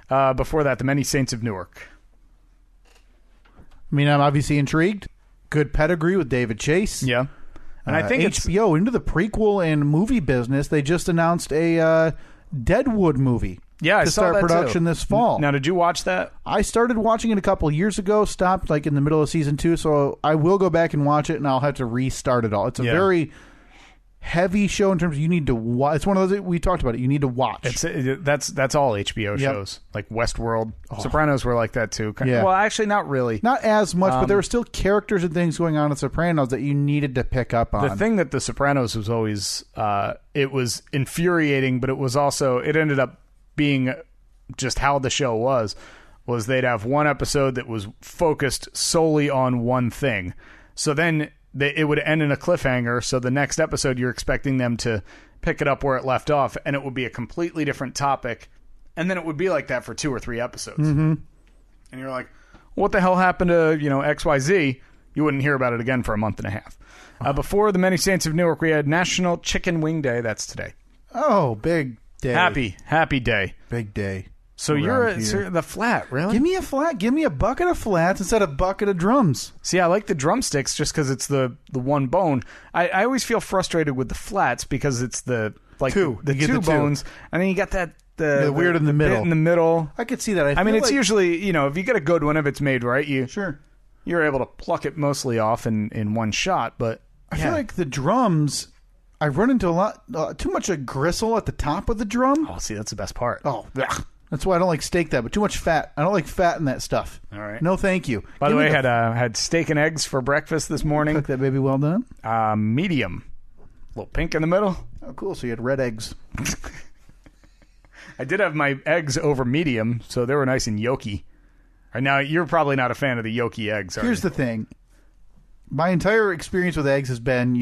Before that, The Many Saints of Newark. I mean, I'm obviously intrigued. Good pedigree with David Chase. Yeah. And I think HBO into the prequel and movie business. They just announced a Deadwood movie. Yeah, I to saw start that production too. this fall. Now, did you watch that? I started watching it a couple years ago, stopped like in the middle of season 2, so I will go back and watch it, and I'll have to restart it all. It's a very heavy show in terms of you need to watch. It's one of those, we talked about it, you need to watch. That's all HBO shows, like Westworld. Sopranos were like that too. Yeah. Well, actually, not really. Not as much, but there were still characters and things going on in Sopranos that you needed to pick up on. The thing that The Sopranos was always, it was infuriating, but it was also, it ended up being just how the show was they'd have one episode that was focused solely on one thing. So then it would end in a cliffhanger. So the next episode, you're expecting them to pick it up where it left off, and it would be a completely different topic. And then it would be like that for 2 or 3 episodes. Mm-hmm. And you're like, what the hell happened to, XYZ? You wouldn't hear about it again for a month and a half. Before The Many Saints of Newark, we had National Chicken Wing Day. That's today. Oh, big day. Happy day. Big day. So you're the flat, really? Give me a flat. Give me a bucket of flats instead of a bucket of drums. See, I like the drumsticks just because it's the one bone. I always feel frustrated with the flats because it's the two bones, and then you got the weird in the middle. Bit in the middle. I could see that. I mean, it's usually if you get a good one, if it's made right, you're able to pluck it mostly off in one shot. But I feel like the drums, I run into a lot too much of gristle at the top of the drum. Oh, see, that's the best part. Oh, that's why I don't like steak but too much fat. I don't like fat in that stuff. All right. No, thank you. By the way, had steak and eggs for breakfast this morning. Cook that baby well done. Medium. A little pink in the middle. Oh, cool. So you had red eggs. I did have my eggs over medium, so they were nice and yolky. Right now, you're probably not a fan of the yolky eggs, are Here's you? the thing. My entire experience with eggs has been,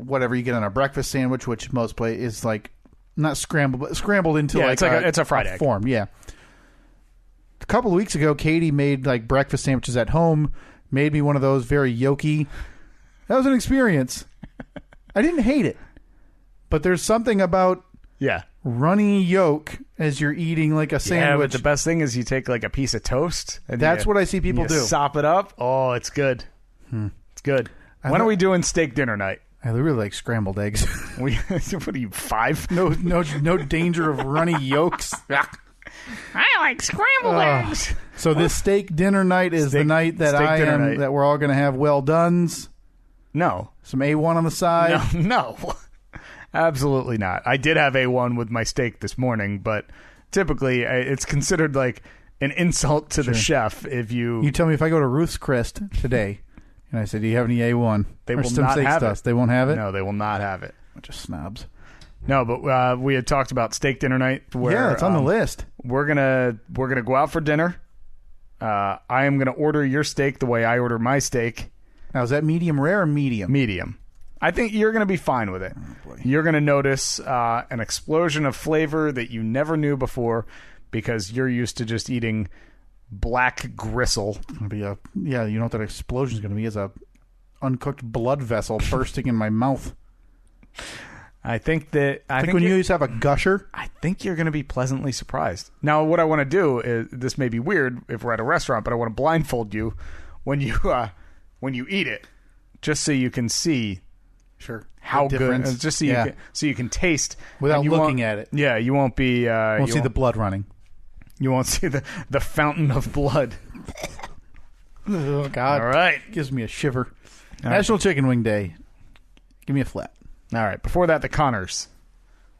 whatever you get on a breakfast sandwich, which most play is like not scrambled, but scrambled into it's a fried egg form. Yeah. A couple of weeks ago, Katie made like breakfast sandwiches at home. Made me one of those very yolky. That was an experience. I didn't hate it, but there's something about runny yolk as you're eating like a sandwich. Yeah, but the best thing is you take like a piece of toast. And that's what I see people do. Sop it up. Oh, it's good. It's good. When are we doing steak dinner night? I really like scrambled eggs. What are you, 5? No danger of runny yolks. I like scrambled eggs. So this steak dinner night is the night that that we're all going to have well dones. No. Some A1 on the side. No. Absolutely not. I did have A1 with my steak this morning, but typically it's considered like an insult to the chef if you... You tell me if I go to Ruth's Chris today... And I said, do you have any A1? They will not have it. They won't have it? No, they will not have it. Bunch of snobs. No, but we had talked about steak dinner night. Where, it's on the list. We're gonna go out for dinner. I am gonna order your steak the way I order my steak. Now, is that medium rare or medium? Medium. I think you're gonna be fine with it. Oh, you're gonna notice an explosion of flavor that you never knew before because you're used to just eating black gristle. You know what that explosion is going to be? Is a uncooked blood vessel bursting in my mouth. I think when you used to have a gusher. I think you're going to be pleasantly surprised. Now, what I want to do is, this may be weird if we're at a restaurant, but I want to blindfold you when you eat it, just so you can see. Sure. How good? Just so you can taste without looking at it. Yeah, you won't be. Won't see the blood running. You won't see the fountain of blood. Oh, God. All right. Gives me a shiver. National Chicken Wing Day. Give me a flat. All right. Before that, the Connors.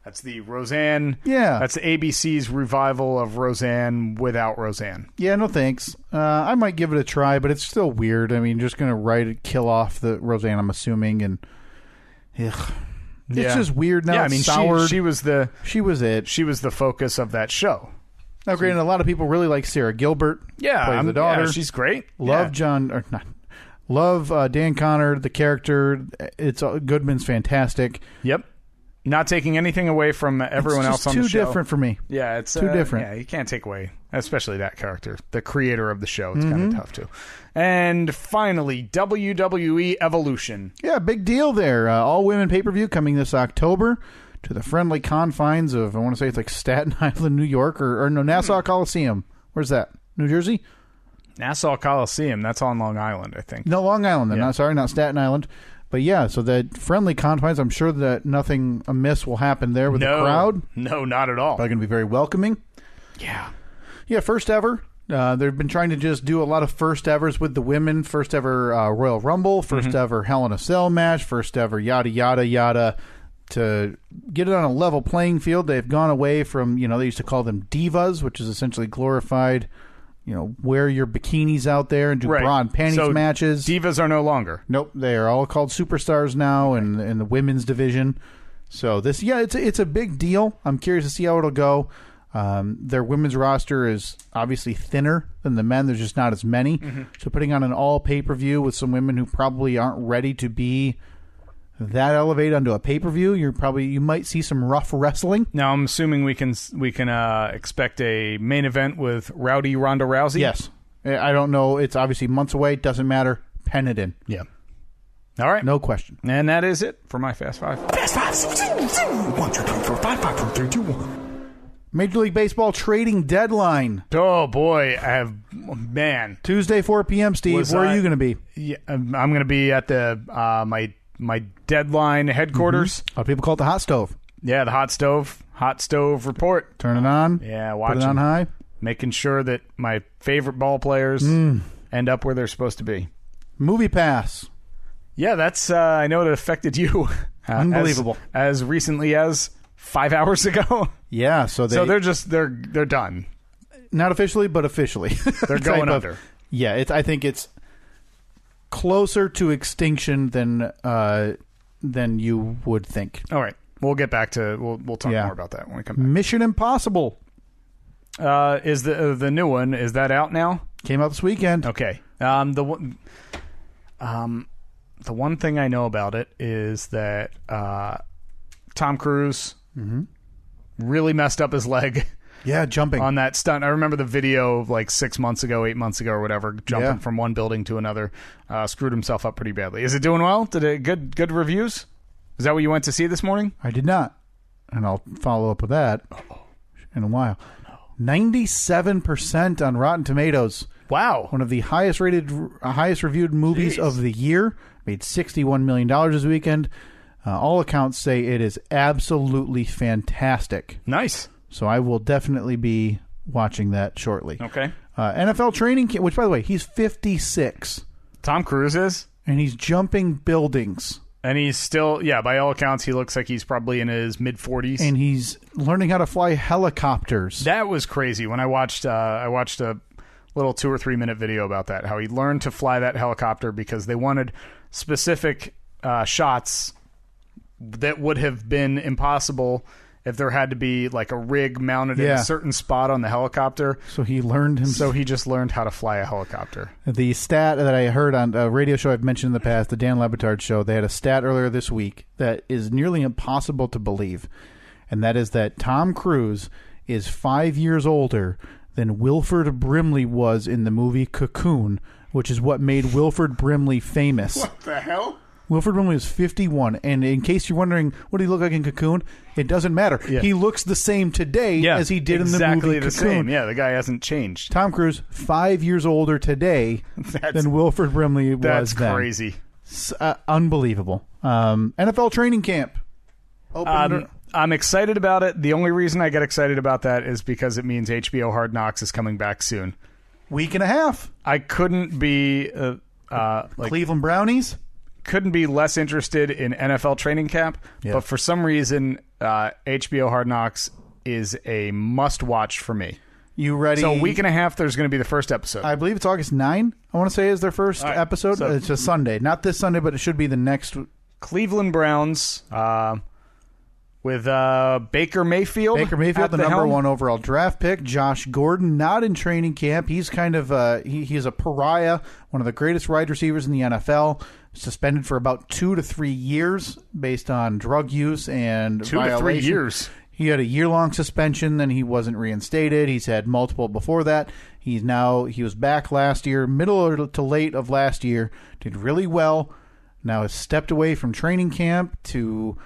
That's the Roseanne. Yeah. That's the ABC's revival of Roseanne without Roseanne. Yeah, no thanks. I might give it a try, but it's still weird. I mean, just going to kill off the Roseanne, I'm assuming, and... Ugh. It's just weird now. Yeah, I mean, soured. she was it. She was the focus of that show. Now, granted, a lot of people really like Sarah Gilbert. Plays the daughter. Yeah, she's great. Love Dan Connor, the character. Goodman's fantastic. Yep. Not taking anything away from everyone else on the show. It's too different for me. Yeah, it's too different. Yeah, you can't take away, especially that character, the creator of the show. It's kind of tough too. And finally, WWE Evolution. Yeah, big deal there. All women pay-per-view coming this October to the friendly confines of, I want to say it's like Staten Island, New York, or no, Nassau Coliseum. Where's that? New Jersey? Nassau Coliseum. That's on Long Island, I think. No, Long Island. Yeah. Not Staten Island. But yeah, so the friendly confines, I'm sure that nothing amiss will happen there with the crowd. No, not at all. Probably going to be very welcoming. Yeah. Yeah, first ever. They've been trying to just do a lot of first evers with the women. First ever Royal Rumble, first ever Hell in a Cell match, first ever yada, yada, yada. To get it on a level playing field, they've gone away from, they used to call them divas, which is essentially glorified, wear your bikinis out there and do bra and panties matches. Divas are no longer. Nope, they are all called superstars now in the women's division. So it's a big deal. I'm curious to see how it'll go. Their women's roster is obviously thinner than the men. There's just not as many. So putting on an all pay-per-view with some women who probably aren't ready to be that elevated onto a pay-per-view, you might see some rough wrestling. Now I'm assuming we can expect a main event with Rowdy Ronda Rousey. Yes, I don't know. It's obviously months away. Doesn't matter. Pen it in. Yeah. All right. No question. And that is it for my Fast Five. Fast Five. 1, 2, 3, 4, 5, 5, 4, 3, 2, 1. Major League Baseball trading deadline. Oh boy, man. Tuesday 4 p.m. Steve, where are you going to be? Yeah, I'm going to be at the my deadline headquarters. A lot of people call it the hot stove. Yeah, the hot stove report. Turn it on. Yeah, watch Put it on high. Making sure that my favorite ball players end up where they're supposed to be. Movie Pass. Yeah, that's I know it affected you. Unbelievable. As recently as 5 hours ago. Yeah, so they're done. Not officially, but officially. They're going under. Yeah, I think it's closer to extinction than you would think. All right, we'll get back to we'll talk more about that when we come back. Mission Impossible is the new one? Is that out now? Came out this weekend. Okay. The one thing I know about it is that Tom Cruise really messed up his leg. Yeah, jumping on that stunt. I remember the video like 6 months ago, 8 months ago, or whatever, jumping from one building to another. Screwed himself up pretty badly. Is it doing well? Did it good reviews? Is that what you went to see this morning? I did not, and I'll follow up with that in a while. 97% on Rotten Tomatoes. Wow, one of the highest reviewed movies of the year. Made $61 million this weekend. All accounts say it is absolutely fantastic. Nice. So I will definitely be watching that shortly. Okay. NFL training camp, which, by the way, he's 56. Tom Cruise is? And he's jumping buildings. And he's still, by all accounts, he looks like he's probably in his mid-40s. And he's learning how to fly helicopters. That was crazy when I watched a little 2 or 3 minute video about that, how he learned to fly that helicopter because they wanted specific shots that would have been impossible if there had to be like a rig mounted in a certain spot on the helicopter. So he learned So he just learned how to fly a helicopter. The stat that I heard on a radio show I've mentioned in the past, the Dan Lebitard show, they had a stat earlier this week that is nearly impossible to believe. And that is that Tom Cruise is 5 years older than Wilford Brimley was in the movie Cocoon, which is what made Wilford Brimley famous. What the hell? Wilford Brimley was 51, and in case you're wondering what did he look like in Cocoon, it doesn't matter. Yeah. He looks the same today as he did in the movie Cocoon. Exactly the same. Yeah, the guy hasn't changed. Tom Cruise, 5 years older today than Wilford Brimley was then. That's crazy. Unbelievable. NFL training camp. I'm excited about it. The only reason I get excited about that is because it means HBO Hard Knocks is coming back soon. Week and a half. I couldn't be Cleveland Brownies. Couldn't be less interested in NFL training camp, but for some reason, HBO Hard Knocks is a must-watch for me. You ready? So a week and a half, there's going to be the first episode. I believe it's August 9, I want to say, is their first episode. So, it's a Sunday. Not this Sunday, but it should be the next. Cleveland Browns, with Baker Mayfield. Baker Mayfield, the number 1 overall draft pick. Josh Gordon, not in training camp. He's kind of he's a pariah, one of the greatest wide receivers in the NFL. Suspended for about 2 to 3 years based on drug use and 2 to 3 years. He had a year-long suspension, then he wasn't reinstated. He's had multiple before that. He was back last year, middle to late of last year, did really well. Now has stepped away from training camp to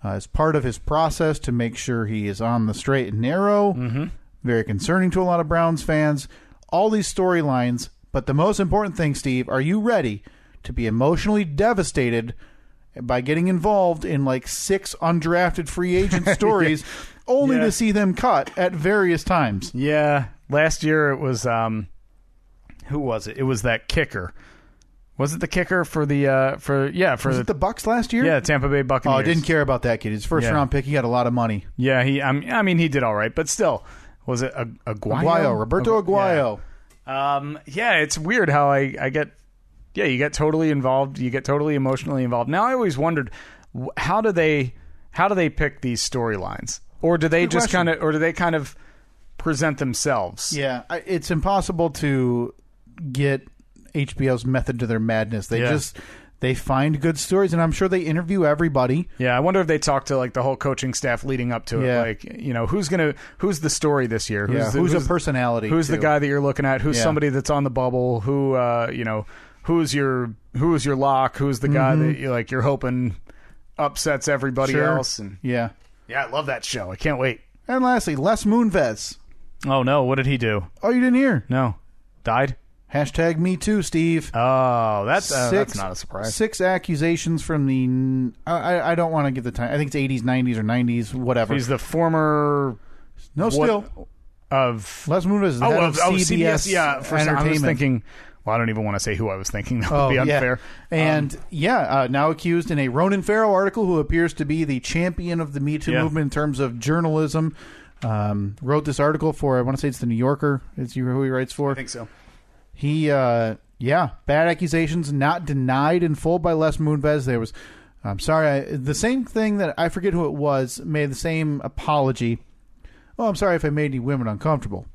as part of his process to make sure he is on the straight and narrow. Mm-hmm. Very concerning to a lot of Browns fans. All these storylines, but the most important thing, Steve, are you ready to be emotionally devastated by getting involved in like 6 undrafted free agent stories only to see them cut at various times? Yeah. Last year it was who was it? It was that kicker. Was it the kicker for the was it the Bucs last year? Yeah, Tampa Bay Buccaneers. Oh, I didn't care about that kid. His first round pick, he got a lot of money. Yeah, I mean he did all right, but still, was it Aguayo? Roberto Aguayo. Yeah, it's weird how I get. Yeah, you get totally involved. You get totally emotionally involved. Now, I always wondered, how do they pick these storylines, or do they just kind of present themselves? Yeah, it's impossible to get HBO's method to their madness. They find good stories, and I'm sure they interview everybody. Yeah, I wonder if they talk to like the whole coaching staff leading up to it. Like, who's the story this year? Who's a personality? Who's the guy that you're looking at? Who's somebody that's on the bubble? Who's your lock? Who's the guy that you're hoping upsets everybody else? And yeah, I love that show. I can't wait. And lastly, Les Moonves. Oh no, what did he do? Oh, you didn't hear? No, died. Hashtag Me Too, Steve. Oh, that's not a surprise. 6 accusations from the I don't want to give the time. I think it's 80s, 90s, or 90s, whatever. He's the former of Les Moonves is the head of CBS. Yeah, for Entertainment. I was thinking. Well, I don't even want to say who I was thinking. That would be unfair. Yeah. And now accused in a Ronan Farrow article, who appears to be the champion of the Me Too movement in terms of journalism. Wrote this article for, I want to say it's the New Yorker. Is who he writes for? I think so. He, bad accusations, not denied in full by Les Moonves. There was, I'm sorry, the same thing that I forget who it was made the same apology. Oh, I'm sorry if I made any women uncomfortable.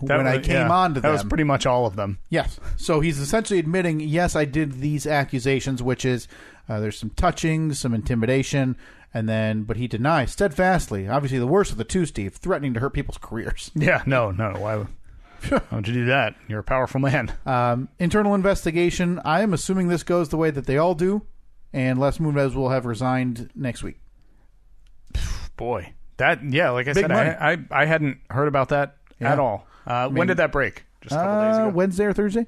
I came on to them. That was pretty much all of them. Yes. So he's essentially admitting, yes, I did these accusations, which is there's some touching, some intimidation, but he denies steadfastly. Obviously, the worst of the two, Steve, threatening to hurt people's careers. Yeah, no. Why would you do that? You're a powerful man. Internal investigation. I am assuming this goes the way that they all do, and Les Moonves will have resigned next week. Boy, like I Big said, money. I hadn't heard about that at all. When did that break? Just a couple days ago? Wednesday or Thursday.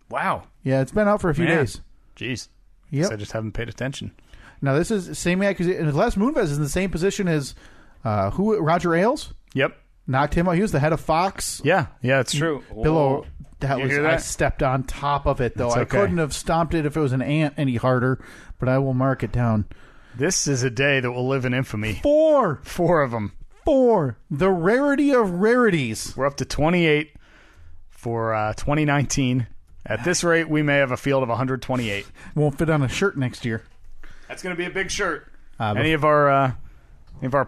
Wow. Yeah, it's been out for a few days. Jeez. Yep. I just haven't paid attention. Now, this is the same accusation. Les Moonves is in the same position as Roger Ailes. Yep. Knocked him out. He was the head of Fox. Yeah, it's true. Bill, I stepped on top of it, though. Okay. I couldn't have stomped it if it was an ant any harder, but I will mark it down. This is a day that will live in infamy. 4 of them. 4. The rarity of rarities. We're up to 28 for 2019. At this rate, we may have a field of 128. Won't fit on a shirt next year. That's going to be a big shirt. Any of our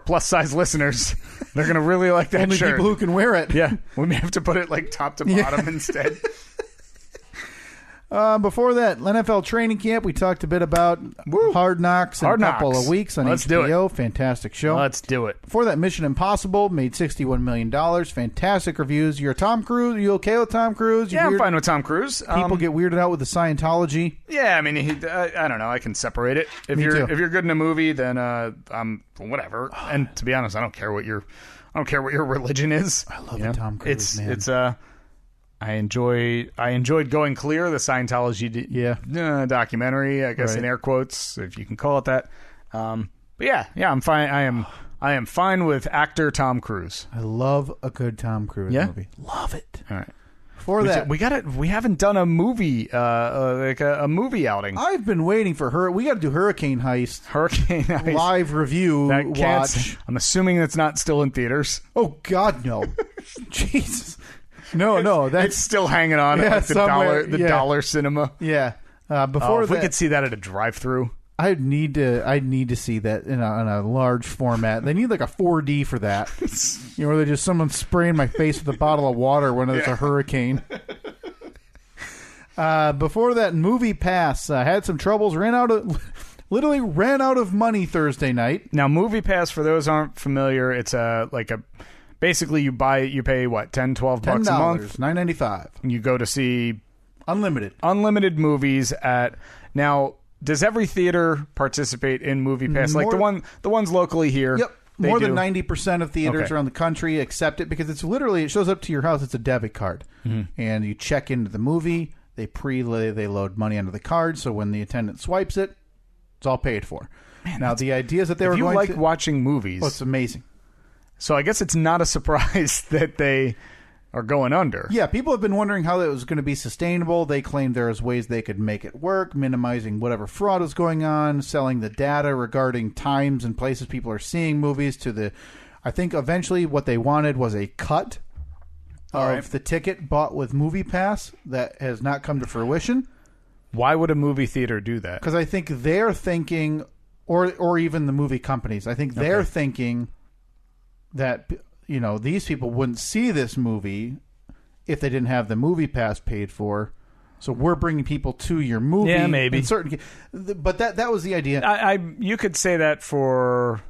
plus-size listeners, they're going to really like that shirt. Only people who can wear it. Yeah. We may have to put it like top to bottom instead. Before that, NFL training camp, we talked a bit about Hard Knocks in a couple of weeks on HBO. Fantastic show. Let's do it. Before that, Mission Impossible made $61 million. Fantastic reviews. You're Tom Cruise. Are you okay with Tom Cruise? I'm fine with Tom Cruise. People get weirded out with the Scientology. Yeah, I mean, I don't know. I can separate it. If you're good in a movie, then I'm whatever. And to be honest, I don't care what your religion is. I love Tom Cruise, man. It's I enjoyed Going Clear, the Scientology documentary, I guess, in air quotes, if you can call it that. But yeah, I'm fine. I am fine with actor Tom Cruise. I love a good Tom Cruise movie. Love it. All right. For that, we haven't done a movie like a movie outing. I've been waiting for her. We got to do Hurricane Heist. Live review. Watch. I'm assuming it's not still in theaters. Oh God, no. Jesus. No, that's it's still hanging on at the dollar cinema. Yeah. Before if we could see that at a drive-through. I'd need to see that in a large format. They need like a 4D for that. Where they just someone spraying my face with a bottle of water when there's a hurricane. Before that, Movie Pass had some troubles. Literally ran out of money Thursday night. Now, Movie Pass, for those who aren't familiar, it's basically you pay what, $10, $12 bucks a month, $9.95. You go to see unlimited movies at now. Does every theater participate in Movie Pass? Like the ones locally here? Yep. More than 90% of theaters around the country accept it because it shows up to your house. It's a debit card, and you check into the movie. They load money onto the card, so when the attendant swipes it, it's all paid for. Man, now the idea is that if you like watching movies, it's amazing. So I guess it's not a surprise that they are going under. Yeah, people have been wondering how that was going to be sustainable. They claimed there was ways they could make it work, minimizing whatever fraud was going on, selling the data regarding times and places people are seeing movies to the... I think eventually what they wanted was a cut of the ticket bought with Movie Pass. That has not come to fruition. Why would a movie theater do that? Because I think they're thinking, or even the movie companies, I think they're thinking that... these people wouldn't see this movie if they didn't have the Movie Pass paid for. So we're bringing people to your movie. Yeah, maybe. But that was the idea. You could say that for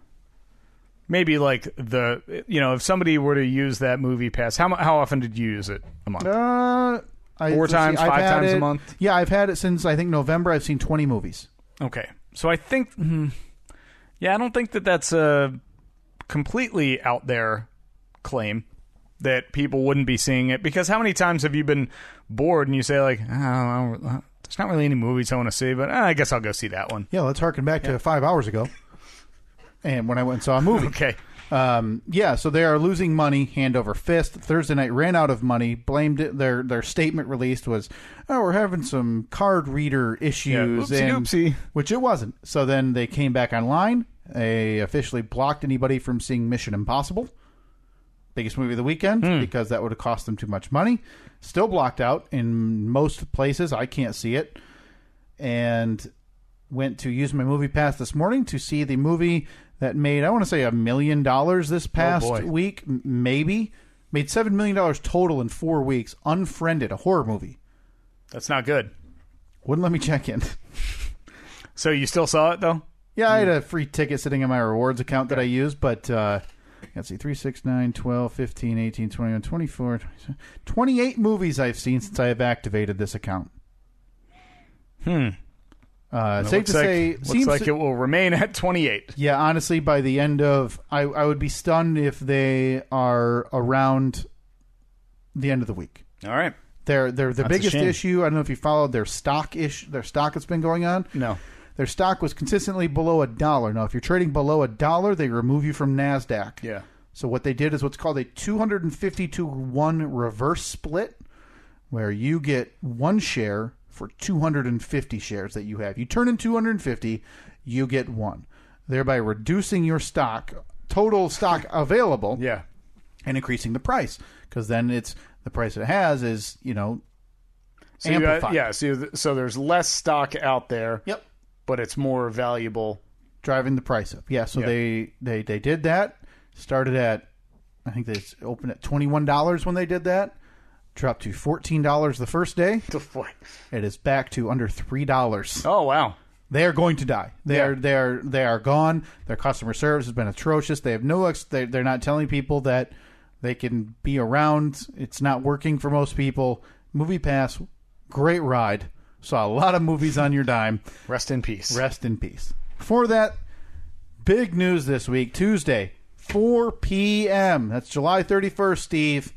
maybe like if somebody were to use that Movie Pass, how often did you use it a month? 4 times, 5 times a month? Yeah, I've had it since, I think, November. I've seen 20 movies. Okay. So I think, I don't think that's a completely out there claim that people wouldn't be seeing it, because how many times have you been bored and you say like, oh, there's not really any movies I want to see, but I guess I'll go see that one. Yeah, let's harken back to 5 hours ago and when I went and saw a movie. Okay. So they are losing money hand over fist. Thursday night ran out of money, blamed it. Their statement released was, we're having some card reader issues, oopsie. Which it wasn't. So then they came back online. They officially blocked anybody from seeing Mission Impossible, biggest movie of the weekend, because that would have cost them too much money. Still blocked out in most places. I can't see it. And went to use my Movie Pass this morning to see the movie that made, I want to say, $1 million this past week. Maybe. Made $7 million total in 4 weeks. Unfriended, a horror movie. That's not good. Wouldn't let me check in. So you still saw it, though? Yeah, I had a free ticket sitting in my rewards account that I used, but let's see, 3, 6, 9, 12, 15, 18, 21, 24, 28 movies I've seen since I have activated this account. Safe to say, looks like it will remain at 28. Yeah, honestly, by the end of, I would be stunned if they are around the end of the week. All right. They're the biggest issue. I don't know if you followed their stock that's been going on. No. Their stock was consistently below $1. Now, if you're trading below $1, they remove you from NASDAQ. Yeah. So what they did is what's called a 250-to-1 reverse split, where you get one share for 250 shares that you have. You turn in 250, you get one, thereby reducing your total stock available, and increasing the price, because then it's the price it has is amplified. So there's less stock out there. Yep. But it's more valuable, driving the price up. Yeah, so they did that. Started at, I think they opened at $21 when they did that. Dropped to $14 the first day. It is back to under $3. Oh wow! They are going to die. They are gone. Their customer service has been atrocious. They have they're not telling people that they can be around. It's not working for most people. Movie Pass, great ride. Saw a lot of movies on your dime. Rest in peace. Rest in peace. Before that, big news this week. Tuesday, 4 p.m. That's July 31st, Steve.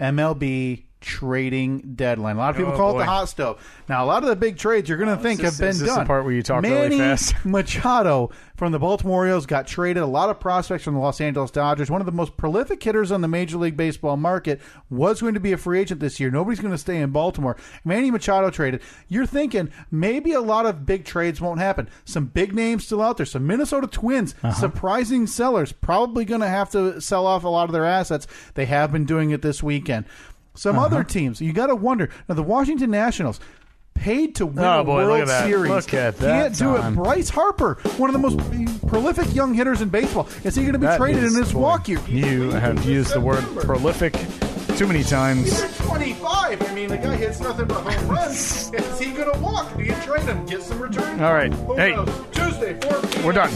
MLB trading deadline. A lot of people call it the hot stove. Now, a lot of the big trades you're going to think have been done. Is this the part where you talk Manny really fast? Machado from the Baltimore Orioles got traded. A lot of prospects from the Los Angeles Dodgers. One of the most prolific hitters on the Major League Baseball market was going to be a free agent this year. Nobody's going to stay in Baltimore. Manny Machado traded. You're thinking maybe a lot of big trades won't happen. Some big names still out there. Some Minnesota Twins, surprising sellers, probably going to have to sell off a lot of their assets. They have been doing it this weekend. Some other teams, you got to wonder. Now, the Washington Nationals, paid to win Oh, a boy, look World at that. Series. Look at that, Can't do Tom. it. Bryce Harper, one of the most prolific young hitters in baseball. Is he going to be traded in his walk year? You have used the word prolific too many times. He's 25. I mean, the guy hits nothing but home runs. Is he going to walk? Do you trade him? Get some return? All right. Who Hey. knows? Tuesday, 4 p.m. We're done.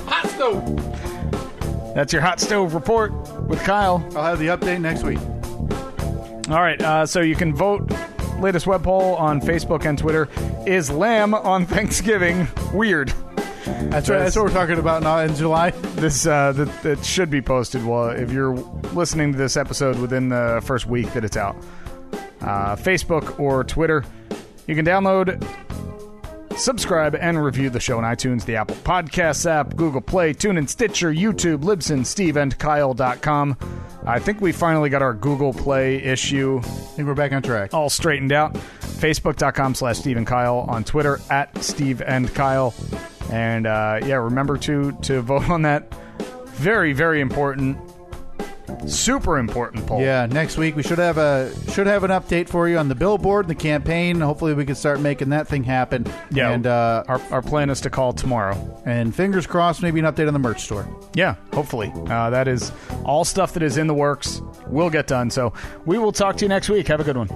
Hot stove. That's your hot stove report with Kyle. I'll have the update next week. All right, so you can vote. Latest web poll on Facebook and Twitter. Is lamb on Thanksgiving weird? That's right. That's what we're talking about now in July. This that should be posted. Well, if you're listening to this episode within the first week that it's out, Facebook or Twitter, you can download, subscribe, and review the show on iTunes, the Apple Podcasts app, Google Play, TuneIn, Stitcher, YouTube, Libsyn, SteveAndKyle.com. I think we finally got our Google Play issue. I think we're back on track. All straightened out. Facebook.com/Steve and Kyle. On Twitter @Steve and Kyle. And remember to vote on that very, very important, super important poll. Yeah, next week we should have an update for you on the billboard and the campaign. Hopefully we can start making that thing happen. Yeah, and our plan is to call tomorrow. And fingers crossed, maybe an update on the merch store. Yeah, hopefully. That is all stuff that is in the works. Will get done. So we will talk to you next week. Have a good one.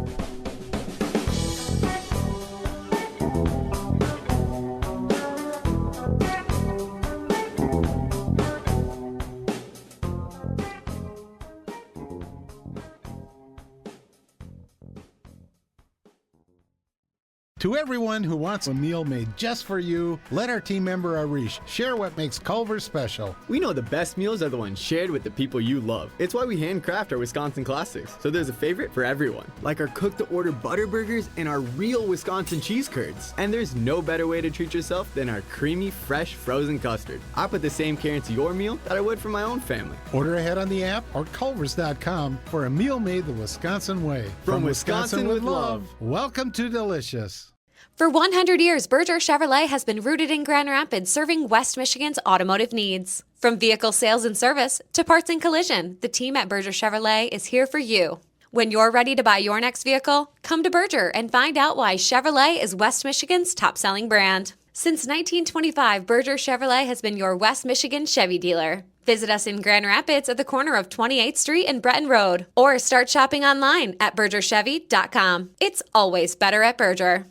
To everyone who wants a meal made just for you, let our team member Arish share what makes Culver special. We know the best meals are the ones shared with the people you love. It's why we handcraft our Wisconsin classics, so there's a favorite for everyone. Like our cook-to-order butter burgers and our real Wisconsin cheese curds. And there's no better way to treat yourself than our creamy, fresh, frozen custard. I put the same care into your meal that I would for my own family. Order ahead on the app or culvers.com for a meal made the Wisconsin way. From Wisconsin with love. Welcome to Delicious. For 100 years, Berger Chevrolet has been rooted in Grand Rapids, serving West Michigan's automotive needs. From vehicle sales and service to parts and collision, the team at Berger Chevrolet is here for you. When you're ready to buy your next vehicle, come to Berger and find out why Chevrolet is West Michigan's top-selling brand. Since 1925, Berger Chevrolet has been your West Michigan Chevy dealer. Visit us in Grand Rapids at the corner of 28th Street and Breton Road, or start shopping online at bergerchevy.com. It's always better at Berger.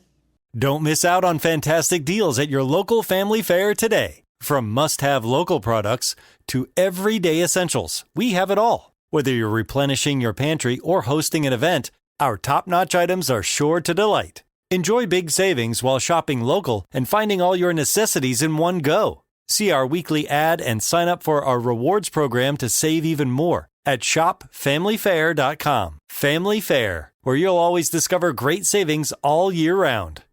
Don't miss out on fantastic deals at your local family fair today. From must-have local products to everyday essentials, we have it all. Whether you're replenishing your pantry or hosting an event, our top-notch items are sure to delight. Enjoy big savings while shopping local and finding all your necessities in one go. See our weekly ad and sign up for our rewards program to save even more at shopfamilyfair.com. Family Fair, where you'll always discover great savings all year round.